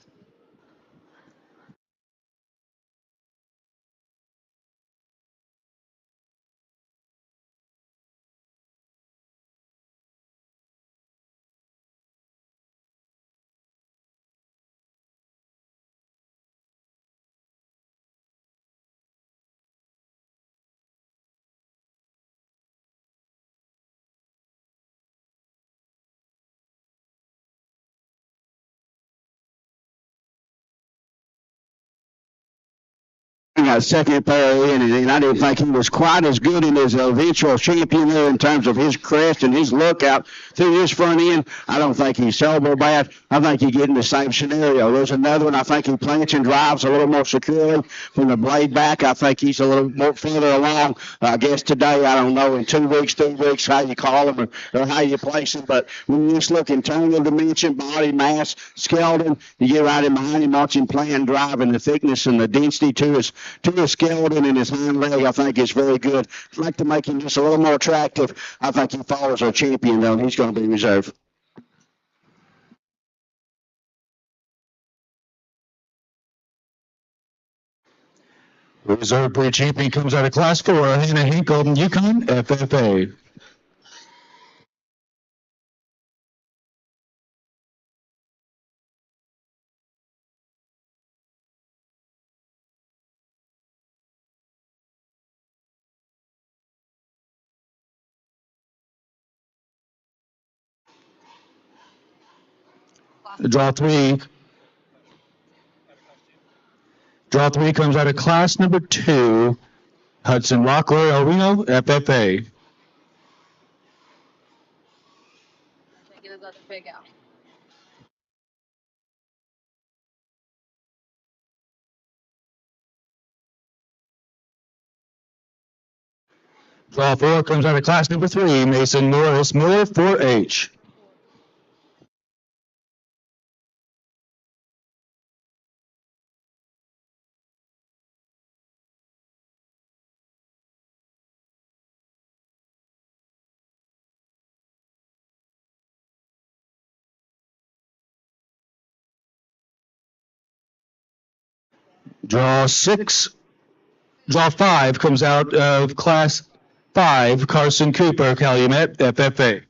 Got second pair in, and I didn't think he was quite as good in his eventual champion there in terms of his crest and his lookout through his front end. I don't think he's sober bad. I think he get in the same scenario. There's another one. I think he plants and drives a little more securely from the blade back. I think he's a little more further along. I guess today, I don't know, in 2 weeks, 3 weeks, how you call him or how you place him. But when you just look internal dimension, body mass, skeleton, you get right in behind him, watch him play and drive, and the thickness and the density to his skeleton and his hind leg, I think, is very good. I'd like to make him just a little more attractive. I think he follows our champion, though, and he's going to be reserved. Reserve breed champion comes out of Class 4, Hannah Hinkle, Yukon FFA. Draw 3. Draw 3 comes out of Class number 2, Hudson Rockler, El Reno, FFA. Taking his other pig out. Draw 4 comes out of Class number 3, Mason Morris Miller, 4H. Draw 5 comes out of Class 5, Carson Cooper, Calumet, FFA.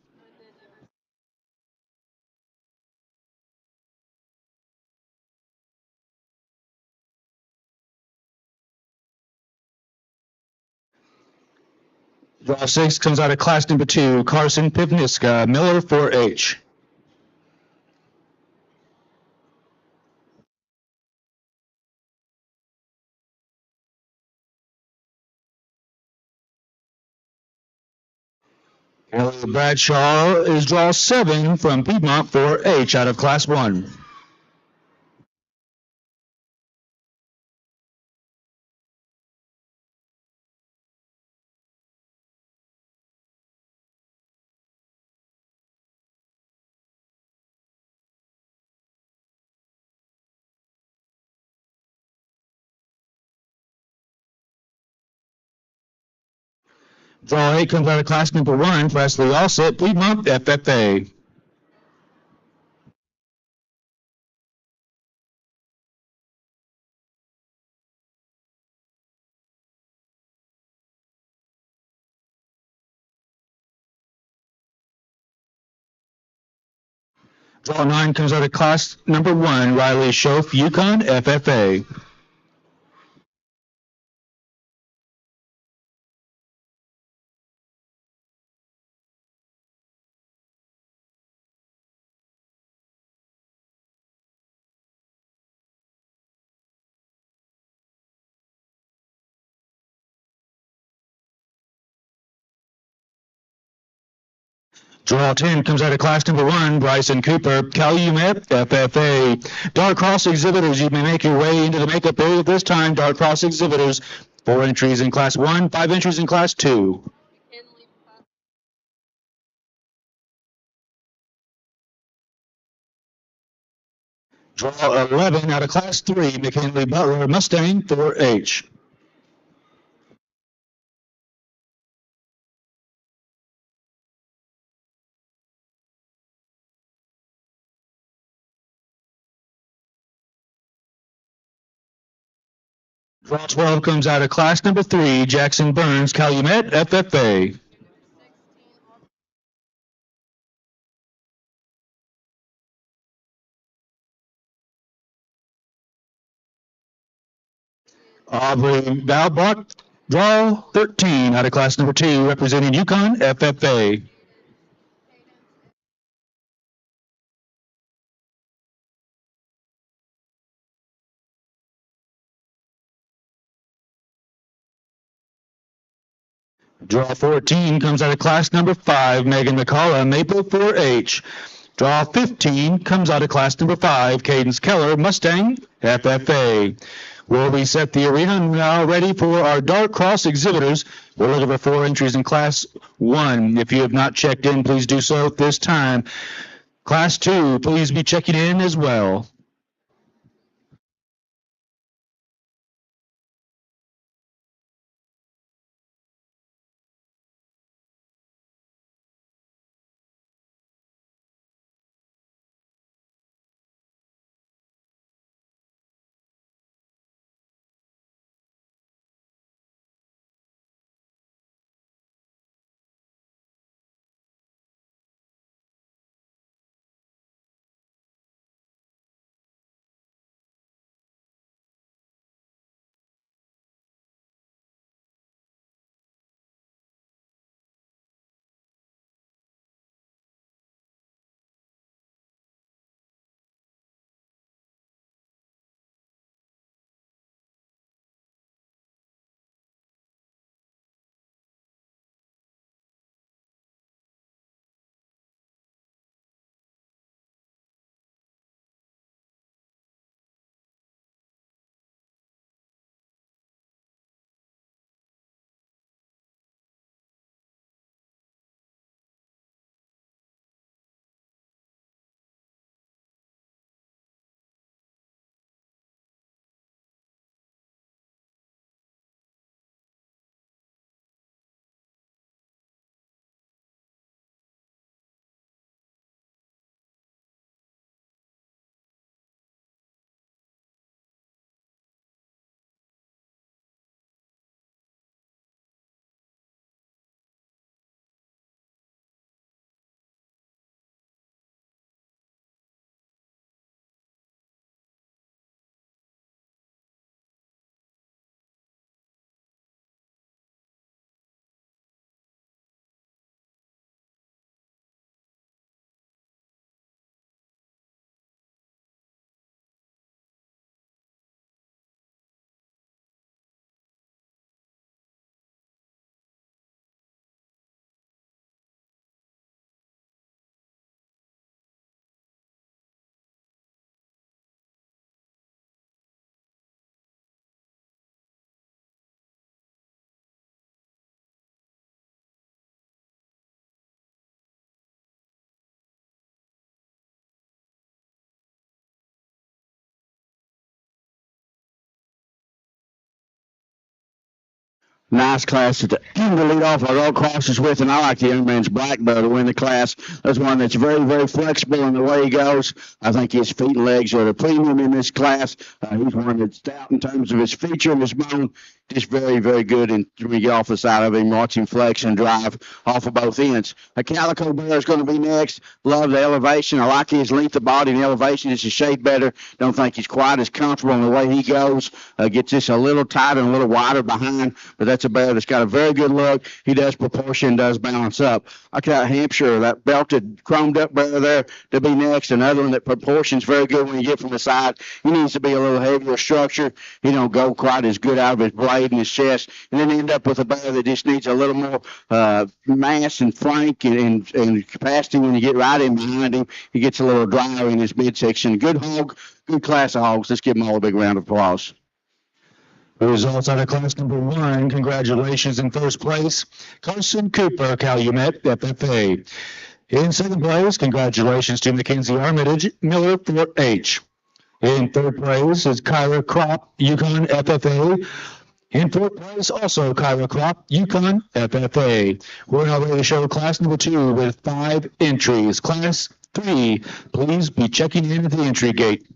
Draw 6 comes out of Class number 2, Carson Pivniska, Miller, 4H. Elliot Bradshaw is draw 7 from Piedmont, 4H, out of Class 1. Draw 8 comes out of class number 1, Presley Allset, Piedmont, FFA. Draw 9 comes out of class number 1, Riley Schoaf, Yukon, FFA. Draw 10 comes out of class number 1, Bryson Cooper, Calumet, FFA. Dark Cross exhibitors, you may make your way into the makeup area at this time. Dark Cross exhibitors, 4 entries in class 1, 5 entries in class 2. McKinley, Draw 11 out of class 3, McKinley Butler, Mustang, 4H. Draw 12 comes out of class number 3, Jackson Burns, Calumet, FFA. Aubrey Valbach, draw 13 out of class number 2, representing Yukon, FFA. Draw 14 comes out of class number 5, Megan McCullough, Maple 4H. Draw 15 comes out of class number 5, Cadence Keller, Mustang, FFA. We'll reset the arena now ready for our Dark Cross exhibitors. We're looking for 4 entries in class 1. If you have not checked in, please do so at this time. Class 2, please be checking in as well. Nice class to lead off our road crosses with, and I like the young man's black bear to win the class. That's one that's very, very flexible in the way he goes. I think his feet and legs are the premium in this class. He's one that's stout in terms of his feature and his bone. Just very, very good. And when you get off the side of him, watch him flex and drive off of both ends. A calico bear is going to be next. Love the elevation. I like his length of body and elevation. It's a shade better. Don't think he's quite as comfortable in the way he goes. Gets this a little tighter and a little wider behind, but that's a bear that's got a very good look. He does proportion, does balance up. I got Hampshire, that belted, chromed up bear there to be next. Another one that proportions very good when you get from the side. He needs to be a little heavier structure. He don't go quite as good out of his blade and his chest, and then end up with a bear that just needs a little more mass and flank and capacity when you get right in behind him. He gets a little drier in his midsection. Good hog, good class of hogs. Let's give them all a big round of applause. The results out of class number 1. Congratulations in first place, Carson Cooper, Calumet, FFA. In second place, congratulations to Mackenzie Armitage, Miller, Fort H. In third place is Kyra Crop, Yukon, FFA. In fourth place, also Kyra Crop, Yukon, FFA. We're now ready to show class number 2 with 5 entries. Class 3, please be checking in at the entry gate.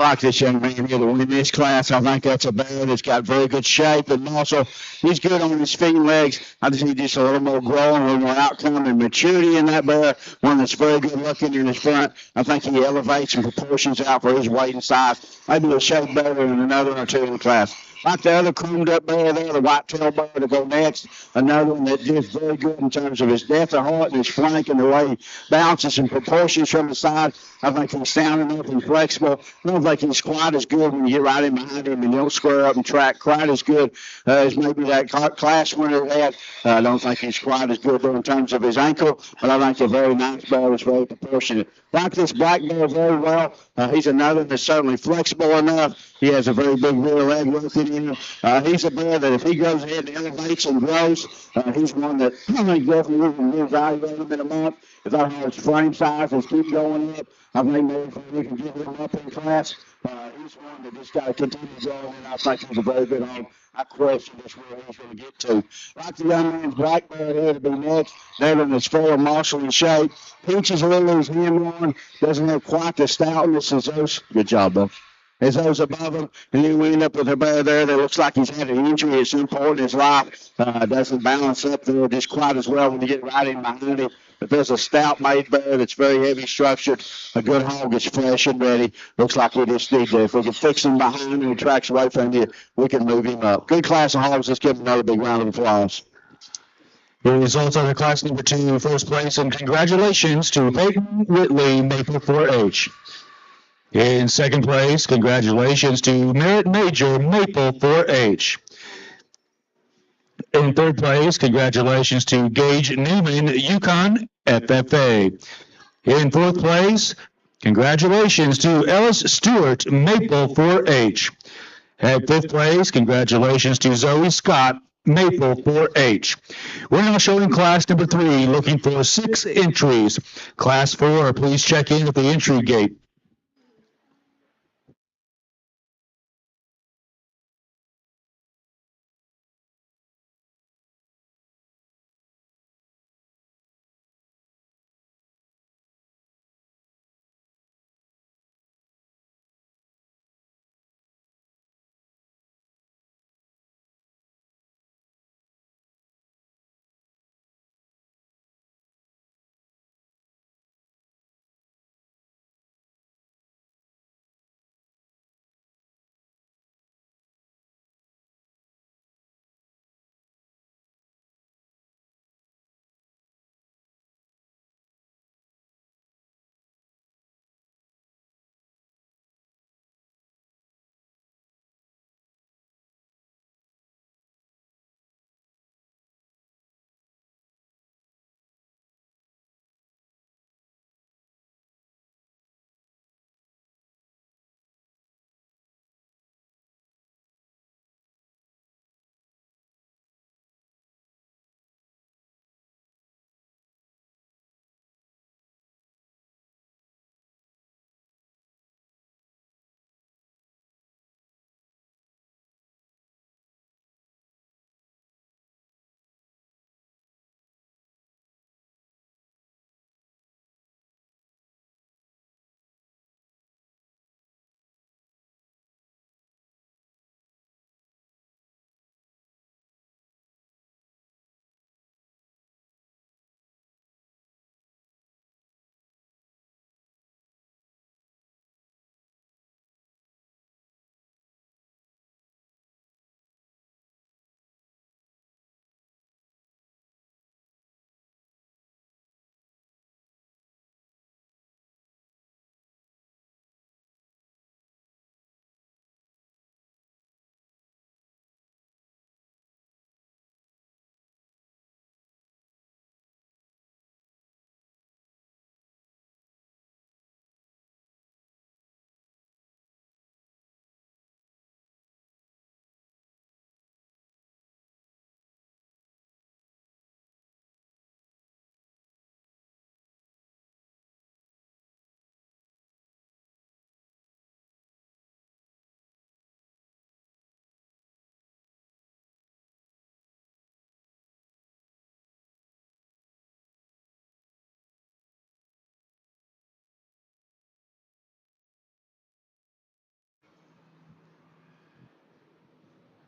I like this young man here to win this class. I think that's a bear that's got very good shape and muscle. He's good on his feet and legs. I just need just a little more growing, a little more outcome and maturity in that bear. One that's very good looking in his front. I think he elevates and proportions out for his weight and size. Maybe a shade better than another or two in the class. Like the other chromed up bear there, the white-tailed bear to go next. Another one that just very good in terms of his depth of heart and his flank and the way he bounces and proportions from the side. I think he's sound enough and flexible. I don't think he's quite as good when you get right in behind him and don't square up and track quite as good as maybe that class winner had. I don't think he's quite as good in terms of his ankle, but I think a very nice bear is very proportionate. Like this black bear very well. He's another that's certainly flexible enough. He has a very big rear leg working in him. He's a bear that if he goes ahead and elevates and grows, he's one that I think definitely we can reevaluate him in a month. If our frame sizes keep going up, I think maybe we can get him up in class. He's one that just got to continue growing, and I think he's a very good home. I question just where he's going to get to. Like the young man's black bear here to be next. Devin is full of muscle and shape. Peaches Lily's him one. Doesn't have quite the stoutness as those. Good job, though. As those above him, and then we end up with a bear there that looks like he's had an injury at some point in his life. Doesn't balance up there just quite as well when you get right in behind him. But there's a stout-made bear that's very heavy structured. A good hog is fresh and ready. Looks like we just need to, if we can fix him behind and he tracks away from you, we can move him up. Good class of hogs. Let's give him another big round of applause. The results are the class number 2, first place, and congratulations to Peyton Whitley, Maple 4H. In second place, congratulations to Merritt Major, Maple 4H. In third place, congratulations to Gage Newman, Yukon FFA. In fourth place, congratulations to Ellis Stewart, Maple 4-H. At fifth place, congratulations to Zoe Scott, Maple 4-H. We're now showing class number 3, looking for 6 entries. Class 4, please check in at the entry gate.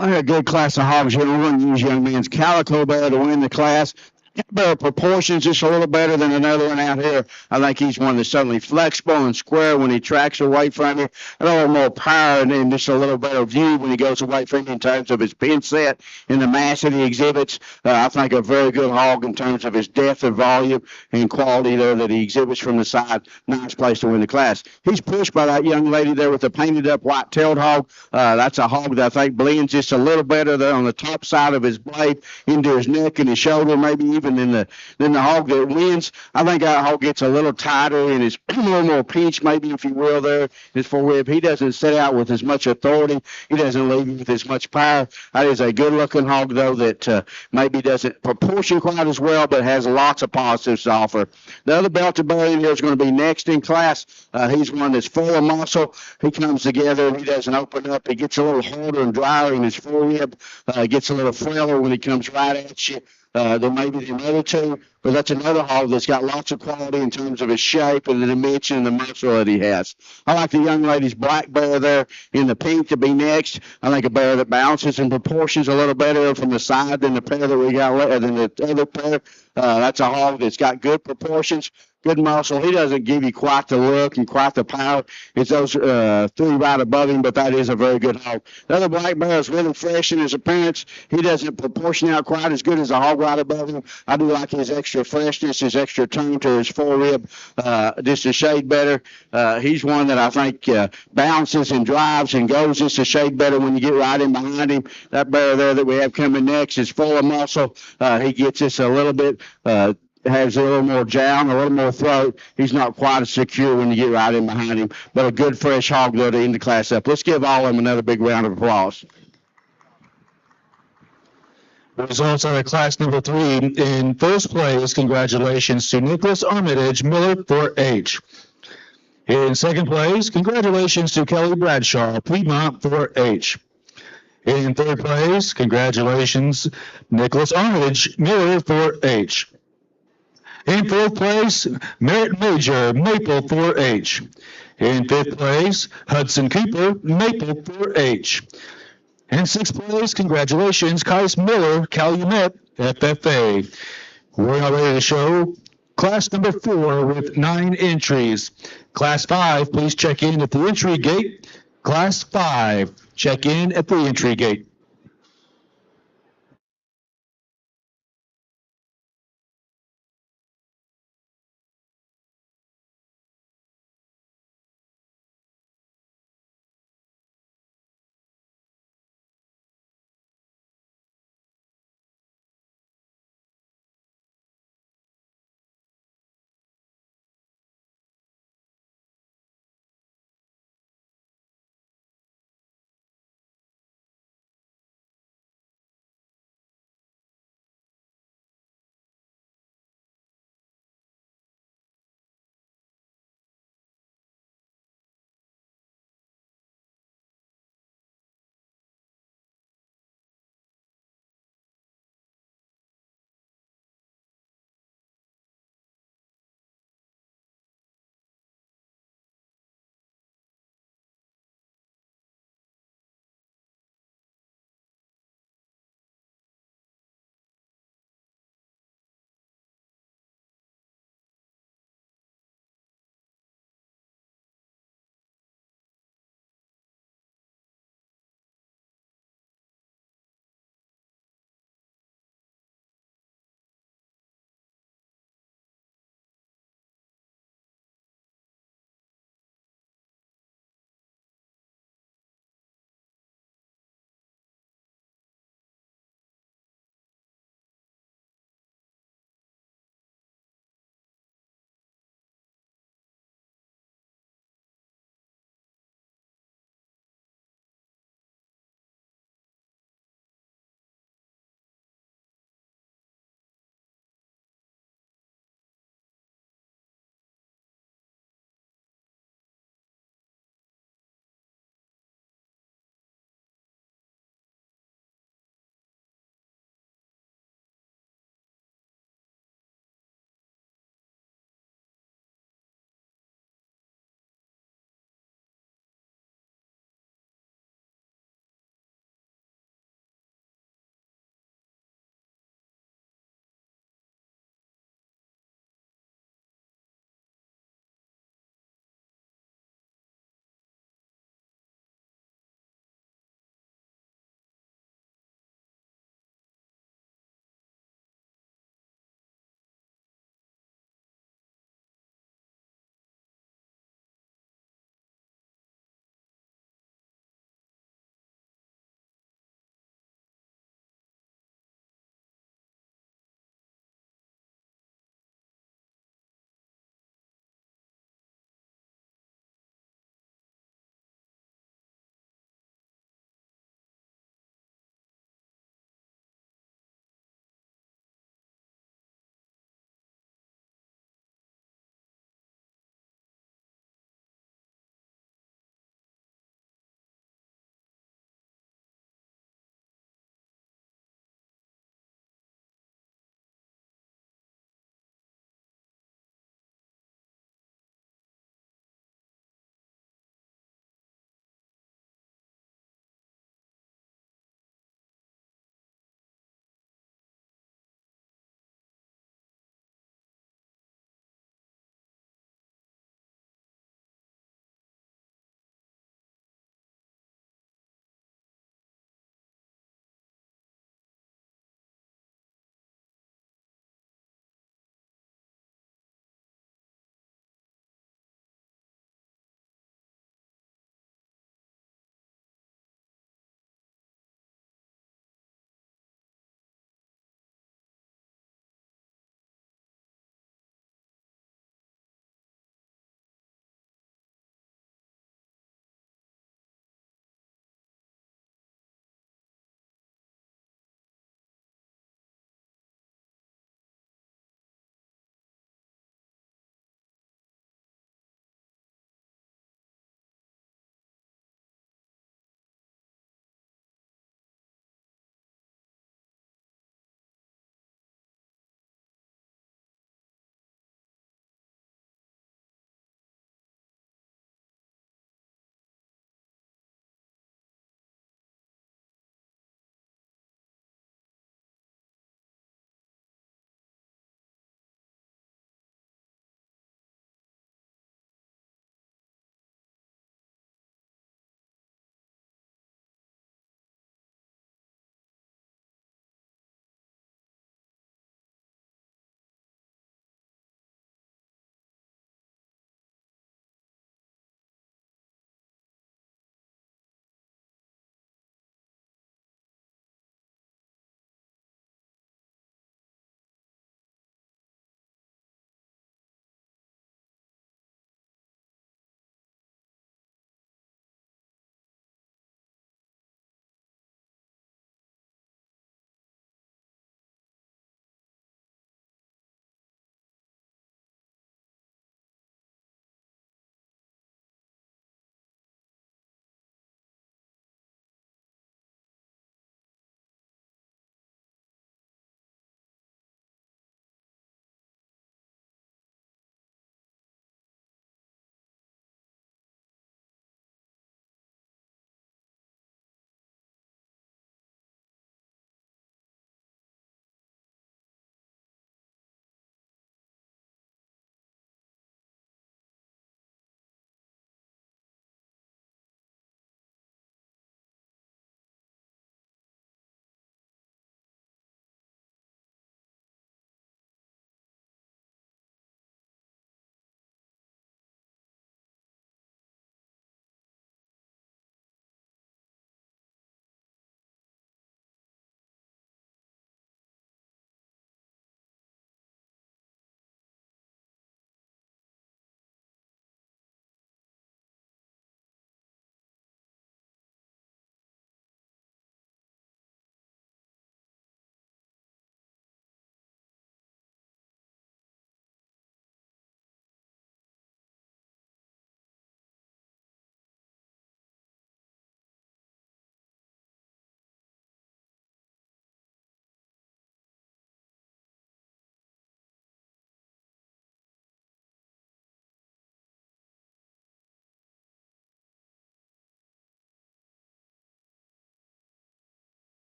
I had a good class of hogs here. We're going to use young man's Calico Bear to win the class. Bear proportions just a little better than another one out here. I think he's one that's suddenly flexible and square when he tracks away from you. A little more power and then just a little better view when he goes away from you in terms of his pin set and the mass that he exhibits. I think a very good hog in terms of his depth and volume and quality there that he exhibits from the side. Nice place to win the class. He's pushed by that young lady there with the painted up white-tailed hog. That's a hog that I think blends just a little better there on the top side of his blade into his neck and his shoulder, maybe even than the hog that wins. I think that hog gets a little tighter and is a little more pinched, maybe, if you will, there. His forerib. He doesn't set out with as much authority. He doesn't leave with as much power. That is a good-looking hog, though, that maybe doesn't proportion quite as well, but has lots of positives to offer. The other belted bear in here is going to be next in class. He's one that's full of muscle. He comes together and he doesn't open up. He gets a little harder and drier in his forerib. Gets a little frailer when he comes right at you. Than maybe the other two, but that's another hog that's got lots of quality in terms of his shape and the dimension and the muscle that he has. I like the young lady's black bear there in the pink to be next. I think a bear that balances and proportions a little better from the side than the pair that we got, than the other pair. That's a hog that's got good proportions, good muscle. He doesn't give you quite the look and quite the power. It's those three right above him, but that is a very good hog. The other black bear is really fresh in his appearance. He doesn't proportion out quite as good as a hog right above him. I do like his extra freshness, his extra tone to his forerib, just a shade better. He's one that I think bounces and drives and goes just a shade better when you get right in behind him. That bear there that we have coming next is full of muscle. He gets us a little bit, has a little more jowl, a little more throat. He's not quite as secure when you get right in behind him, but a good fresh hog there to end the class up. Let's give all of them another big round of applause. The results are class number 3. In first place, congratulations to Nicholas Armitage Miller 4H. In second place, congratulations to Kelly Bradshaw Piedmont 4H. In third place, congratulations Nicholas Armitage Miller 4H. In fourth place, Merritt Major Maple 4H. In fifth place, Hudson Cooper Maple 4H. In sixth place, congratulations, Kais Miller, Calumet, FFA. We're now ready to show class number 4 with 9 entries. Class 5, please check in at the entry gate. Class 5, check in at the entry gate.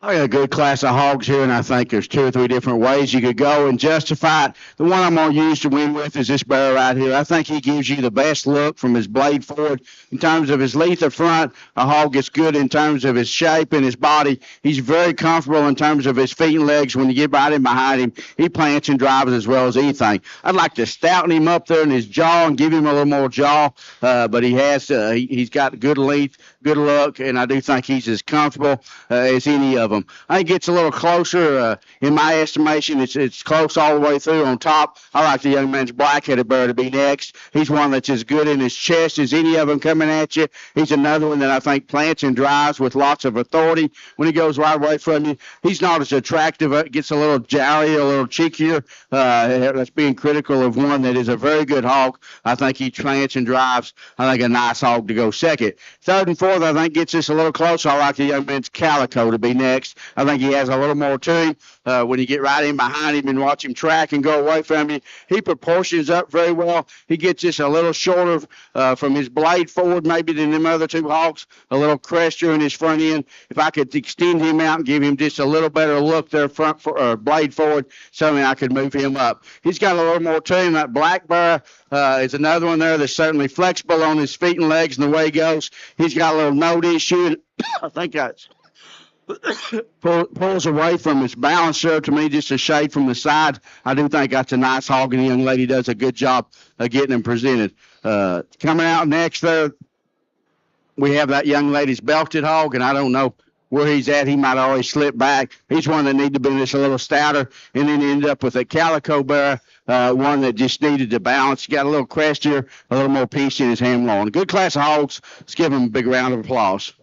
I got a good class of hogs here, and I think there's two or three different ways you could go and justify it. The one I'm going to use to win with is this barrel right here. I think he gives you the best look from his blade forward. In terms of his length of front, a hog gets good in terms of his shape and his body. He's very comfortable in terms of his feet and legs. When you get right in behind him, he plants and drives as well as anything. I'd like to stouten him up there in his jaw and give him a little more jaw, but he's got good length, good look, and I do think he's as comfortable as any of them. I think it's a little closer. In my estimation, it's close all the way through on top. I like the young man's black-headed bear to be next. He's one that's as good in his chest as any of them coming at you. He's another one that I think plants and drives with lots of authority when he goes right away from you. He's not as attractive. Gets a little jowly, a little cheekier. That's being critical of one that is a very good hog. I think he plants and drives. I think a nice hog to go second. Third and fourth, I think gets us a little closer. I like the young man's Calico to be next. I think he has a little more to him. When you get right in behind him and watch him track and go away from you, he proportions up very well. He gets just a little shorter from his blade forward maybe than them other two hogs, a little crestier in his front end. If I could extend him out and give him just a little better look there blade forward, something I could move him up. He's got a little more to him. That black bear is another one there that's certainly flexible on his feet and legs and the way he goes. He's got a little note issue, and I think that's pulls away from his balance there to me just a shade from the side. I do think that's a nice hog, and the young lady does a good job of getting him presented. Coming out next there, we have that young lady's belted hog, and I don't know where he's at. He might always slip back. He's one that needed to be just a little stouter, and then ended up with a calico bear, one that just needed to balance. He got a little crestier, a little more piece in his ham loin. A good class of hogs. Let's give him a big round of applause.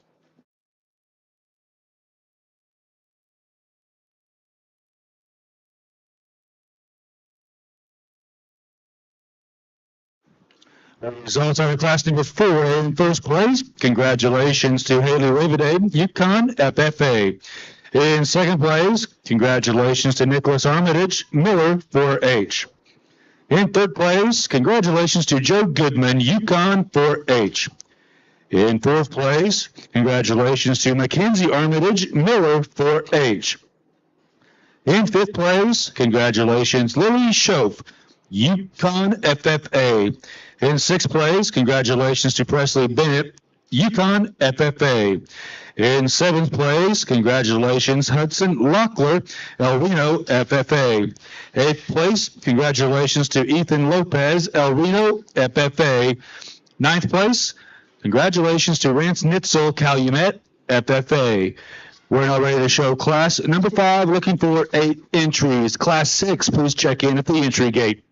Results are class number 4 in first place. Congratulations to Haley Raviday, Yukon FFA. In second place, congratulations to Nicholas Armitage, Miller 4H. In third place, congratulations to Joe Goodman, Yukon 4H. In fourth place, congratulations to Mackenzie Armitage, Miller 4H. In fifth place, congratulations, Lily Schoaf, Yukon FFA. In sixth place, congratulations to Presley Bennett, Yukon FFA. In seventh place, congratulations, Hudson Lockler, El Reno FFA. Eighth place, congratulations to Ethan Lopez, El Reno FFA. Ninth place, congratulations to Rance Nitzel, Calumet FFA. We're now ready to show class number 5, looking for 8 entries. Class 6, please check in at the entry gate.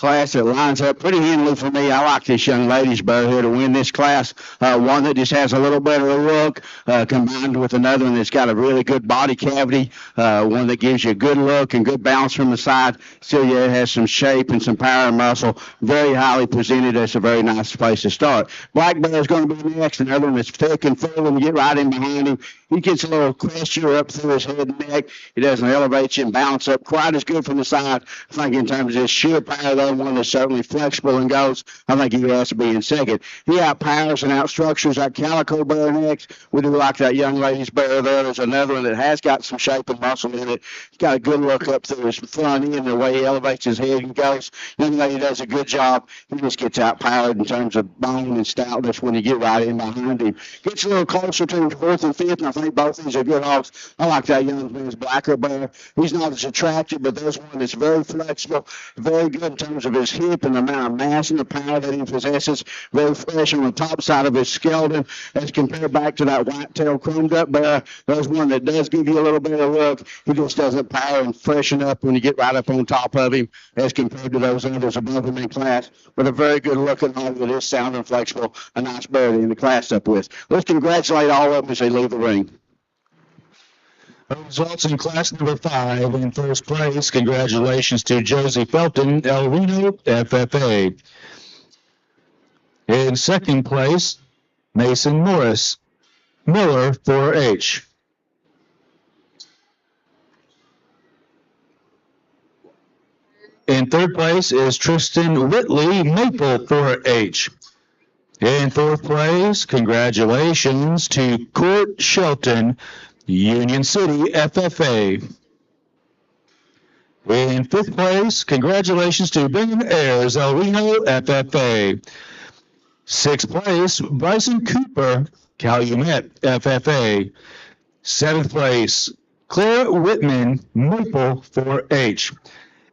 class that lines up pretty handily for me. I like this young lady's bear here to win this class. One that just has a little better look, combined with another one that's got a really good body cavity, one that gives you a good look and good bounce from the side. Still, yeah, it has some shape and some power and muscle. Very highly presented. That's a very nice place to start. Black bear is going to be next. Another one that's thick and full, and you get right in behind him. He gets a little crestier up through his head and neck. He doesn't elevate you and bounce up quite as good from the side. I think in terms of his sheer power, though, one that's certainly flexible and goes, I think he has to be in second. He outpowers and outstructures that calico bear next. We do like that young lady's bear there. There's another one that has got some shape and muscle in it. He's got a good look up through his front end, the way he elevates his head and goes. Young lady does a good job. He just gets outpowered in terms of bone and stoutness when you get right in behind him. Gets a little closer to him, fourth and fifth, and I think both these are good hogs. I like that young man's blacker bear. He's not as attractive, but there's one that's very flexible, very good in terms of his hip and the amount of mass and the power that he possesses. Very fresh on the top side of his skeleton as compared back to that white-tailed chromed up bear. There's one that does give you a little bit of look. He just doesn't power and freshen up when you get right up on top of him as compared to those others above him in class. But a very good looking hog that is sound and flexible. A nice bear to end the class up with. Let's congratulate all of them as they leave the ring. Results in class number 5. In first place, congratulations to Josie Felton, El Reno, FFA. In second place, Mason Morris, Miller, 4H. In third place is Tristan Whitley, Maple, 4H. In fourth place, congratulations to Court Shelton, Union City, FFA. In fifth place, congratulations to Bingham Ayers, El Reno, FFA. Sixth place, Bryson Cooper, Calumet, FFA. Seventh place, Claire Whitman, Maple, 4H.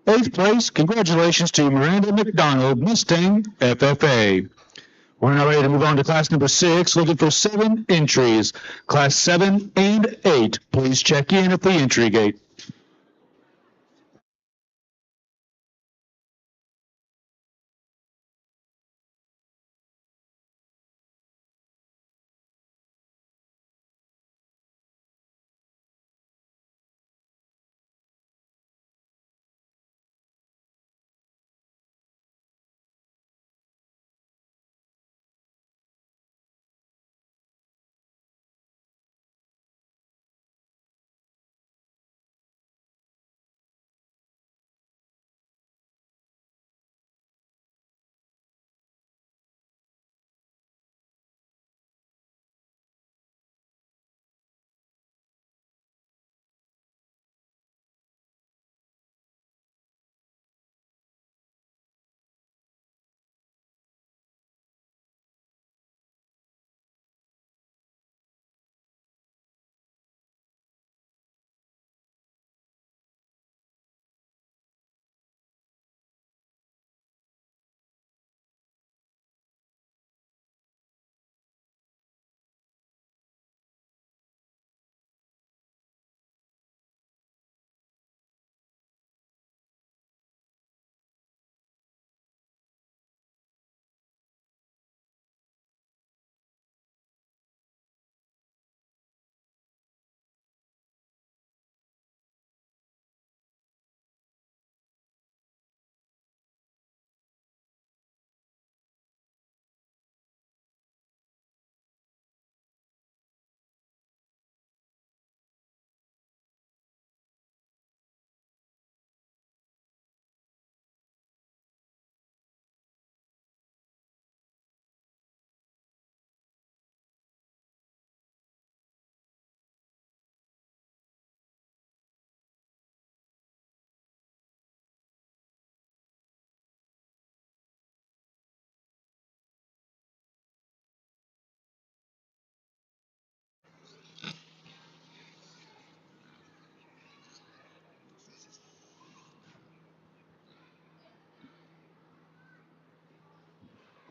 Eighth place, congratulations to Miranda McDonald, Mustang, FFA. We're now ready to move on to class number 6, looking for 7 entries. Class 7 and 8, please check in at the entry gate.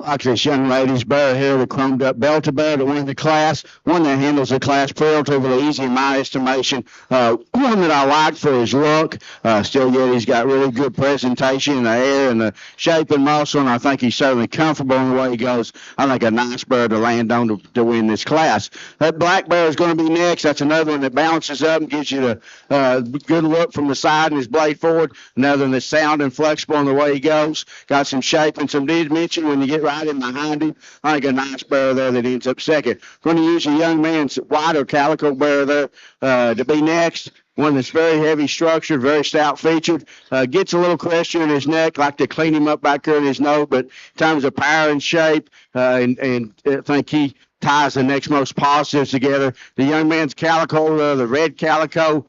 like this young lady's bear here, the chromed up Belter bear to win the class, one that handles the class relatively easy in my estimation, one that I like for his look, still yet he's got really good presentation in the air and the shape and muscle, and I think he's certainly comfortable in the way he goes. I think a nice bear to land on to win this class. That black bear is going to be next. That's another one that balances up and gives you the good look from the side and his blade forward. Another one that's sound and flexible in the way he goes. Got some shape and some dimension when you get right in behind him. I think a nice bear there that ends up second. Going to use a young man's white or calico bear there to be next. One that's very heavy structured, very stout featured. Gets a little question in his neck, like to clean him up back there in his nose, but in terms of power and shape, and I think he ties the next most positives together. The young man's calico, the red calico,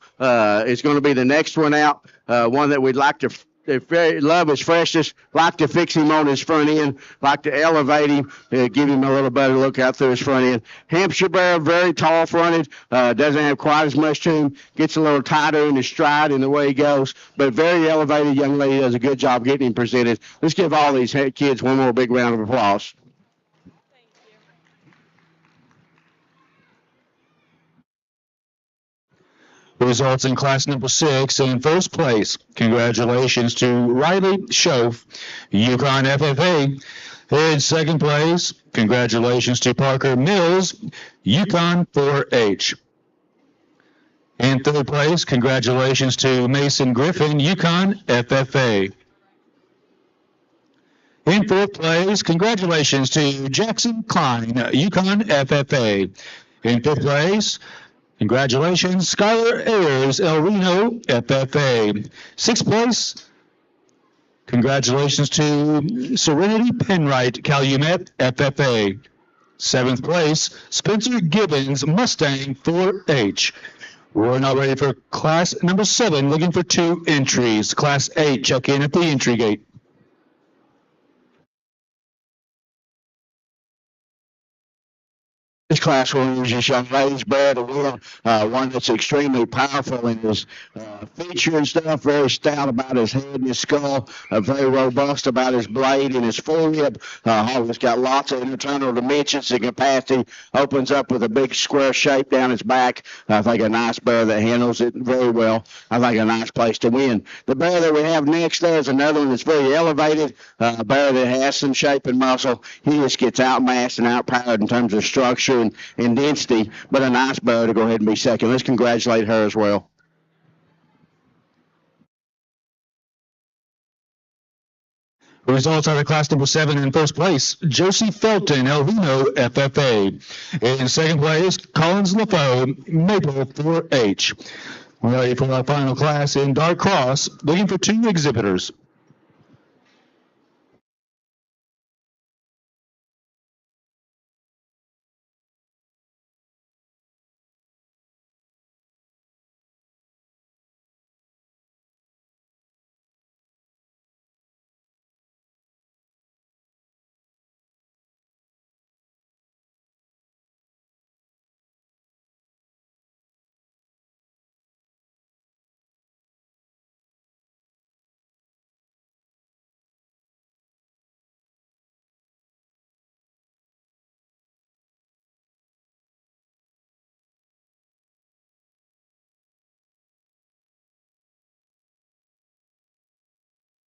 is going to be the next one out. One that we'd like to love his freshness, like to fix him on his front end, like to elevate him, give him a little better look out through his front end. Hampshire bear, very tall fronted, doesn't have quite as much to him, gets a little tighter in his stride in the way he goes, but very elevated young lady, does a good job getting him presented. Let's give all these kids one more big round of applause. Results in class number 6. In first place, congratulations to Riley Schoaf, Yukon FFA. In second place, congratulations to Parker Mills, Yukon 4-H. In third place, congratulations to Mason Griffin, Yukon FFA. In fourth place, congratulations to Jackson Klein, Yukon FFA. In fifth place, congratulations, Skylar Ayers, El Reno, FFA. Sixth place, congratulations to Serenity Penwright, Calumet, FFA. Seventh place, Spencer Gibbons, Mustang, 4-H. We're now ready for class number 7, looking for 2 entries. Class 8, check in at the entry gate. This class will use this young lady's bear to win, one that's extremely powerful in his feature and stuff, very stout about his head and his skull, very robust about his blade and his forehead. He's got lots of internal dimensions and capacity, opens up with a big square shape down his back. I think a nice bear that handles it very well. I think a nice place to win. The bear that we have next there is another one that's very elevated, a bear that has some shape and muscle. He just gets outmassed and outpowered in terms of structure and density, but a nice bear to go ahead and be second. Let's congratulate her as well. Results out of class number 7. In first place, Josie Felton, El Reno, FFA. In second place, Collins LaFoe, Maple, 4-H. We're ready for our final class in Dark Cross, looking for 2 exhibitors.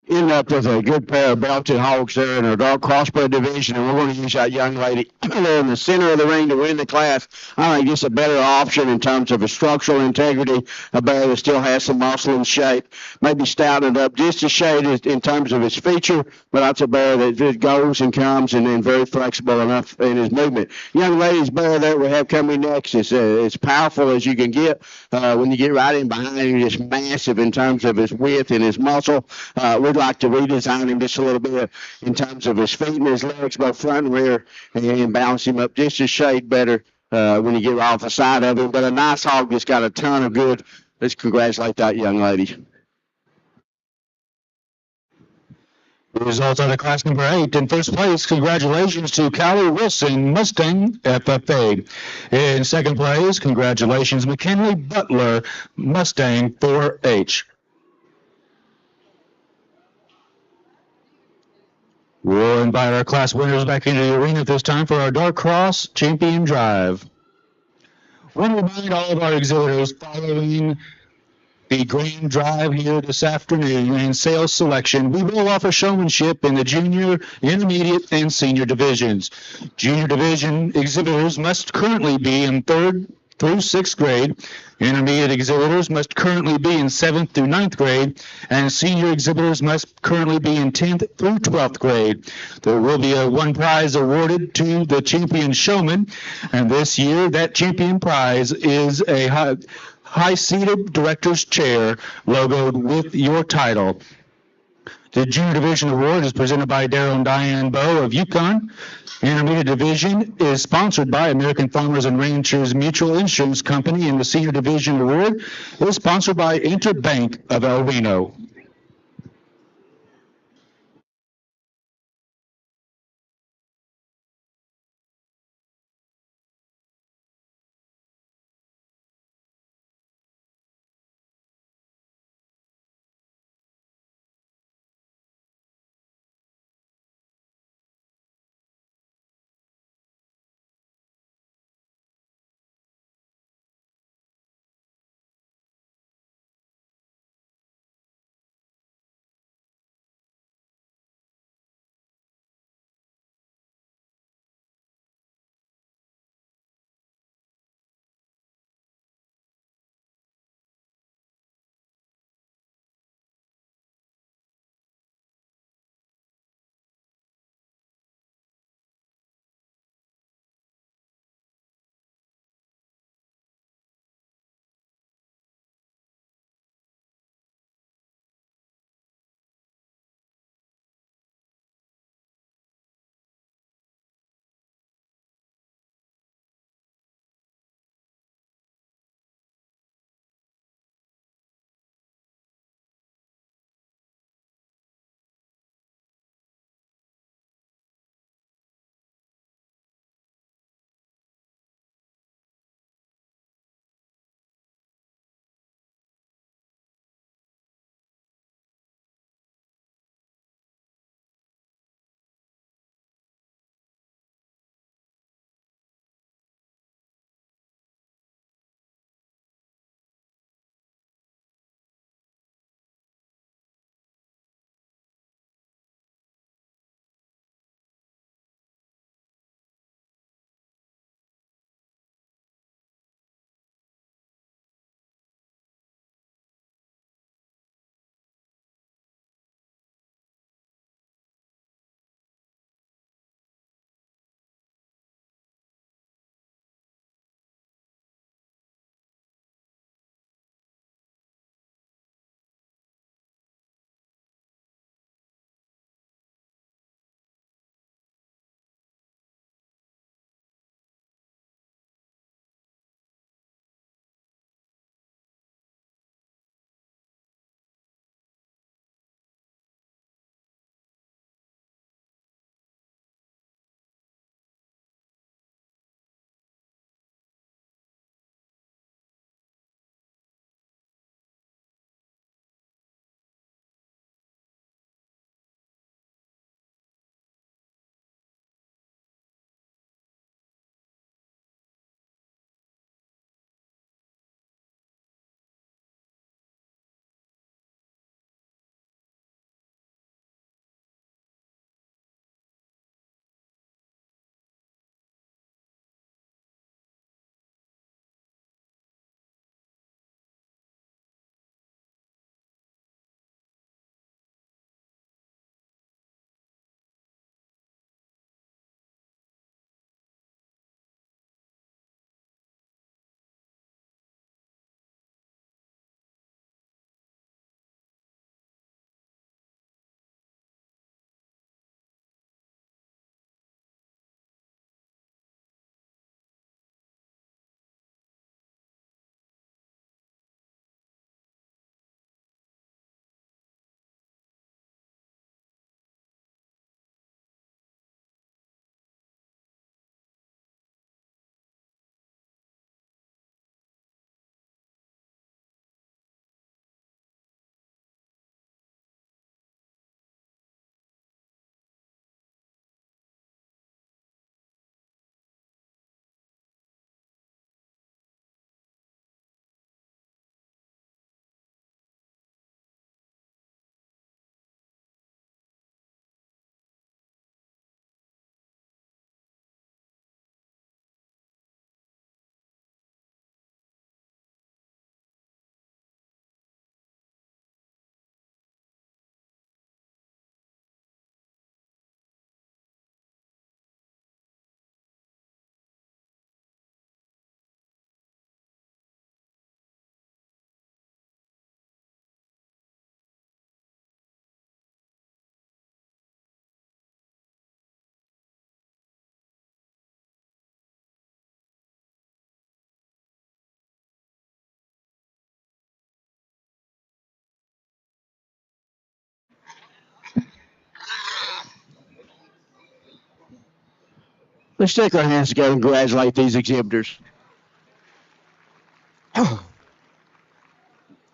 Ended up with a good pair of belted hogs there in our dark crossbred division, and we're going to use that young lady there in the center of the ring to win the class. I think it's a better option in terms of a structural integrity, a bear that still has some muscle and shape, maybe stouted up just a shade in terms of his feature, but that's a bear that just goes and comes and then very flexible enough in his movement. Young lady's bear that we have coming next is as powerful as you can get. When you get right in behind him, just massive in terms of his width and his muscle. We'd like to redesign him just a little bit in terms of his feet and his legs, both front and rear, and balance him up just a shade better when you get off the side of him. But a nice hog that's got a ton of good. Let's congratulate that young lady. The results out of class number 8. In first place, congratulations to Callie Wilson, Mustang, FFA. In second place, congratulations, McKinley Butler, Mustang, 4-H. We'll invite our class winners back into the arena at this time for our Dark Cross Champion Drive. I want to remind all of our exhibitors following the grand drive here this afternoon and sales selection, we will offer showmanship in the junior, intermediate, and senior divisions. Junior division exhibitors must currently be in 3rd through 6th grade. Intermediate exhibitors must currently be in 7th through 9th grade, and senior exhibitors must currently be in 10th through 12th grade. There will be one prize awarded to the champion showman, and this year that champion prize is a high-seated director's chair logoed with your title. The Junior Division Award is presented by Darrell and Diane Bowe of Yukon. Intermediate Division is sponsored by American Farmers and Ranchers Mutual Insurance Company, and the Senior Division Award is sponsored by Interbank of El Reno. Let's take our hands together and congratulate these exhibitors.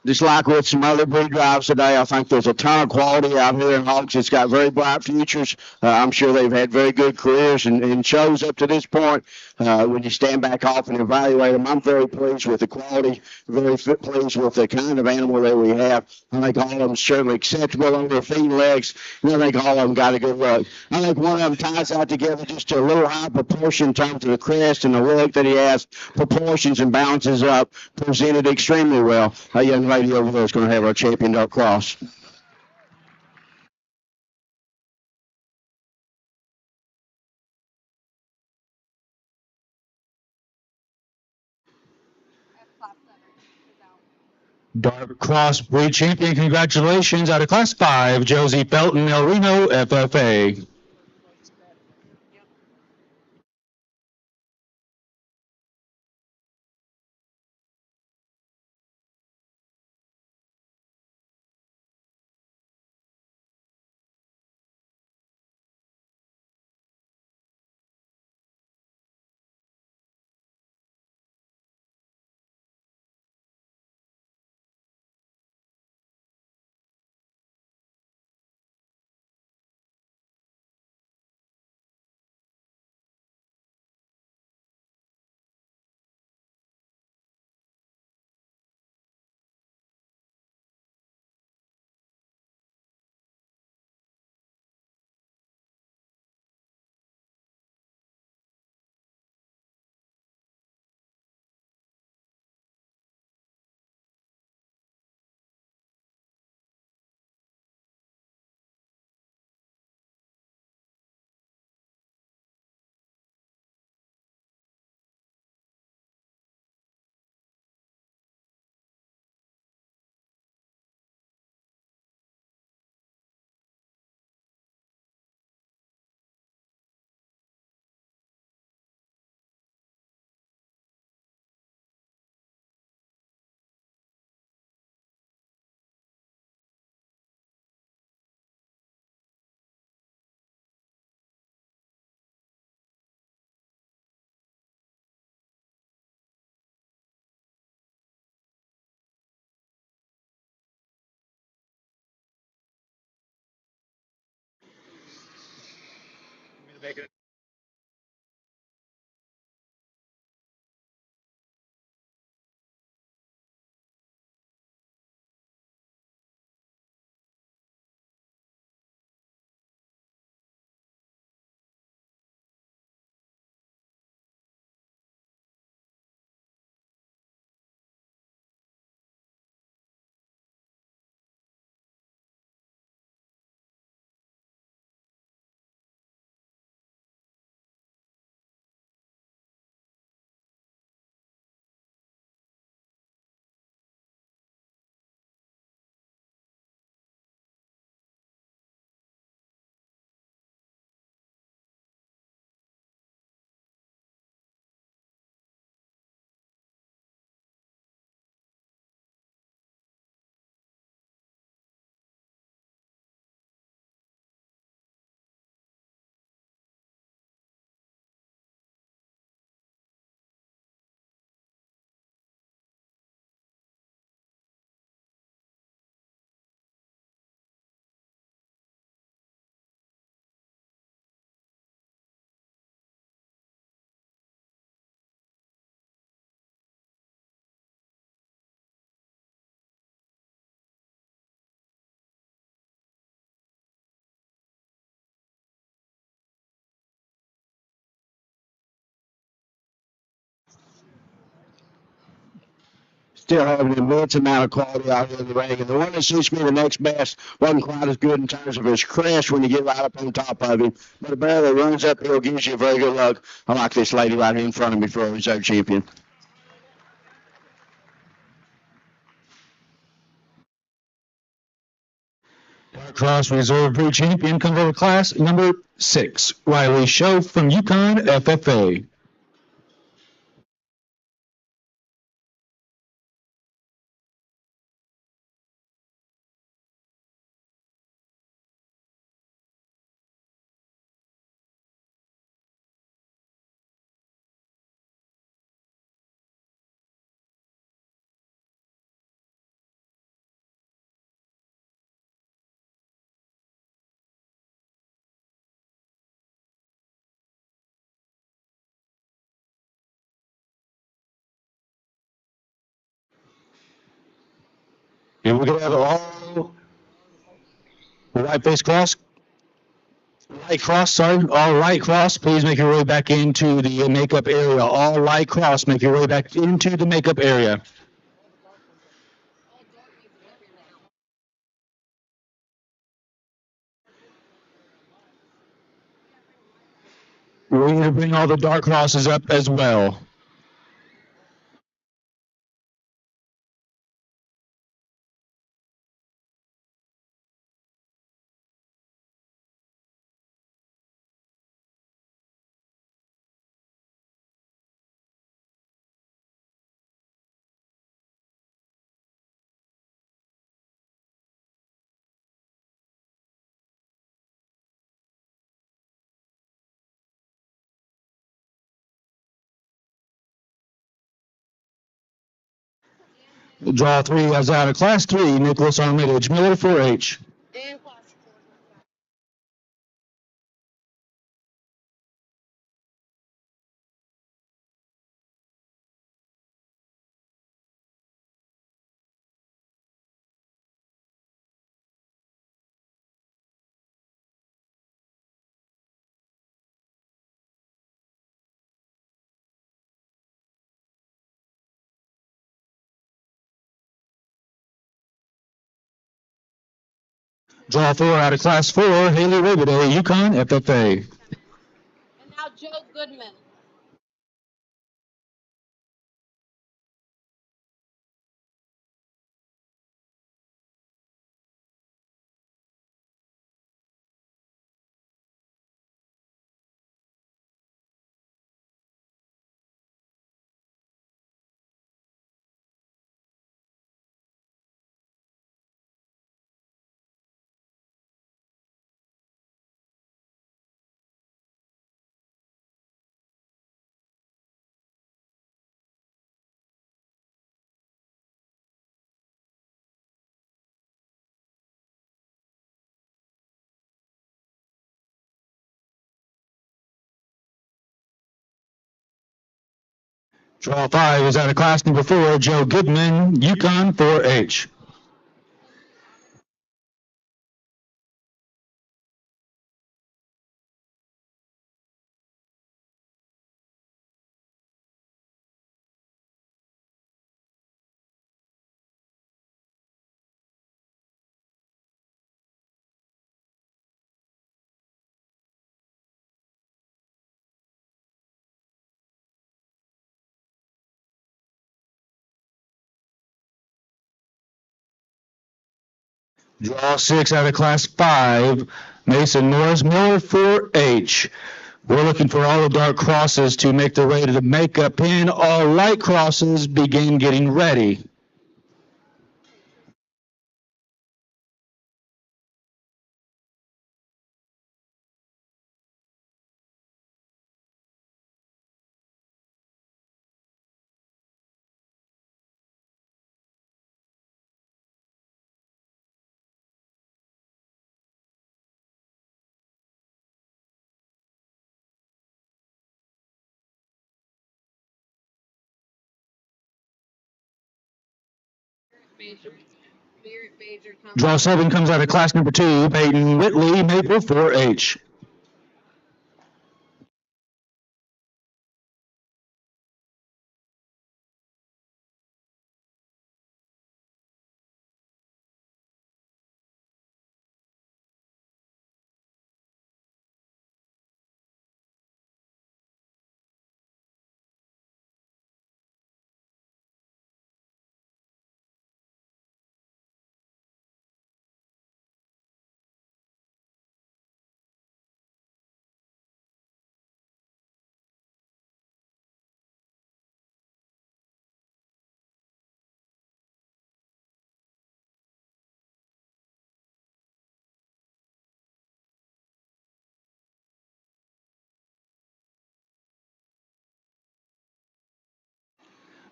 Just like with some other breed drives today, I think there's a ton of quality out here in hogs. It's got very bright futures. I'm sure they've had very good careers and shows up to this point. When you stand back off and evaluate them, I'm very pleased with the quality, very pleased with the kind of animal that we have. I think all of them certainly acceptable on their feet and legs, and I think all of them got a good look. I think one of them ties out together just to a little high proportion in terms of the crest and the look that he has, proportions and balances up, presented extremely well. A young lady over there is going to have our champion dark cross. Class 7 is out. Dark Cross breed champion, congratulations out of Class 5, Josie Felton El Reno, FFA. Still having an immense amount of quality out here in the ring. And the one that suits me the next best wasn't quite as good in terms of his crest when you get right up on top of him. But a bear that runs uphill gives you a very good look. I like this lady right here in front of me for a reserve champion. Dark Cross reserve breed champion comes over Class number 6, Riley Show from Yukon, FFA. If we could have all right face cross, light cross, sorry, all light cross, please make your way back into the makeup area. All light cross, make your way back into the makeup area. We need to bring all the dark crosses up as well. Draw 3 as out of class 3, Nicholas Armitage, Miller 4H. And class 4. Draw 4 out of class 4, Haley Rabiday, Yukon FFA. And now Joe Goodman. Draw 5 is out of class number 4, Joe Goodman, Yukon 4H. Draw 6 out of class 5, Mason Morris, Miller 4H. We're looking for all the dark crosses to make their way to the makeup pin. All light crosses begin getting ready. Draw 7 comes out of class number 2, Peyton Whitley, Maple 4H.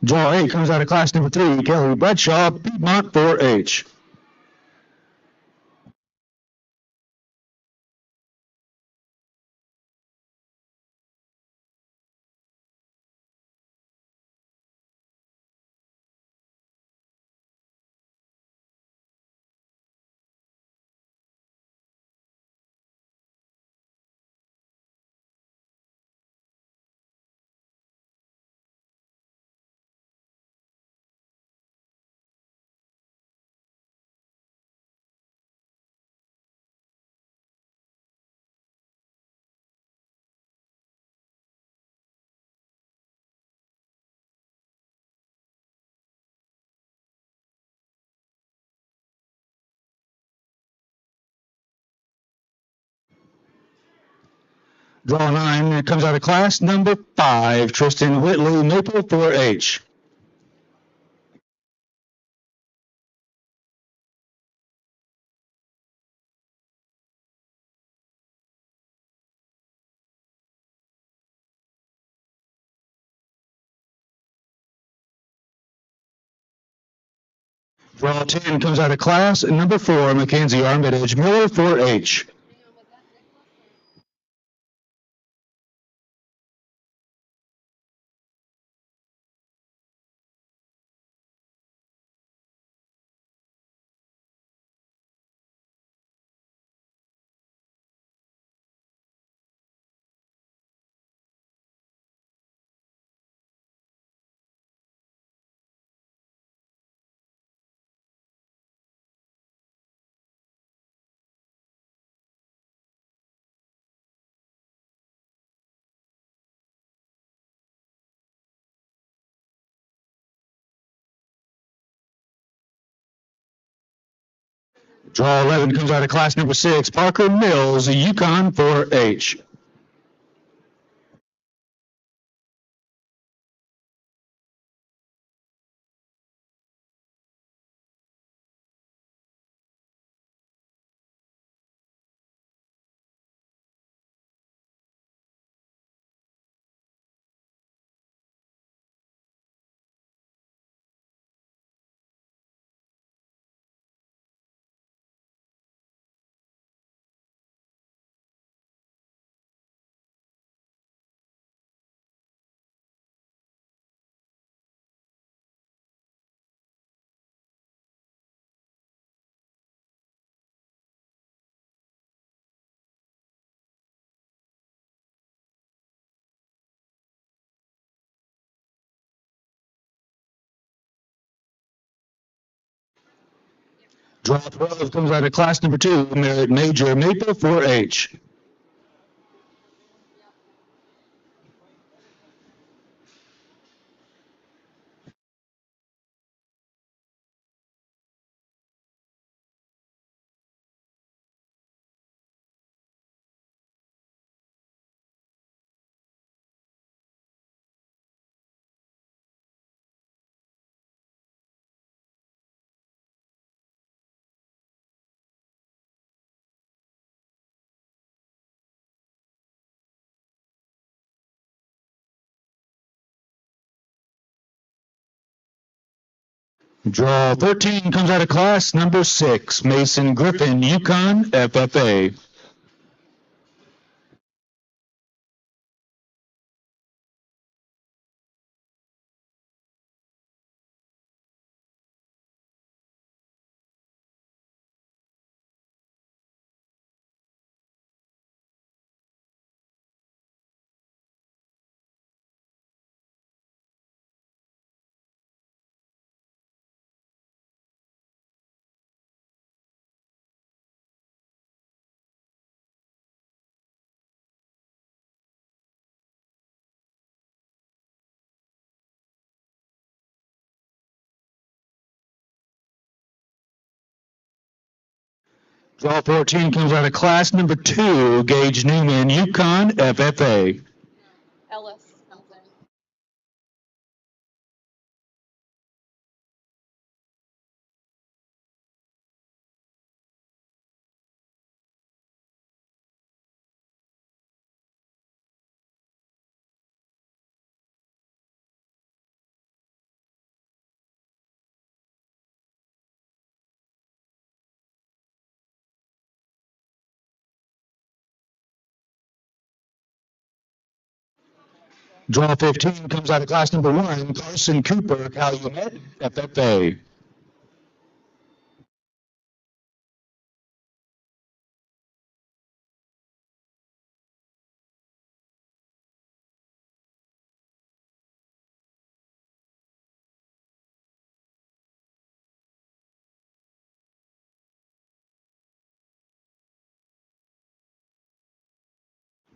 Draw 8 comes out of class number 3, Kelly Bradshaw, Piedmont 4H. Draw 9. It comes out of class number 5. Tristan Whitley, Maple 4H. Draw 10 comes out of class number 4. Mackenzie Armitage, Miller 4H. Draw 11 comes out of class number 6. Parker Mills, Yukon 4H. Draw 12 comes out of class number 2. Merit Major, Maple 4H. Draw 13 comes out of class number 6. Mason Griffin, Yukon FFA. Draw 14 comes out of class number 2. Gage Newman, Yukon FFA. Ellis comes in. Draw 15 comes out of class number 1. Carson Cooper, Calumet FFA.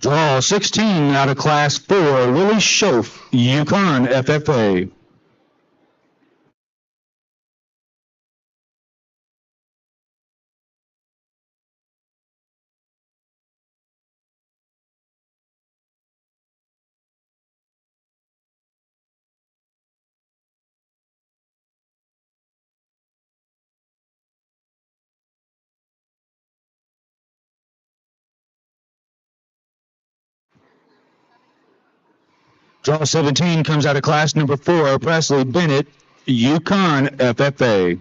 Draw 16 out of class 4. Willie Schoaf, Yukon FFA. Draw 17 comes out of class number 4, Presley Bennett, Yukon FFA.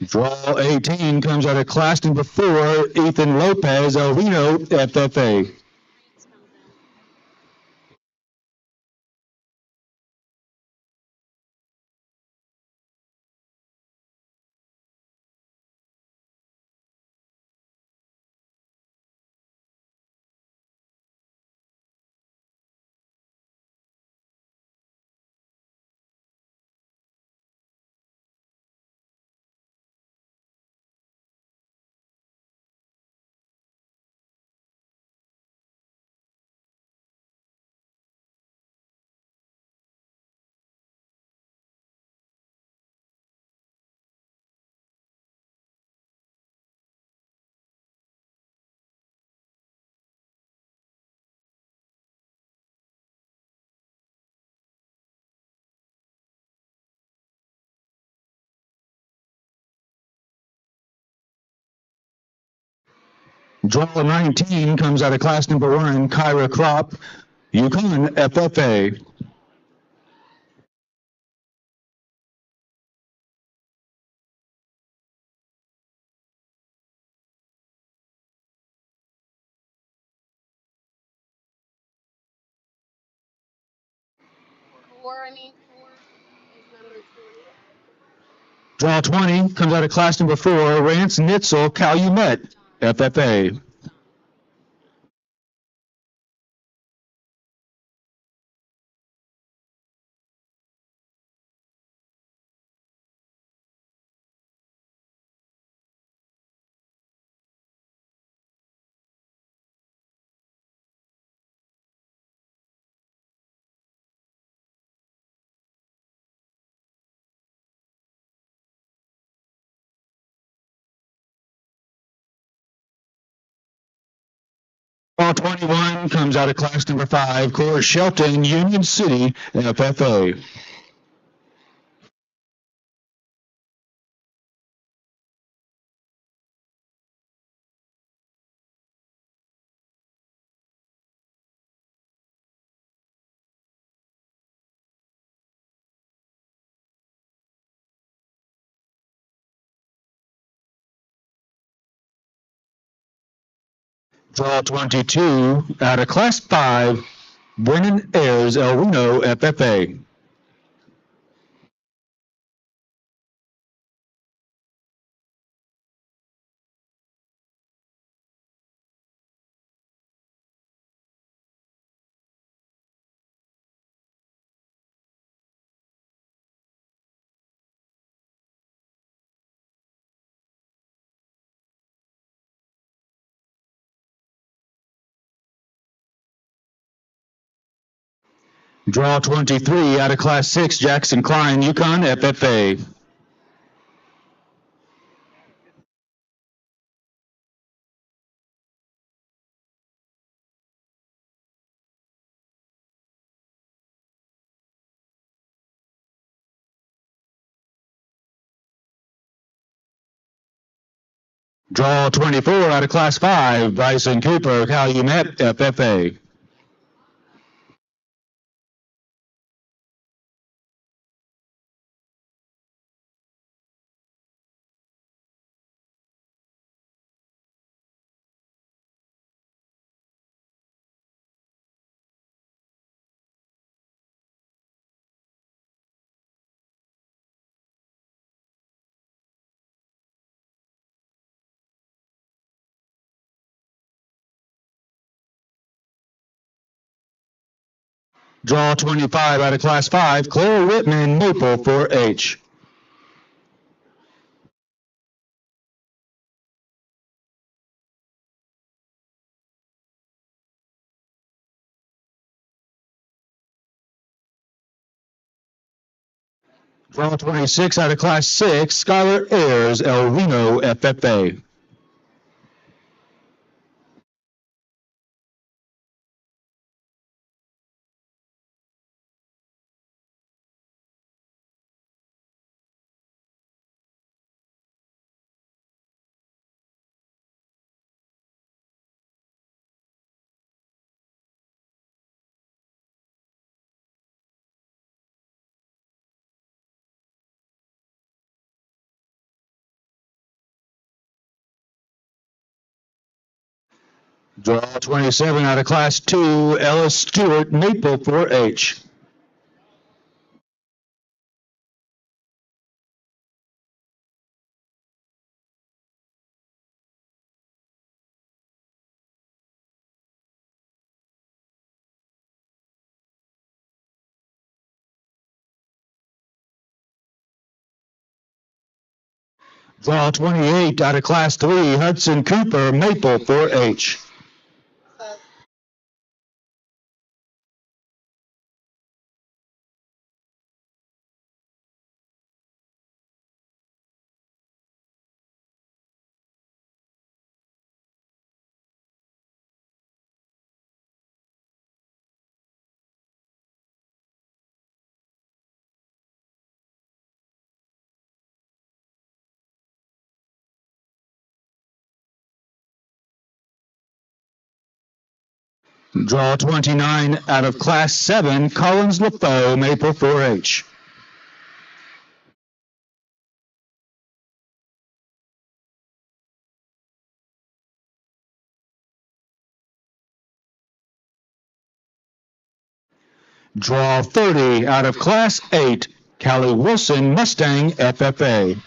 Draw 18 comes out of class number 4, Ethan Lopez, El Reno FFA. Reeds comes in. Draw 19 comes out of class number 1, Kyra Crop, Yukon FFA. Four is number 20. Draw 20 comes out of class number 4, Rance Nitzel, Calumet FFA. Draw 21 comes out of class number 5, Cora Shelton, Union City FFA. Draw 22 out of class 5, Brennan Ayers, El Reno FFA. Draw 23 out of Class 6, Jackson Klein, Yukon, FFA. Draw 24 out of Class 5, Bryson Cooper, Calumet, FFA. Draw 25 out of Class 5, Claire Whitman, Maple, 4H. Draw 26 out of Class 6, Skylar Ayers, El Reno, FFA. Draw 27 out of Class 2, Ellis Stewart, Maple, 4H. Draw 28 out of Class 3, Hudson Cooper, Maple, 4H. Draw 29 out of Class 7, Collins LaFoe, Maple, 4H. Draw 30 out of Class 8, Callie Wilson, Mustang, FFA.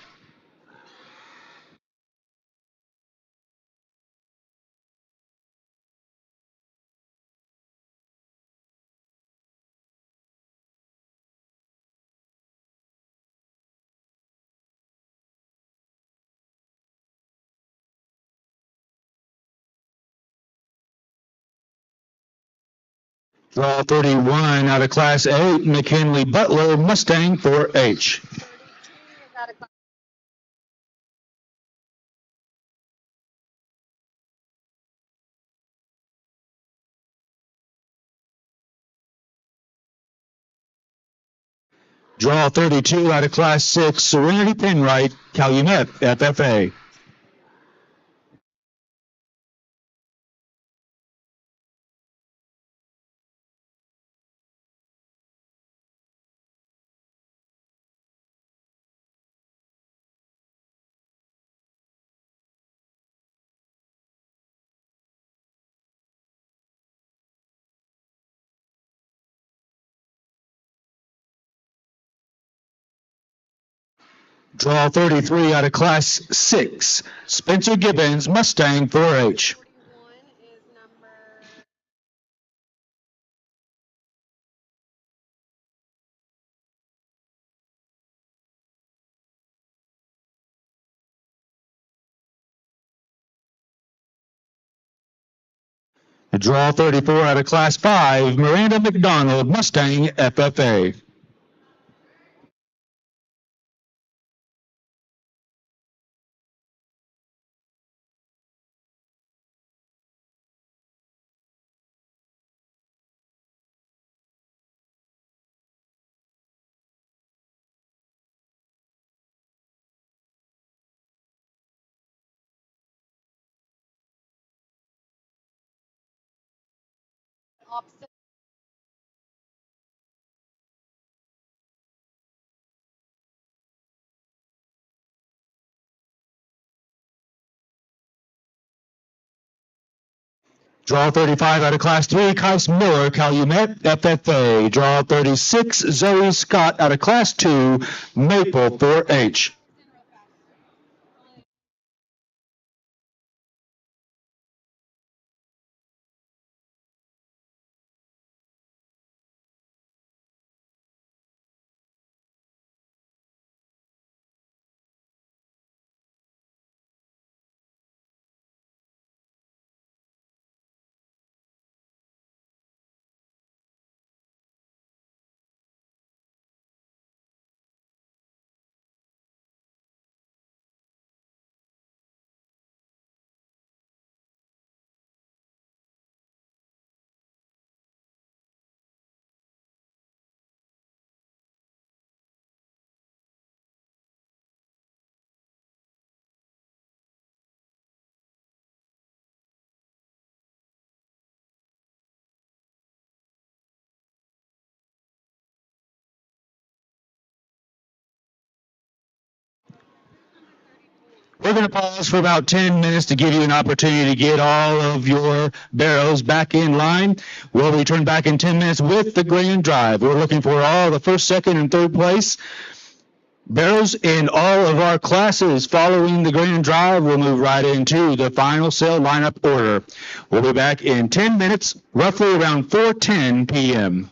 Draw 31 out of Class 8, McKinley Butler, Mustang, 4H. Draw 32 out of Class 6, Serenity Penwright, Calumet, FFA. Draw 33 out of Class 6, Spencer Gibbons, Mustang, 4H. Draw 34 out of Class 5, Miranda McDonald, Mustang FFA. Opposite. Draw 35 out of Class 3, Kais Miller, Calumet FFA. Draw 36, Zoe Scott out of Class 2, Maple 4H. We're going to pause for about 10 minutes to give you an opportunity to get all of your barrows back in line. We'll return back in 10 minutes with the grand drive. We're looking for all the first, second, and third place barrows in all of our classes. Following the grand drive, we'll move right into the final sale lineup order. We'll be back in 10 minutes, roughly around 4:10 p.m.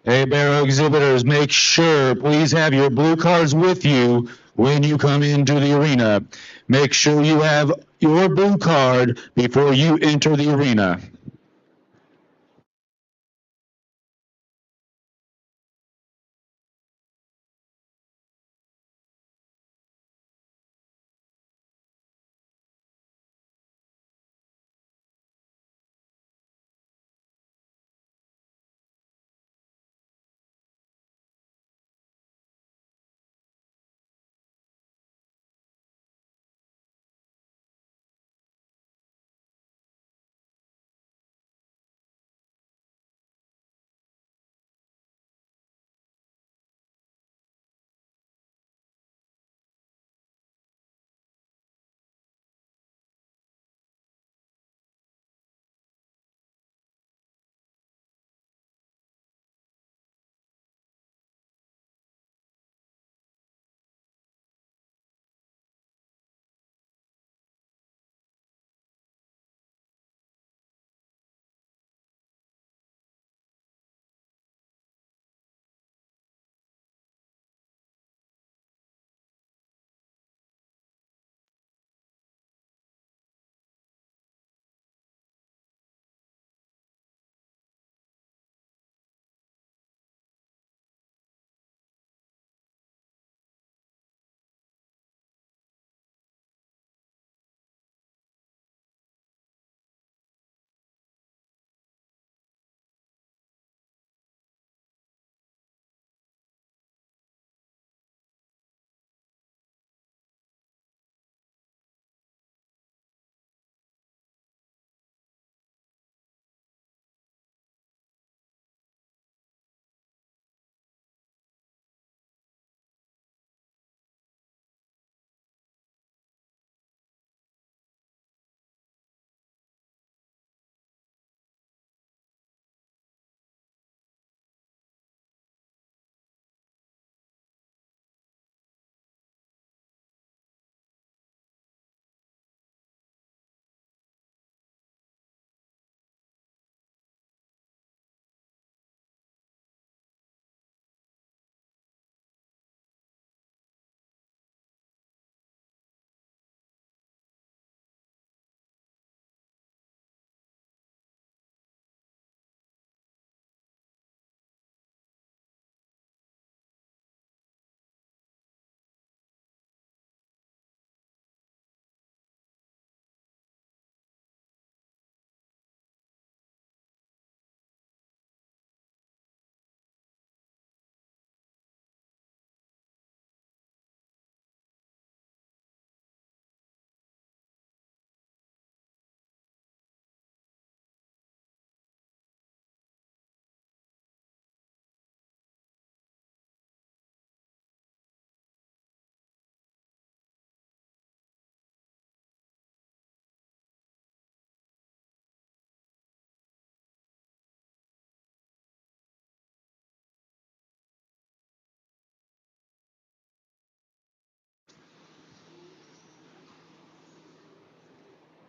Hey, Barrow exhibitors, make sure, please have your blue cards with you when you come into the arena. Make sure you have your blue card before you enter the arena.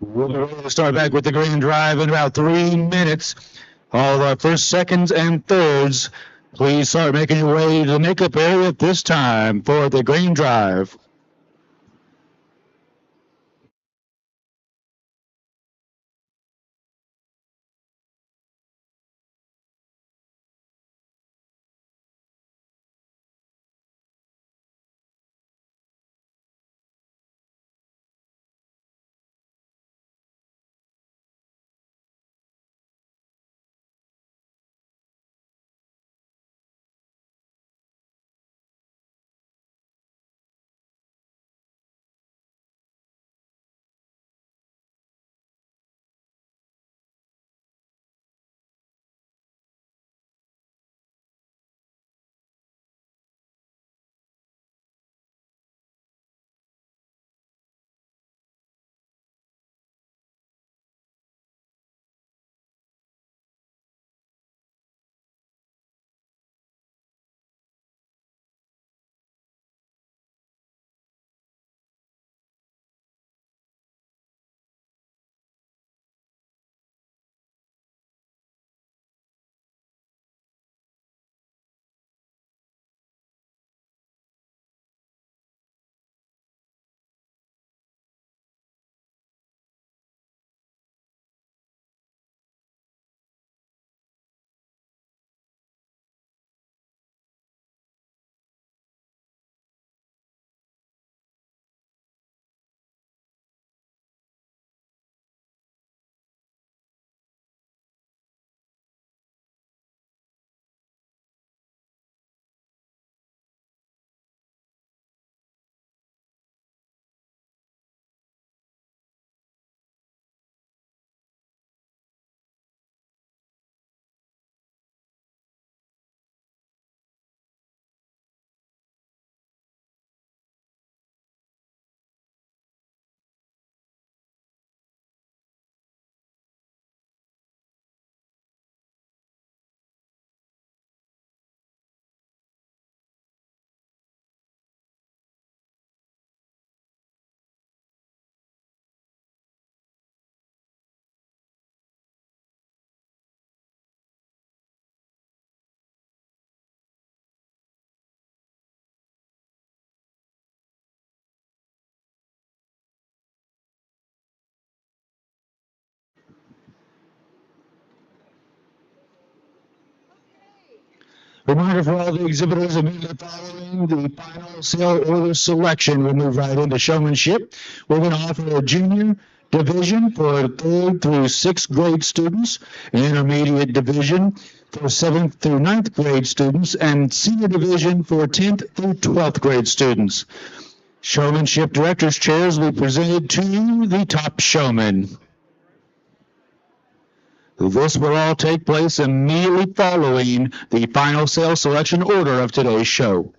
We'll be ready to start back with the grand drive in about 3 minutes. All of our first, seconds, and thirds, please start making your way to the makeup area at this time for the grand drive. Reminder for all the exhibitors immediately following the final sale order selection, we'll move right into showmanship. We're going to offer a junior division for 3rd through 6th grade students, an intermediate division for 7th through 9th grade students, and senior division for 10th through 12th grade students. Showmanship directors' chairs will be presented to the top showman. This will all take place immediately following the final sale selection order of today's show.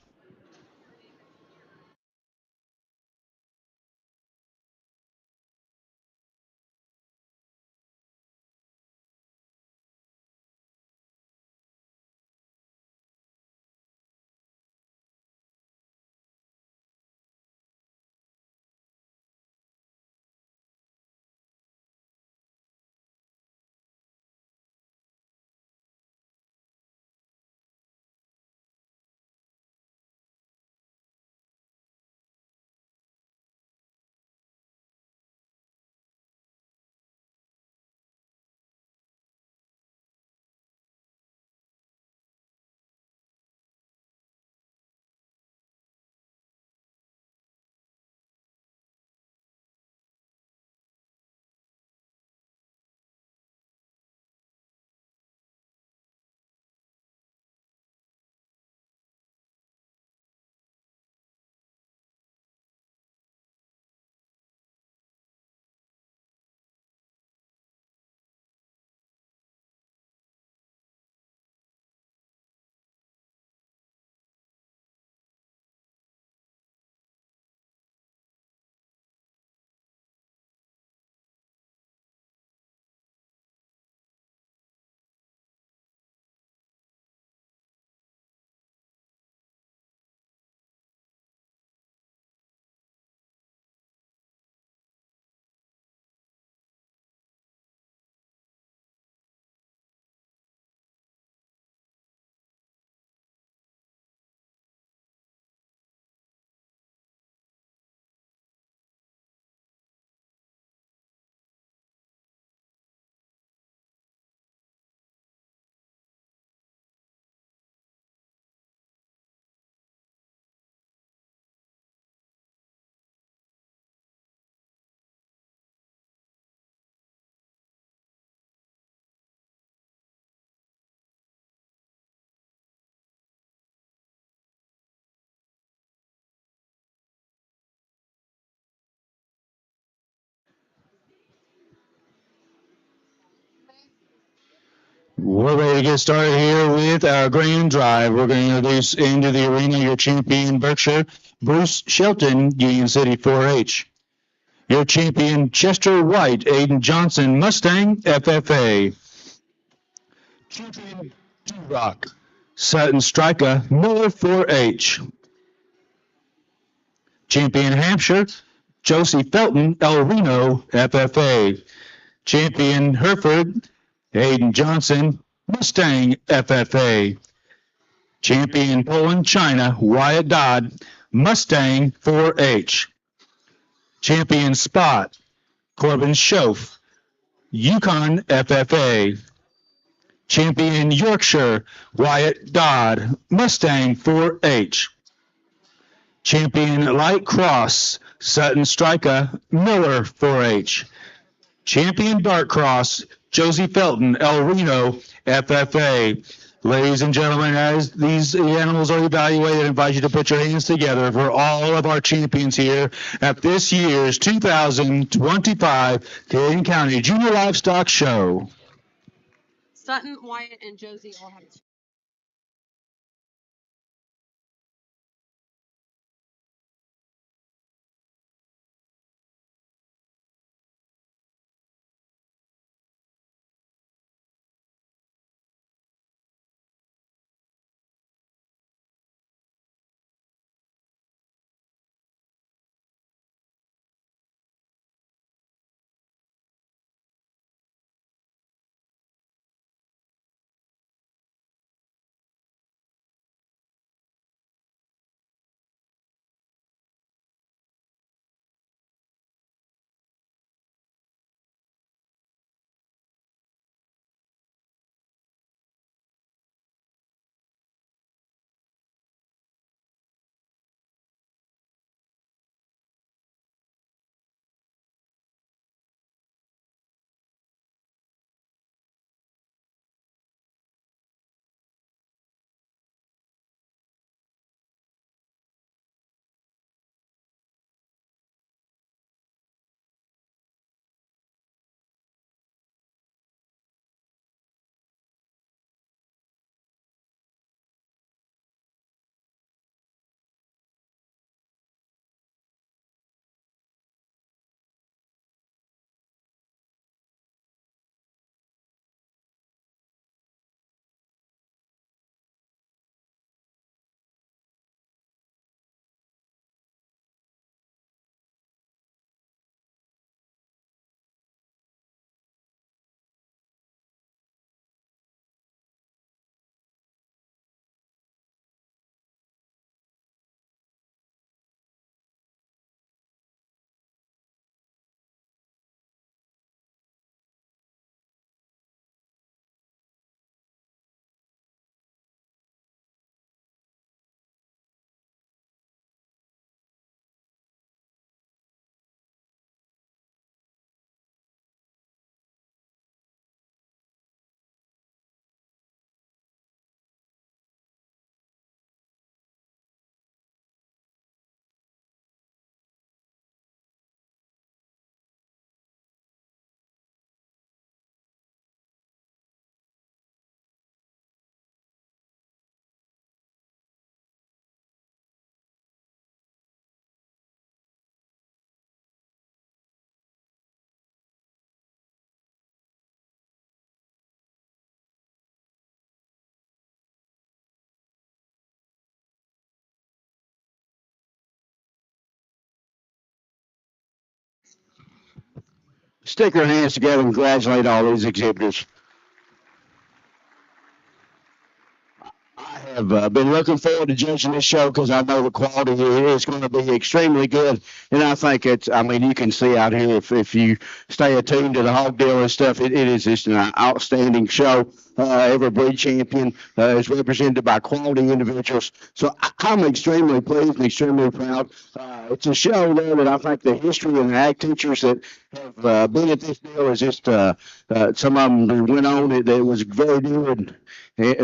We're ready to get started here with our grand drive. We're going to introduce into the arena your champion Berkshire, Bruce Shelton, Union City 4-H. Your champion Chester White, Aiden Johnson, Mustang, FFA. Champion Duroc, Sutton Striker, Miller 4-H. Champion Hampshire, Josie Felton, El Reno, FFA. Champion Hereford, Aiden Johnson, Mustang, FFA. Champion Poland, China, Wyatt Dodd, Mustang 4-H. Champion Spot, Corbin Schoaf, Yukon FFA. Champion Yorkshire, Wyatt Dodd, Mustang 4-H. Champion Light Cross, Sutton Striker, Miller 4-H. Champion Dark Cross, Josie Felton, El Reno, FFA. Ladies and gentlemen, as these animals are evaluated, I invite you to put your hands together for all of our champions here at this year's 2025 Canadian County Junior Livestock Show. Sutton, Wyatt, and Josie all have stick our hands together and congratulate all these exhibitors. I have been looking forward to judging this show because I know the quality is going to be extremely good. And I think I mean, you can see out here if you stay attuned to the hog deal and stuff, it is just an outstanding show. Every breed champion is represented by quality individuals. So I'm extremely pleased and extremely proud. It's a show there that I think the history and the ag teachers that have been at this deal is just some of them went on it. It was very good.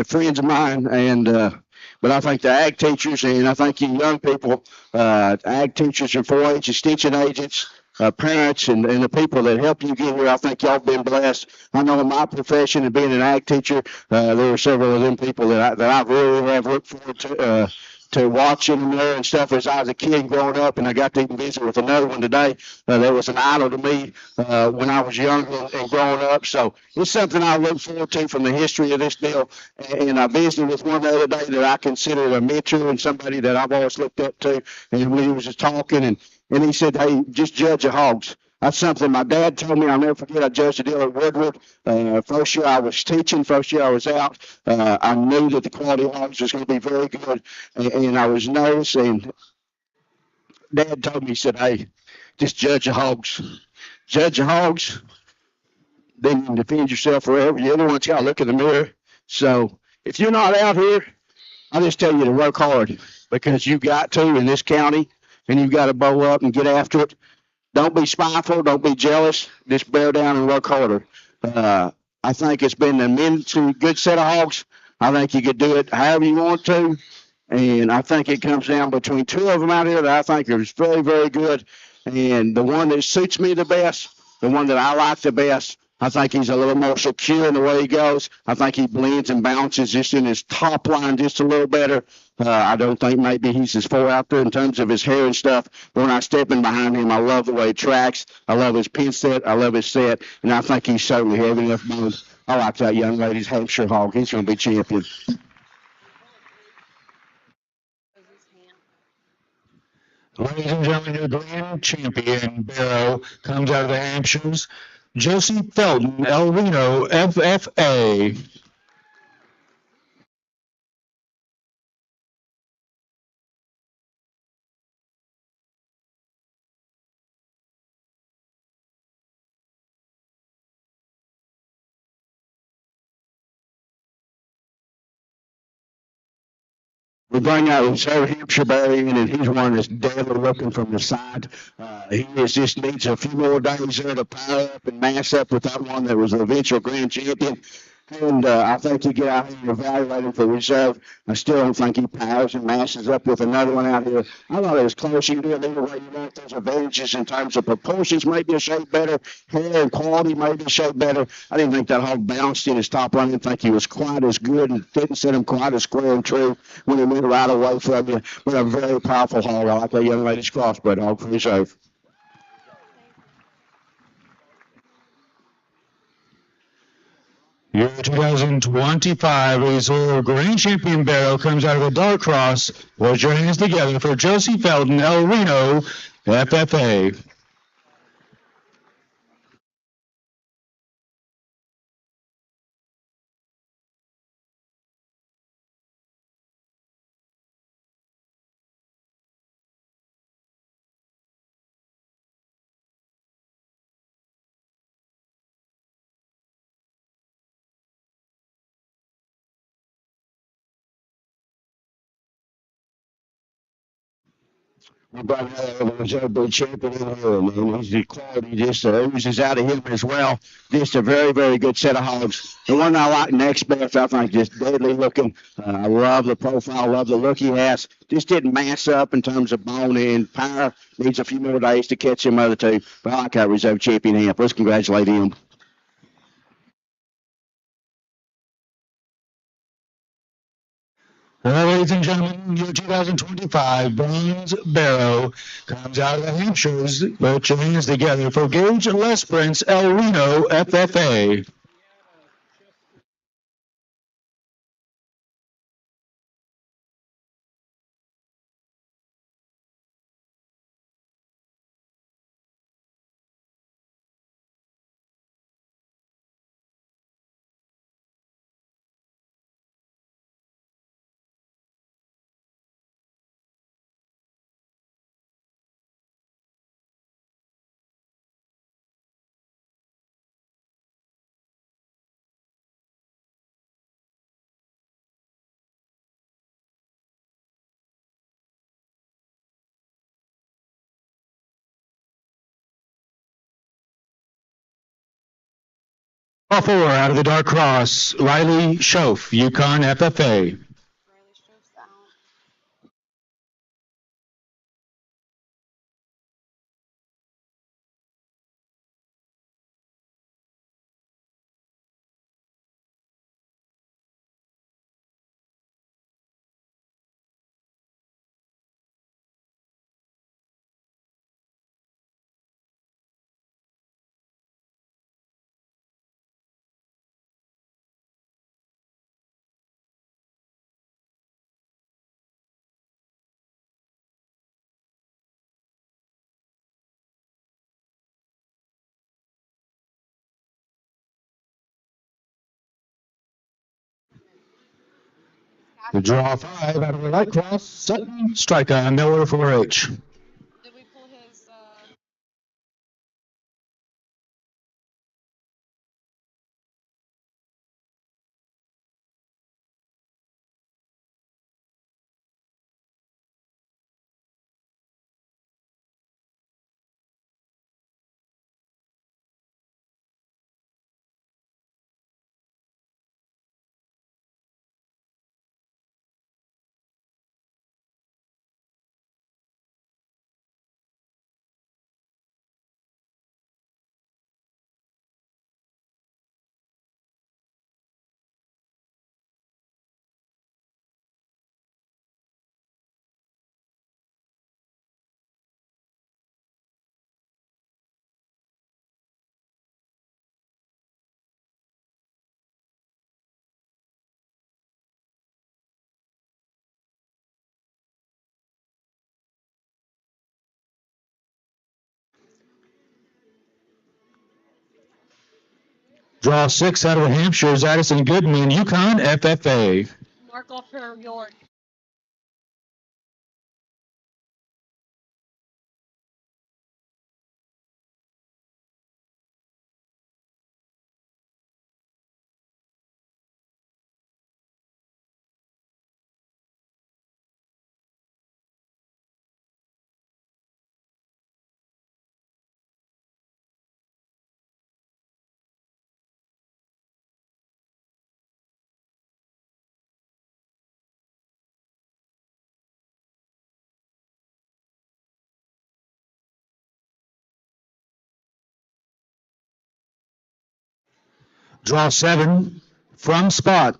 Friends of mine, and but I think the ag teachers and I think you young people, ag teachers and 4-H extension agents, parents, and the people that help you get here, I think y'all been blessed. I know in my profession and being an ag teacher, there are several of them people that I really have looked forward to watching them there and stuff as I was a kid growing up, and I got to even visit with another one today. That was an idol to me when I was young and growing up. So it's something I look forward to from the history of this deal. And I visited with one the other day that I consider a mentor and somebody that I've always looked up to. And we was just talking, and he said, "Hey, just judge the hogs." That's something my dad told me. I'll never forget. I judged a deal at Woodward. First year I was teaching, first year I was out. I knew that the quality of hogs was going to be very good, and I was nervous. And Dad told me, he said, "Hey, just judge the hogs. Judge the hogs, then you can defend yourself forever. The other one's got to look in the mirror." So if you're not out here, I just tell you to work hard because you've got to in this county, and you've got to bow up and get after it. Don't be spiteful. Don't be jealous. Just bear down and work harder. I think it's been an immensely good set of hogs. I think you could do it however you want to. And I think it comes down between two of them out here that I think are very, very good. And the one that suits me the best, the one that I like the best, I think he's a little more secure in the way he goes. I think he blends and bounces just in his top line just a little better. I don't think maybe he's as far out there in terms of his hair and stuff. But when I step in behind him, I love the way he tracks. I love his pin set. I love his set. And I think he's certainly heavy enough bones. I like that young lady's Hampshire hog. He's going to be champion. Ladies and gentlemen, your grand champion, Barrow, comes out of the Hampshires. Josie Felton, El Reno, FFA. We bring out Reserve Hampshire Barry in, and he's one that's deadly looking from the side. He just needs a few more days there to power up and mass up with that one that was an eventual grand champion. And I think you get out here and evaluate him for reserve. I still don't think he powers and masses up with another one out here. I thought it was close. You can do it either way you want. There's advantages in terms of proportions, maybe a shade better. Hair and quality, maybe a shade better. I didn't think that hog bounced in his top line. I didn't think he was quite as good and didn't set him quite as square and true when he went right away from you. But a very powerful hog. I like that young lady's crossbred hog for reserve. Your 2025 Reserve Grand Champion Barrow comes out of a dark cross. Put your hands together for Josie Felton, El Reno, FFA. We brought another Reserve Breed champion in here, and he's the quality just oozes out of him as well. Just a very, very good set of hogs. The one I like next best, I think, just deadly looking. I love the profile, love the look he has. Just didn't mass up in terms of bone and power. Needs a few more days to catch him other two. But I like that Reserve champion Hamp. Let's congratulate him. Well, ladies and gentlemen, your 2025 Bronze Barrow comes out of the Hampshires. Put your hands together for Gage Lesprance, El Reno, FFA. Draw 4 out of the dark cross, Riley Schoaf, Yukon FFA. Riley Stroof's out. The draw 5 out of the light cross, Sutton, striker, Miller for H. Did we pull his, Draw 6 out of the Hampshire's Addison Goodman, Yukon FFA. mark off her York. Draw 7 from spot,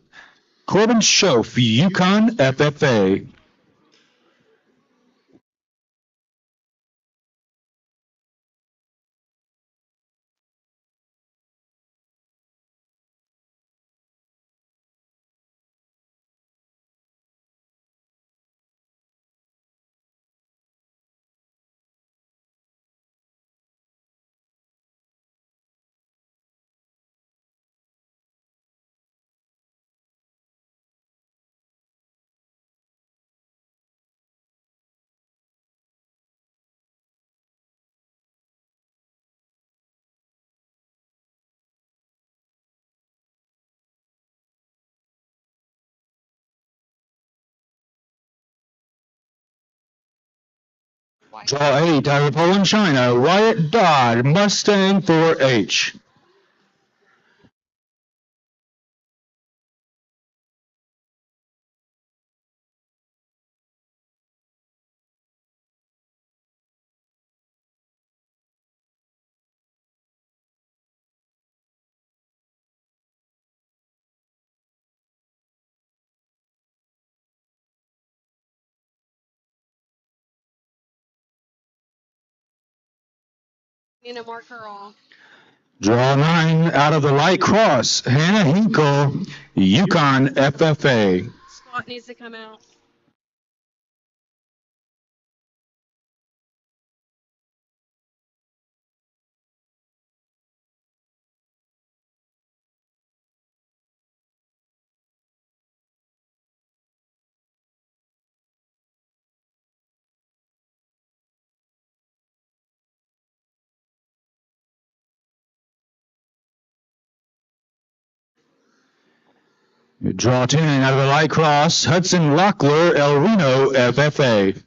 Corbin Schoaf, Yukon FFA. Draw 8 out of Poland, China, Wyatt Dodd, Mustang for H. Need to mark her off. Draw 9 out of the light cross, Hannah Hinkle, Yukon FFA. Squat needs to come out. Draw 10 out of the light cross, Hudson Locklear, El Reno FFA.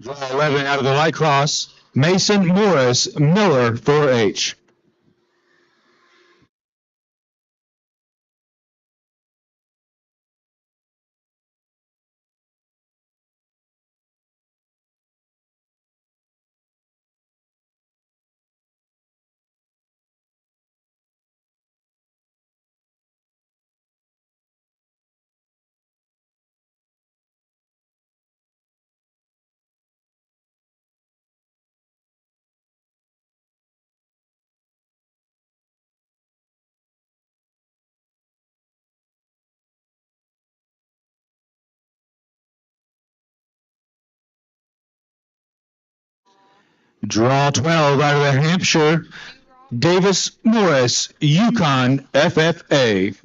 Draw 11 out of the light cross. Mason Morris Miller 4H. Draw 12 out of the Hampshire. Davis Morris Yukon FFA.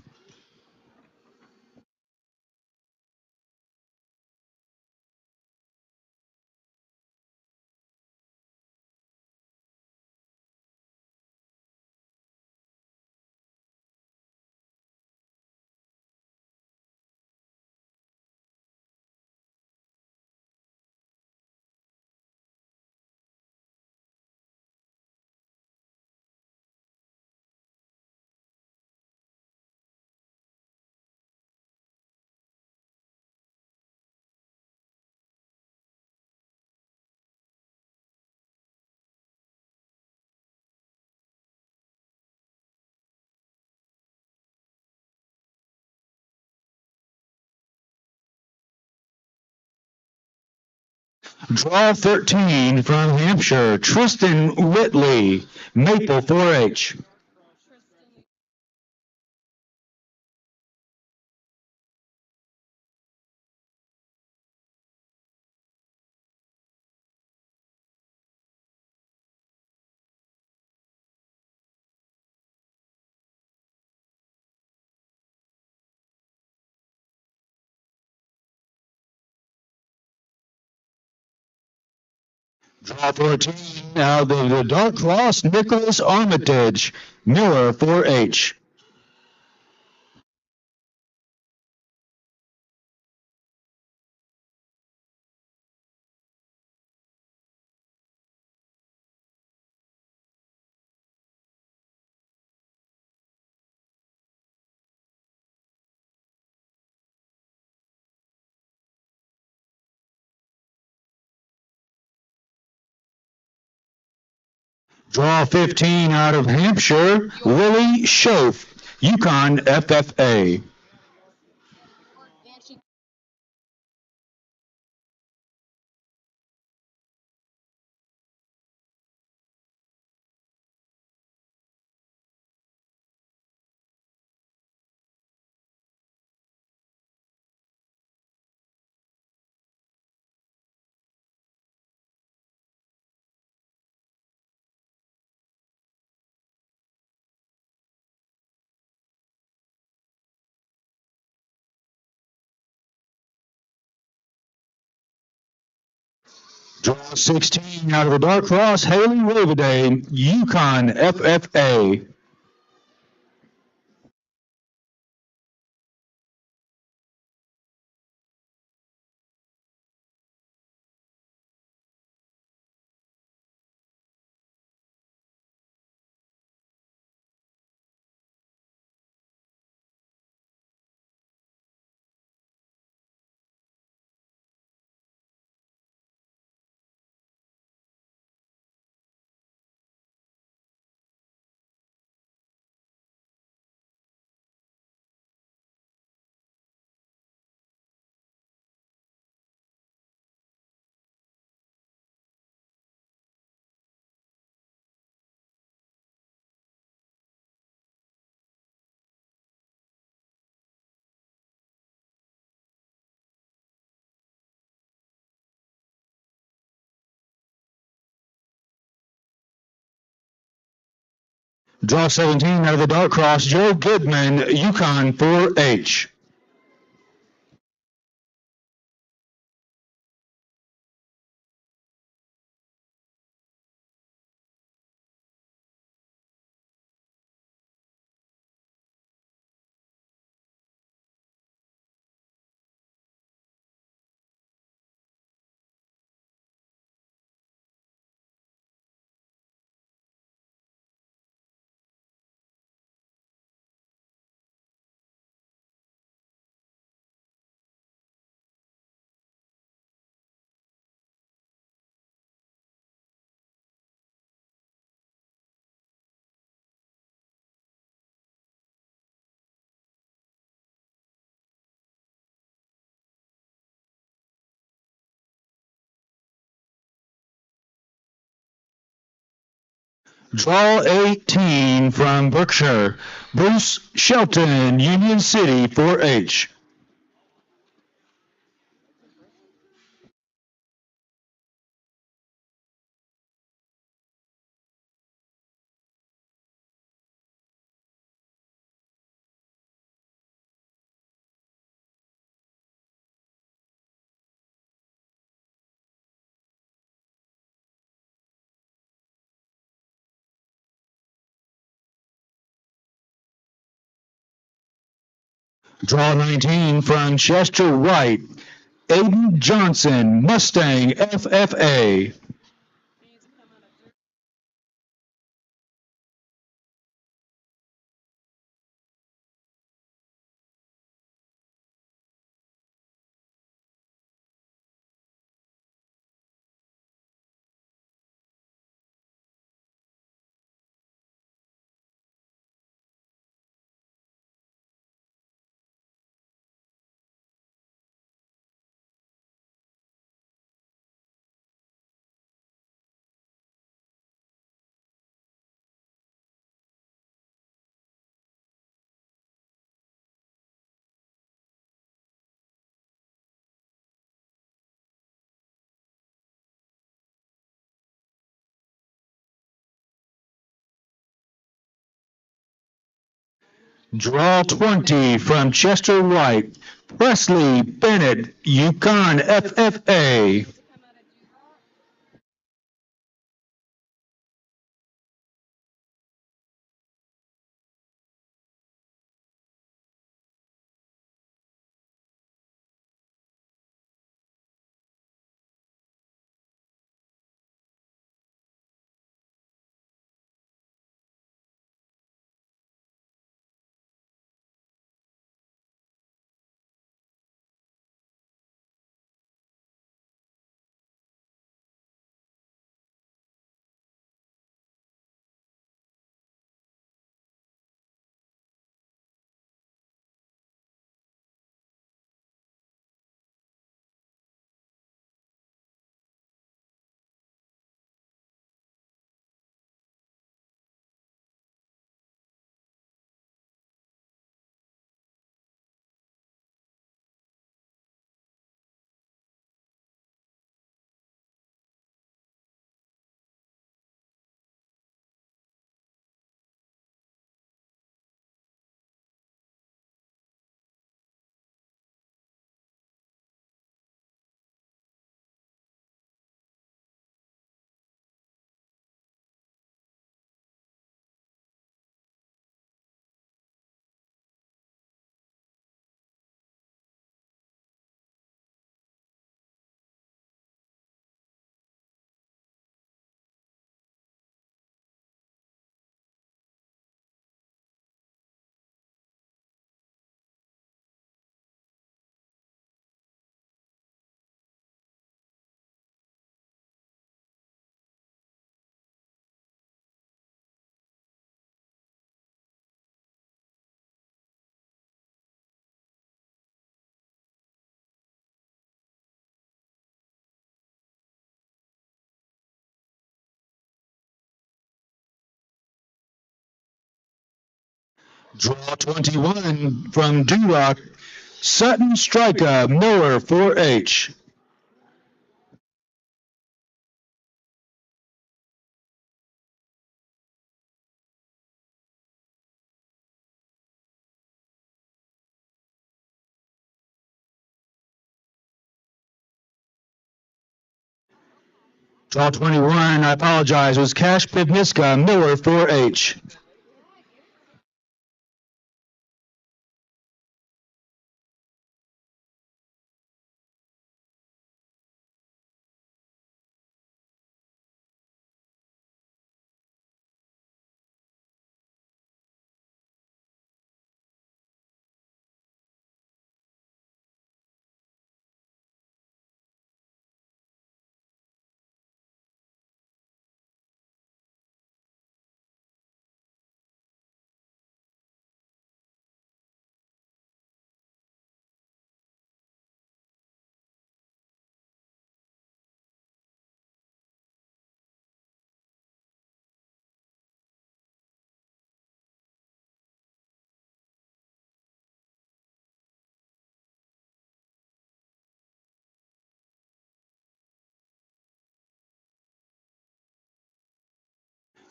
Draw 13 from Hampshire. Tristan Whitley Maple 4H. Draw 14 out of the dark cross. Nicholas Armitage Miller 4H. Draw 15 out of Hampshire. Willie Schoaf Yukon FFA. Draw 16 out of the dark cross. Haley Raviday Yukon FFA. Draw 17 out of the dark cross. Joe Goodman Yukon 4H. Draw 18 from Berkshire, Bruce Shelton, Union City 4-H. Draw 19 from Chester White, Aiden Johnson, Mustang FFA. Draw 20 from Chester White, Presley Bennett, Yukon FFA. Draw 21 from Duroc, Sutton Striker, Miller 4-H. Draw 21, I apologize, was Cash Pivniska, Miller 4-H.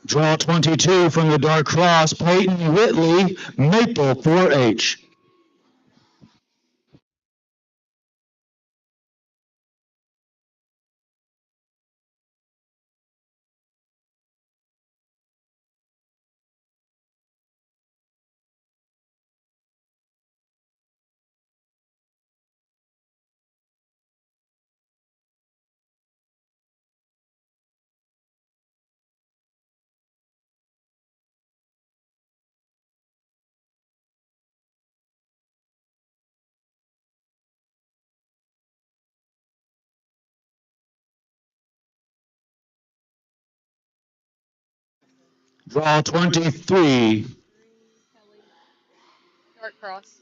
Draw 22 from the dark cross, Peyton Whitley, Maple 4-H. Draw 23, Dark cross.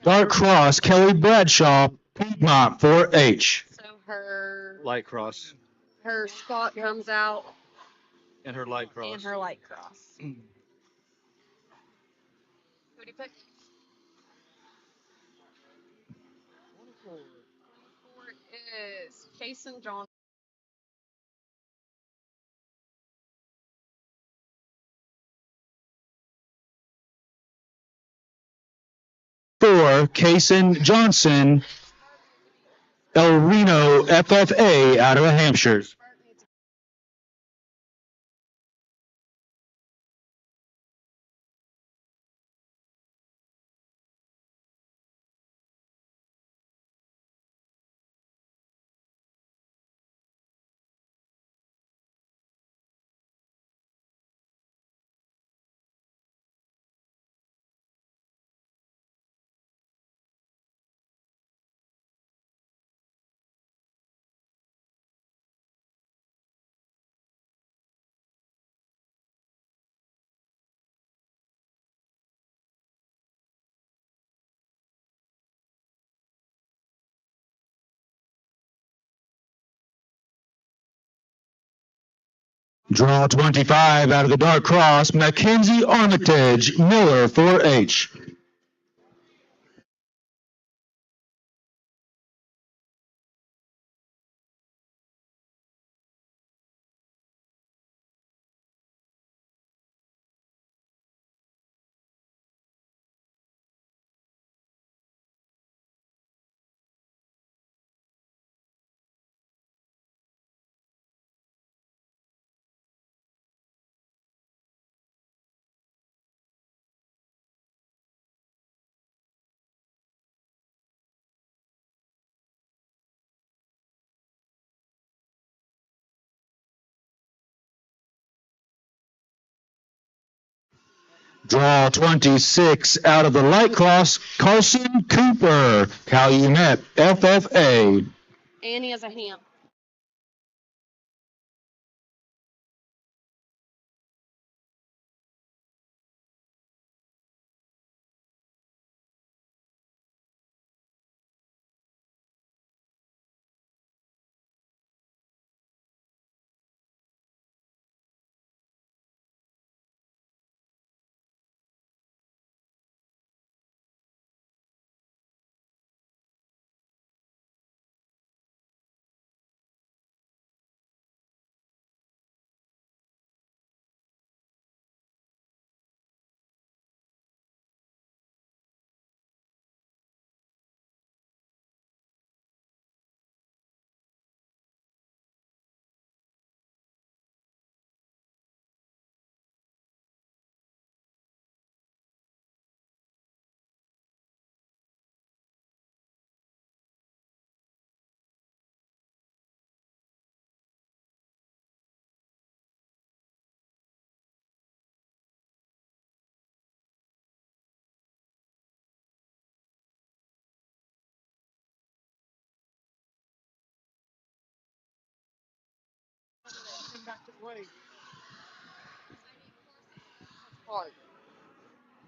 dark cross, Kelly Bradshaw, Piedmont 4-H. So her Light cross spot comes out and her light cross. and her light cross. Who do you pick? 24 is Jason John. For Kason Johnson, El Reno FFA out of Hampshire. Draw 25 out of the dark cross, Mackenzie Armitage, Miller 4-H. Draw 26 out of the light cross, Carson Cooper, Calumet FFA. Annie is a ham.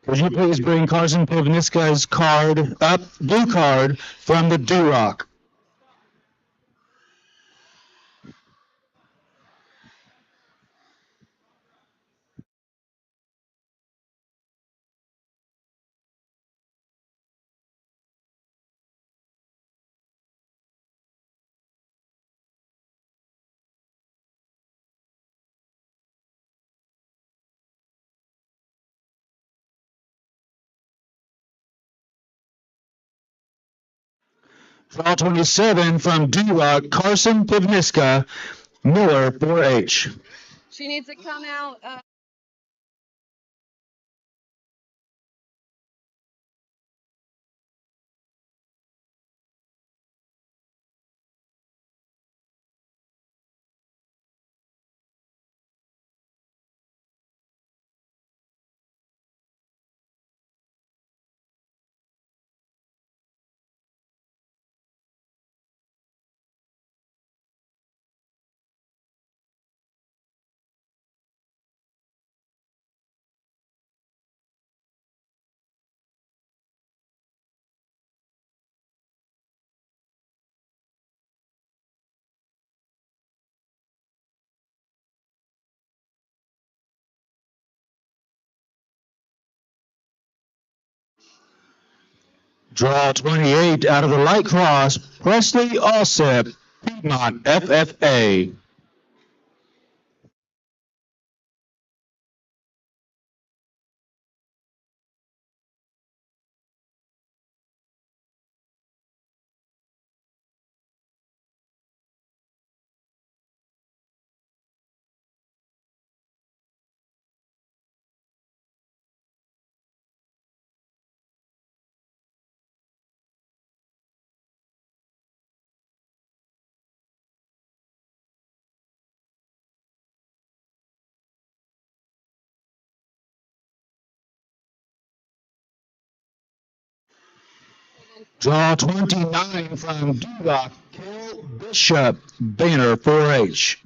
Could you please bring Carson Pivniska's card up, blue card, from the Duroc? Draw 27 from Duroc, Carson Pivniska, Miller 4H. She needs to come out. Draw 28 out of the light cross, Presley Allsep, Piedmont FFA. Draw 29 from Duroc, Kel Bishop, Boehner 4H.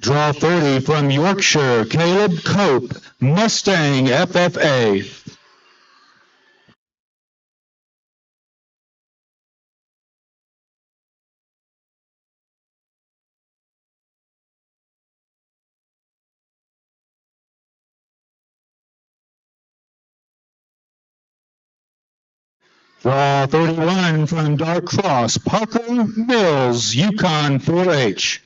Draw 30 from Yorkshire, Caleb Cope, Mustang FFA. Draw 31 from Dark Cross, Parker Mills, Yukon 4H.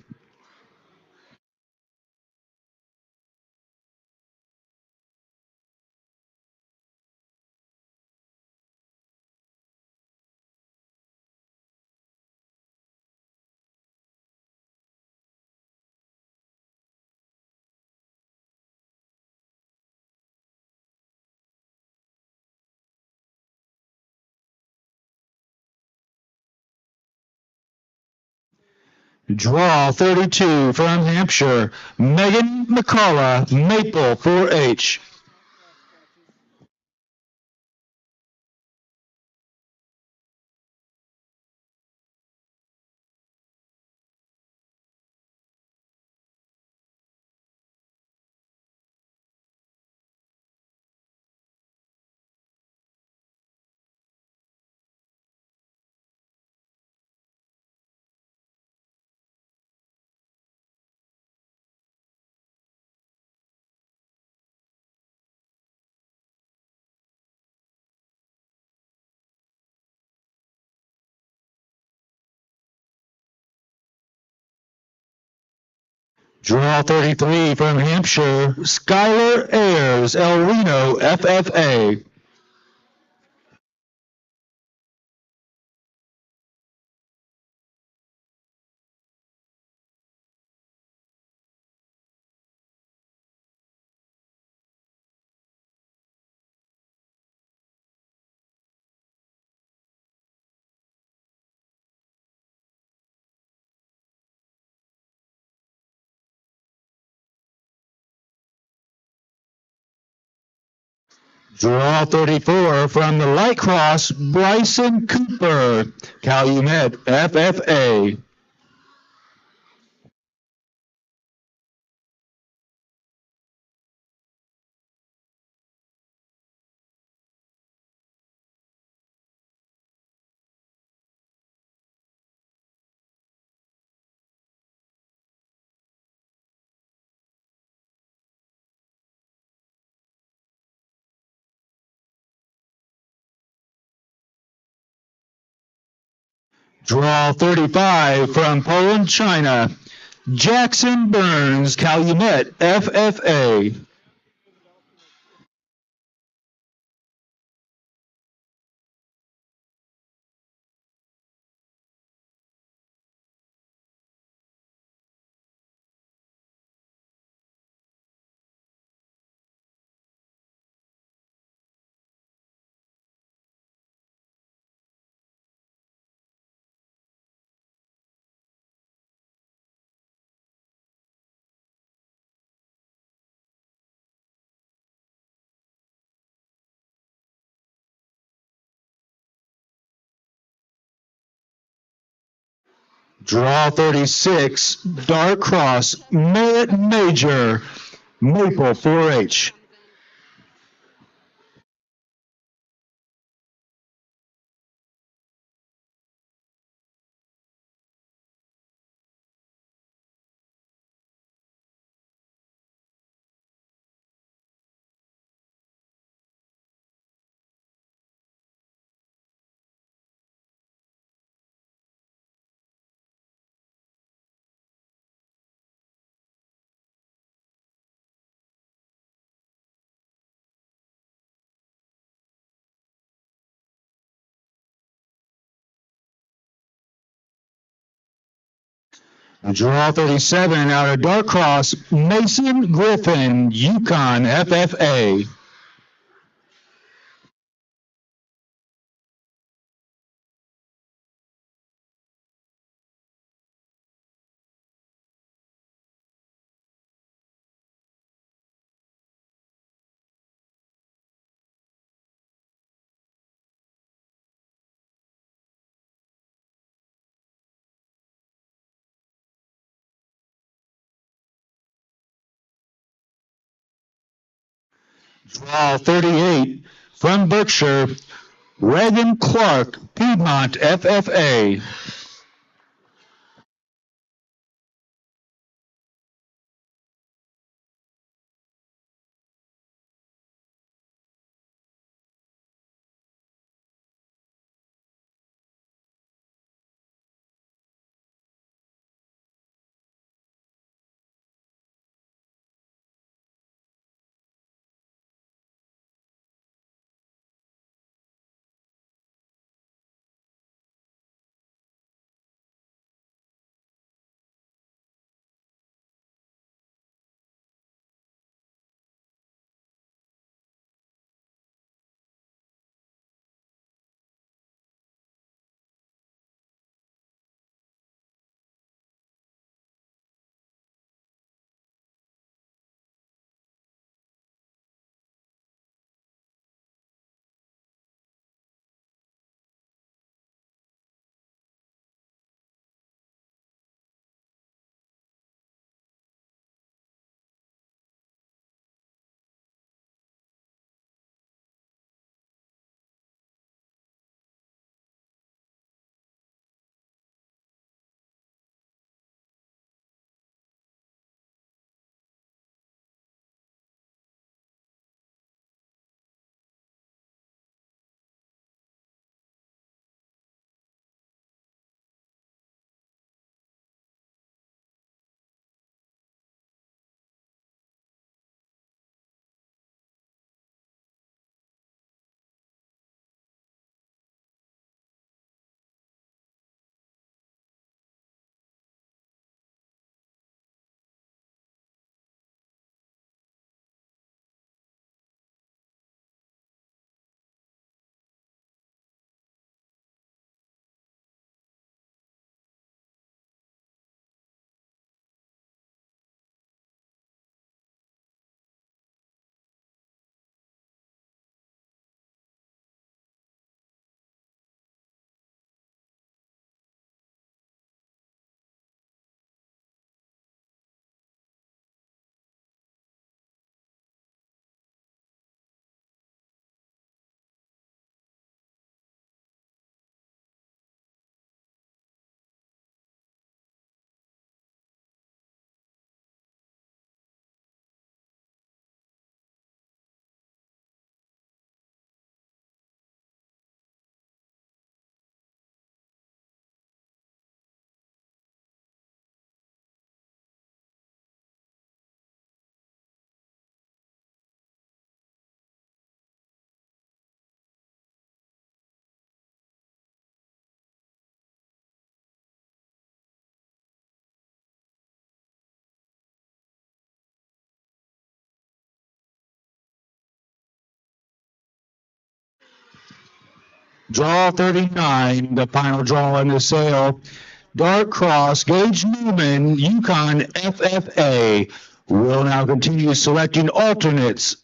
Draw 32 from Hampshire, Megan McCullough, Maple 4H. Draw 33 from Hampshire, Skylar Ayers, El Reno FFA. Draw 34 from the Light Cross, Bryson Cooper, Calumet FFA. Draw 35 from Poland, China, Jackson Burns, Calumet FFA. Draw 36, Dark Cross, Merit Major, Maple 4H. Draw 37 out of Dark Cross, Mason Griffin, Yukon FFA. Draw 38 from Berkshire, Reagan Clark, Piedmont FFA. Draw 39, the final draw in the sale. Dark Cross, Gage Newman, Yukon FFA. We'll now continue selecting alternates.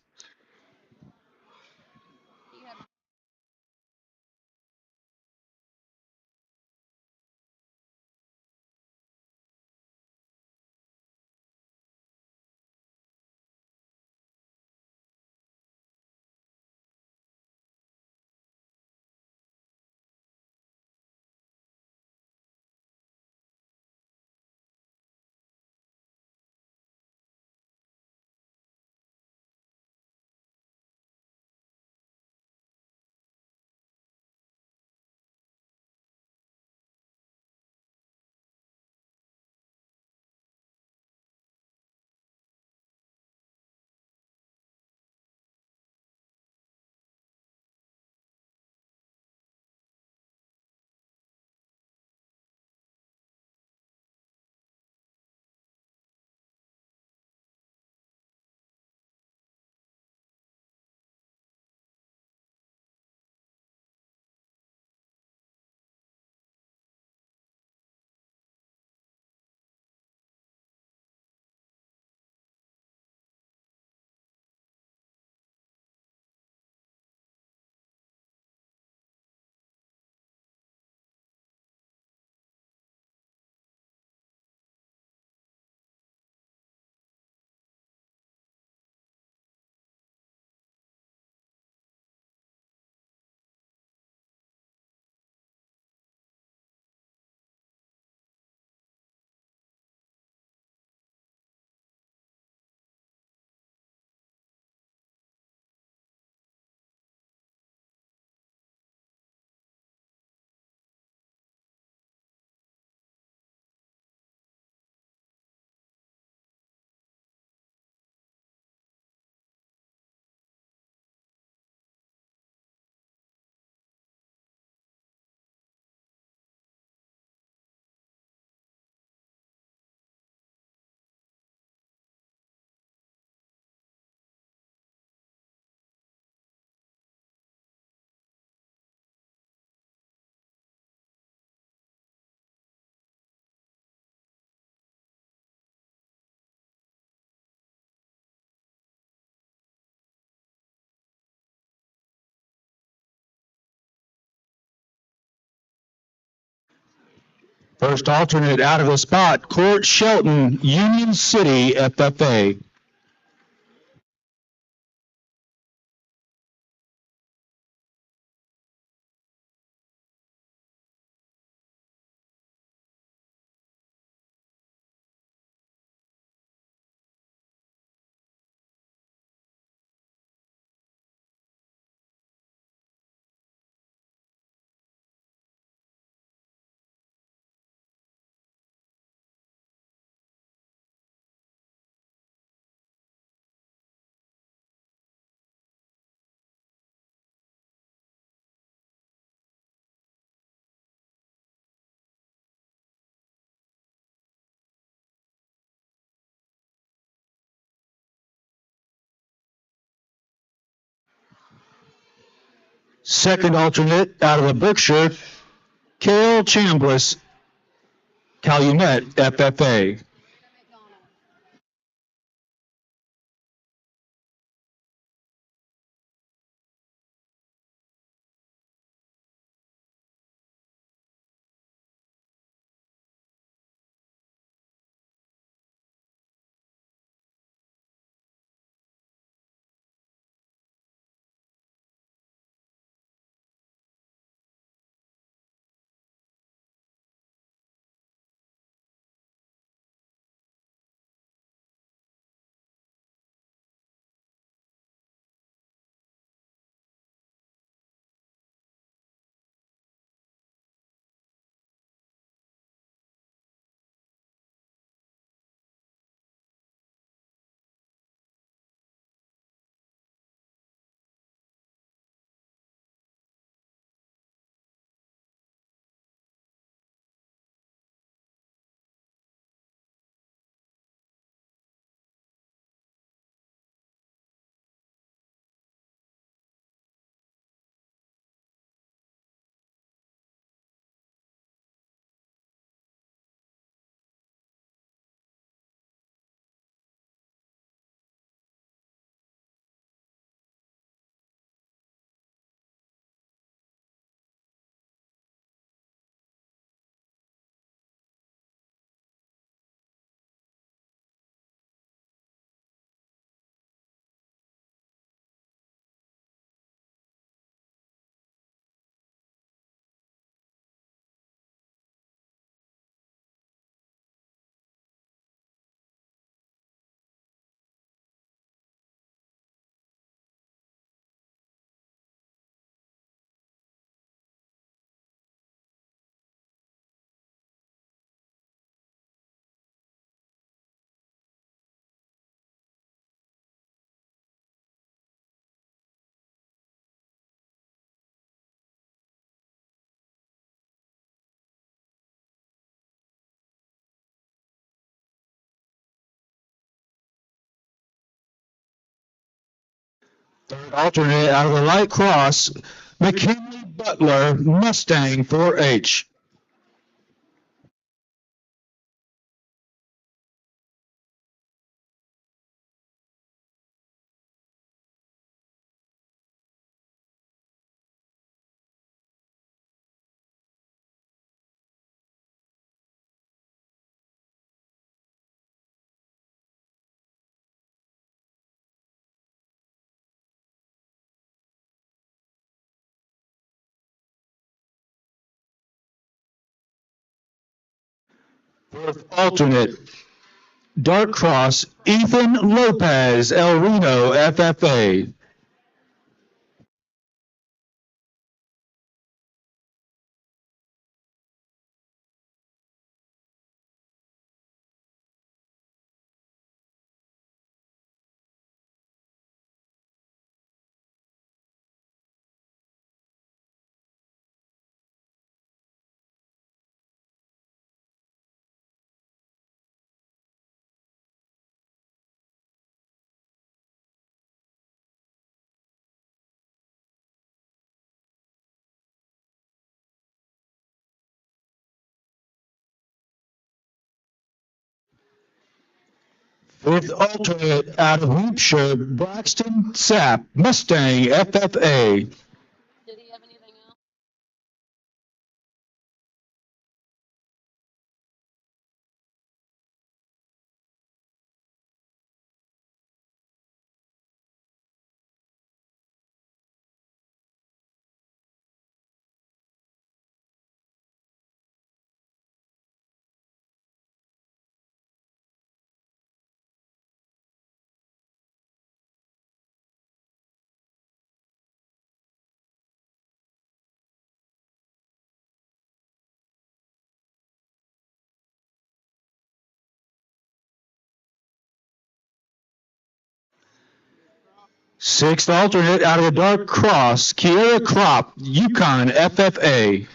First alternate out of the spot, Court Shelton, Union City FFA. Second alternate out of the Berkshire, Cale Chambliss, Calumet FFA. Third alternate out of the light cross, McKinley Butler Mustang 4H. Fourth alternate, dark cross, Ethan Lopez El Reno FFA. Fifth alternate out of Hampshire, Braxton Sapp Mustang FFA. Did he have anything else? Sixth alternate out of the dark cross, Kiera Crop Yukon FFA.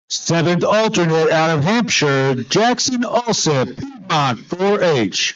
Seventh alternate out of Hampshire, Jackson Alsip Piedmont 4H.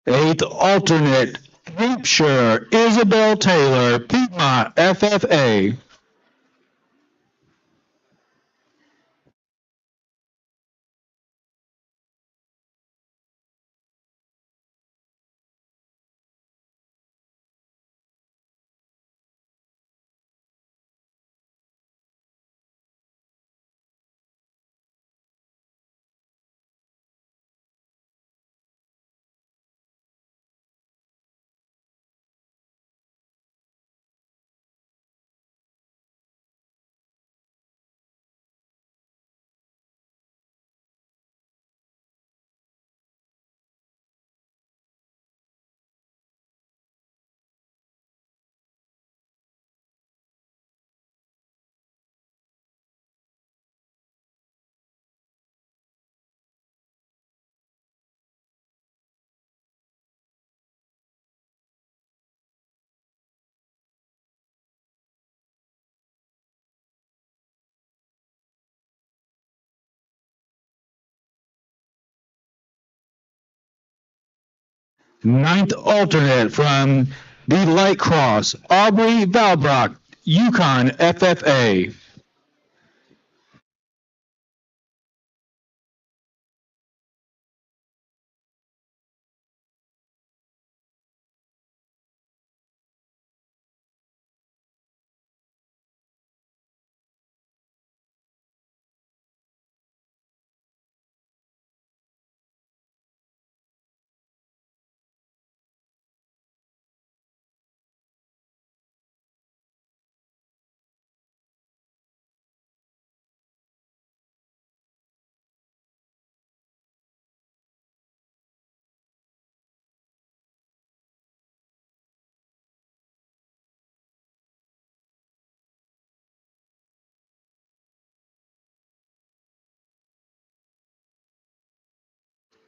Eighth alternate, Hampshire, Isabel Taylor, Piedmont, FFA. Ninth alternate from the Light Cross, Aubrey Valbrock, Yukon FFA.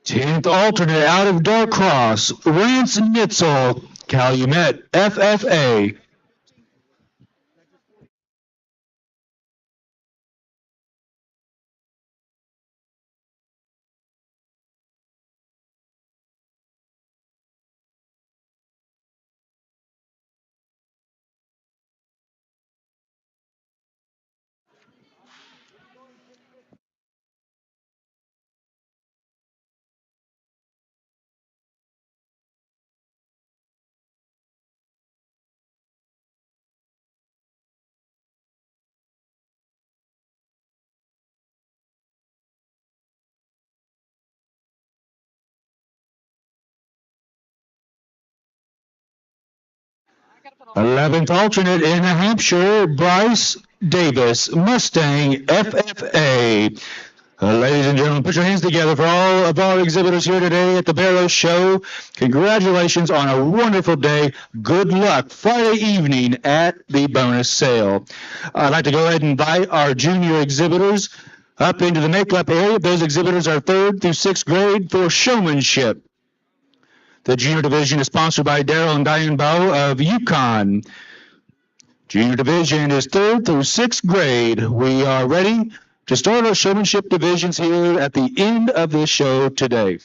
10th alternate out of Dark Cross, Rance Nitzel, Calumet FFA. 11th alternate in Hampshire, Bryce Davis, Mustang FFA. Ladies and gentlemen, put your hands together for all of our exhibitors here today at the Barrow Show. Congratulations on a wonderful day. Good luck Friday evening at the bonus sale. I'd like to go ahead and invite our junior exhibitors up into the make-up area. Those exhibitors are 3rd through 6th grade for Showmanship. The junior division is sponsored by Daryl and Diane Bow of Yukon. Junior division is 3rd through 6th grade. We are ready to start our showmanship divisions here at the end of this show today.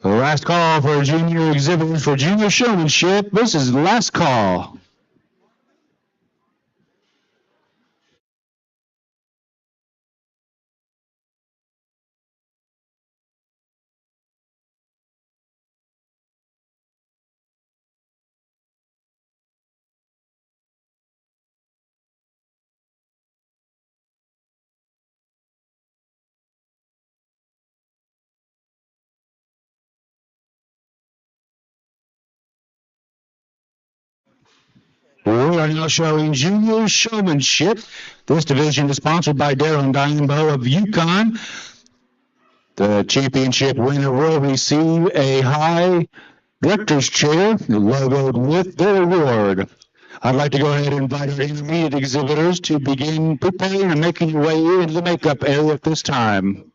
Last call for junior exhibitors for junior showmanship. This is the last call. We are now showing junior showmanship. This division is sponsored by Darrell and Diane Bow of Yukon. The championship winner will receive a high director's chair logoed with their award. I'd like to go ahead and invite our intermediate exhibitors to begin preparing and making your way into the makeup area at this time.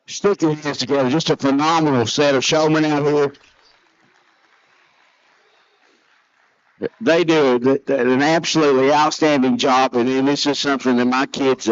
Stick your hands together. Just a phenomenal set of showmen out here. They do an absolutely outstanding job, and this is something that my kids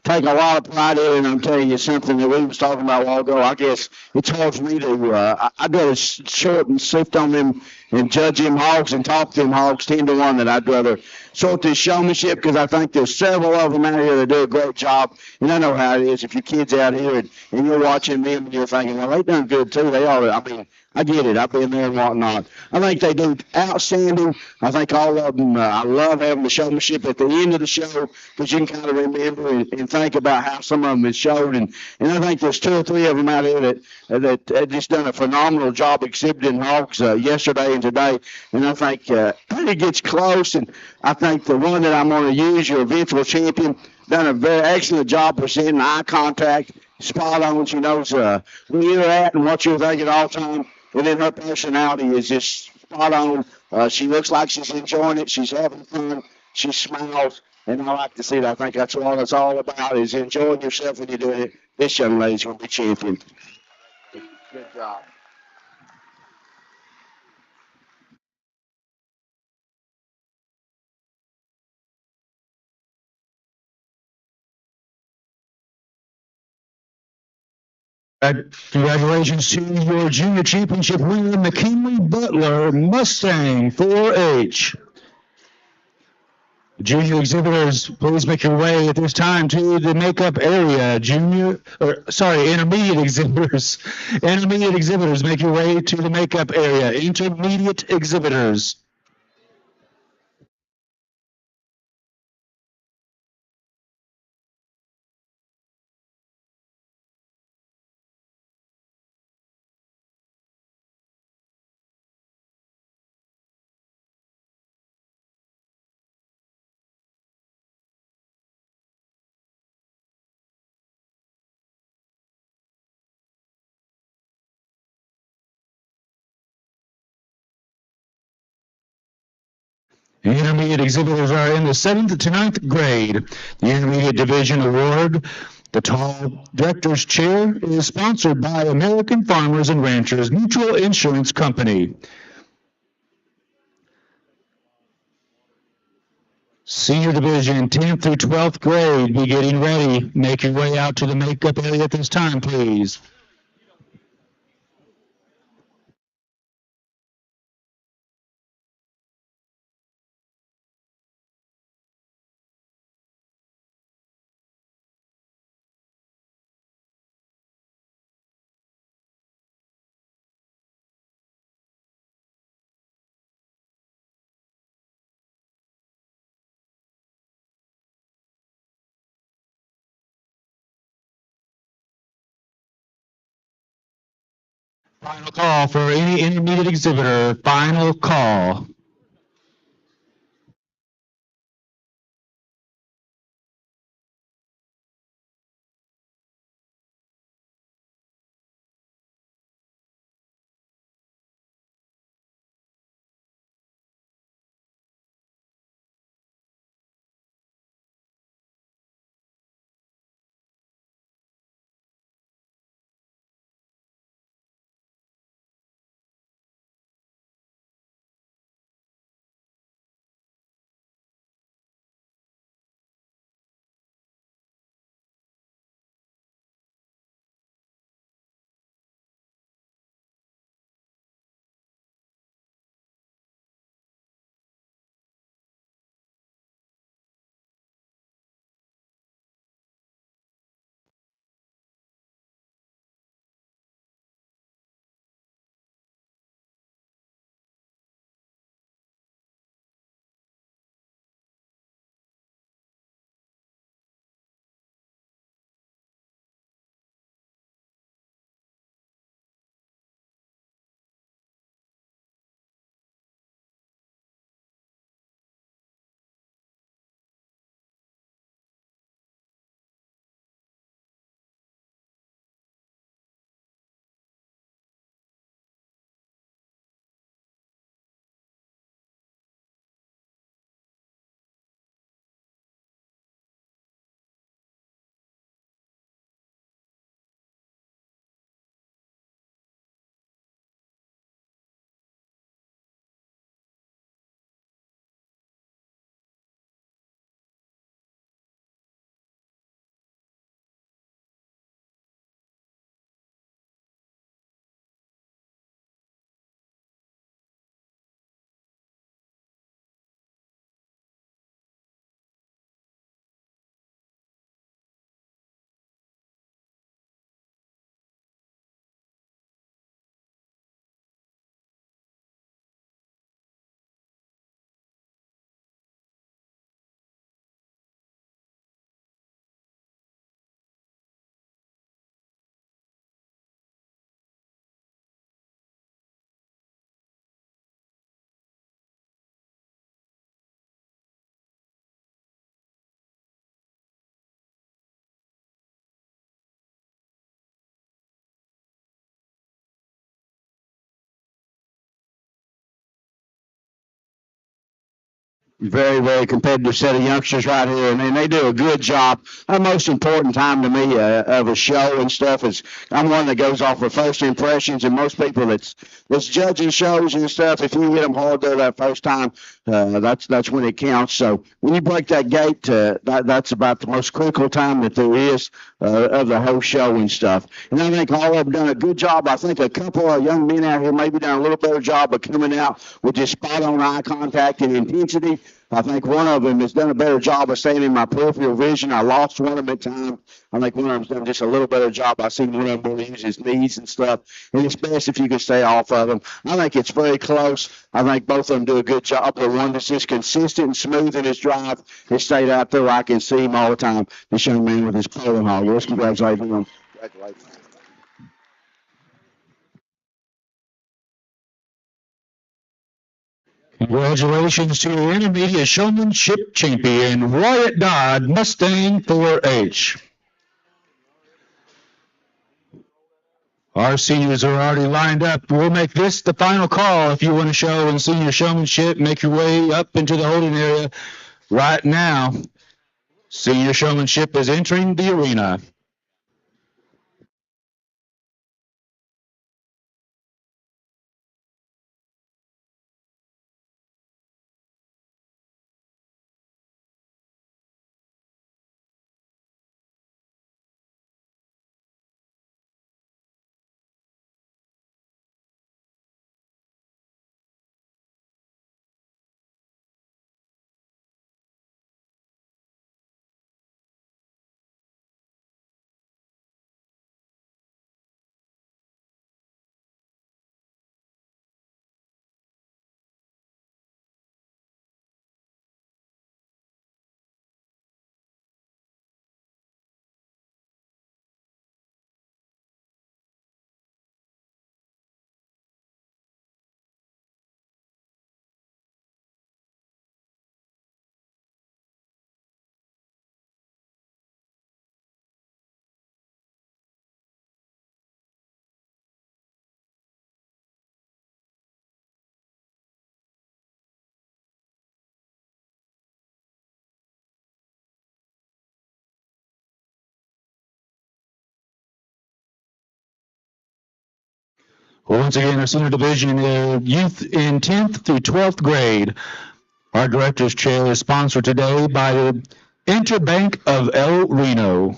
take a lot of pride in. And I'm telling you, something that we was talking about a while ago. I guess it's hard for me to. I'd rather short and sift on them and judge them hogs and talk them hogs 10-1. That I'd rather sort this showmanship, because I think there's several of them out here that do a great job. And I know how it is if your kids out here and you're watching them and you're thinking, well, they done good too. They ought to. I get it. I've been there and whatnot. I think they do outstanding. I think all of them. I love having the showmanship at the end of the show because you can kind of remember and think about how some of them is showed. And I think there's two or three of them out there that have just done a phenomenal job exhibiting hogs yesterday and today. And I think it gets close. And I think the one that I'm going to use, your eventual champion, done a very excellent job presenting eye contact, spot on. She knows where you're at and what you're thinking all the time. And then her personality is just spot on. She looks like she's enjoying it. She's having fun. She smiles. And I like to see that. I think that's what it's all about, is enjoying yourself when you're doing it. This young lady's going to be champion. Good job. Congratulations to your junior championship winner, McKinley Butler Mustang 4H. Junior exhibitors, please make your way at this time to the makeup area. Intermediate exhibitors. Intermediate exhibitors, make your way to the makeup area. Intermediate exhibitors. Intermediate exhibitors are in the 7th to 9th grade. The Intermediate Division Award, the Tall Director's Chair, is sponsored by American Farmers and Ranchers Mutual Insurance Company. Senior Division, 10th through 12th grade, be getting ready. Make your way out to the makeup area at this time, please. Final call for any intermediate exhibitor. Final call. Very, very competitive set of youngsters right here, and they do a good job. The most important time to me of a show and stuff is I'm one that goes off of first impressions, and most people that's judging shows and stuff, if you hit them hard there that first time, that's when it counts. So when you break that gate, that's about the most critical time that there is of the whole show and stuff. And I think all of them done a good job. I think a couple of young men out here maybe done a little better job of coming out with just spot on eye contact and intensity. I think one of them has done a better job of staying in my peripheral vision. I lost one of them at times. I think one of them's done just a little better job. I seen one of them really use his knees and stuff. And it's best if you can stay off of them. I think it's very close. I think both of them do a good job. The one that's just consistent and smooth in his drive has stayed out there. I can see him all the time. This young man with his pulling hog. Let's congratulate him. Congratulations. Congratulations to your intermediate showmanship champion, Wyatt Dodd, Mustang 4H. Our seniors are already lined up. We'll make this the final call if you want to show in senior showmanship. Make your way up into the holding area right now. Senior showmanship is entering the arena. Once again, our senior division youth in 10th through 12th grade. Our director's chair is sponsored today by the Interbank of El Reno.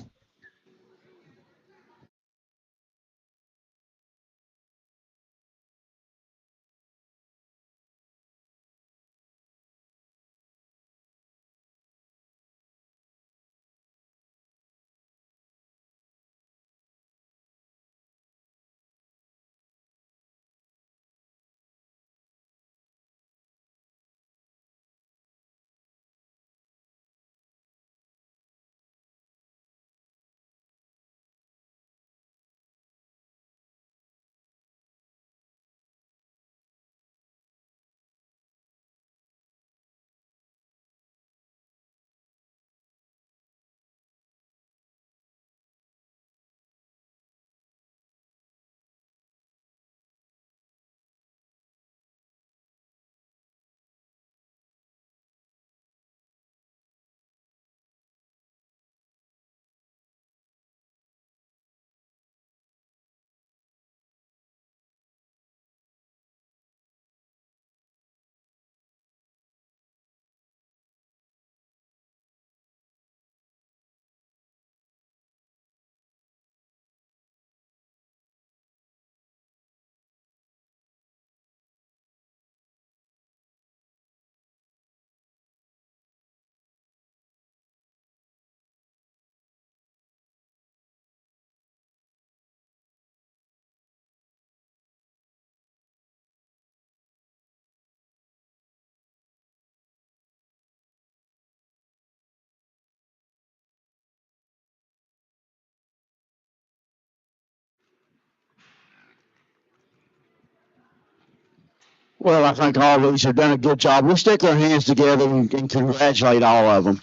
Well, I think all these have done a good job. We'll stick our hands together and congratulate all of them.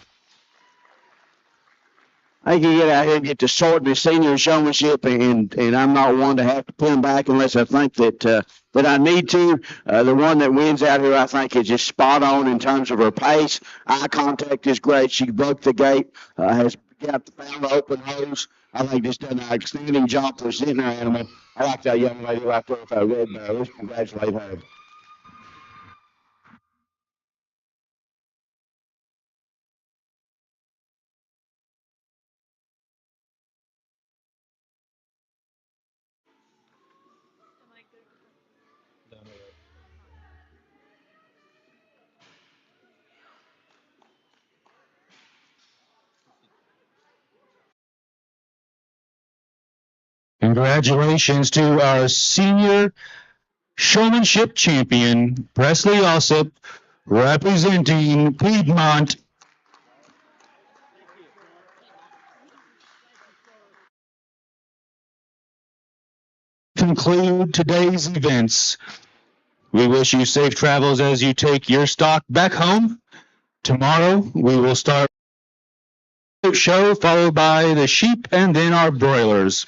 he can get out here and get to sorting his senior showmanship, and I'm not one to have to pull him back unless I think that I need to. The one that wins out here, I think, is just spot on in terms of her pace. Eye contact is great. She broke the gate, has found the open hose. I think just done an outstanding job presenting her animal. I like that young lady right there with that red bow. Let's congratulate her. Congratulations to our senior showmanship champion, Presley Ossip, representing Piedmont. Conclude today's events. We wish you safe travels as you take your stock back home. Tomorrow we will start the show, followed by the sheep and then our broilers.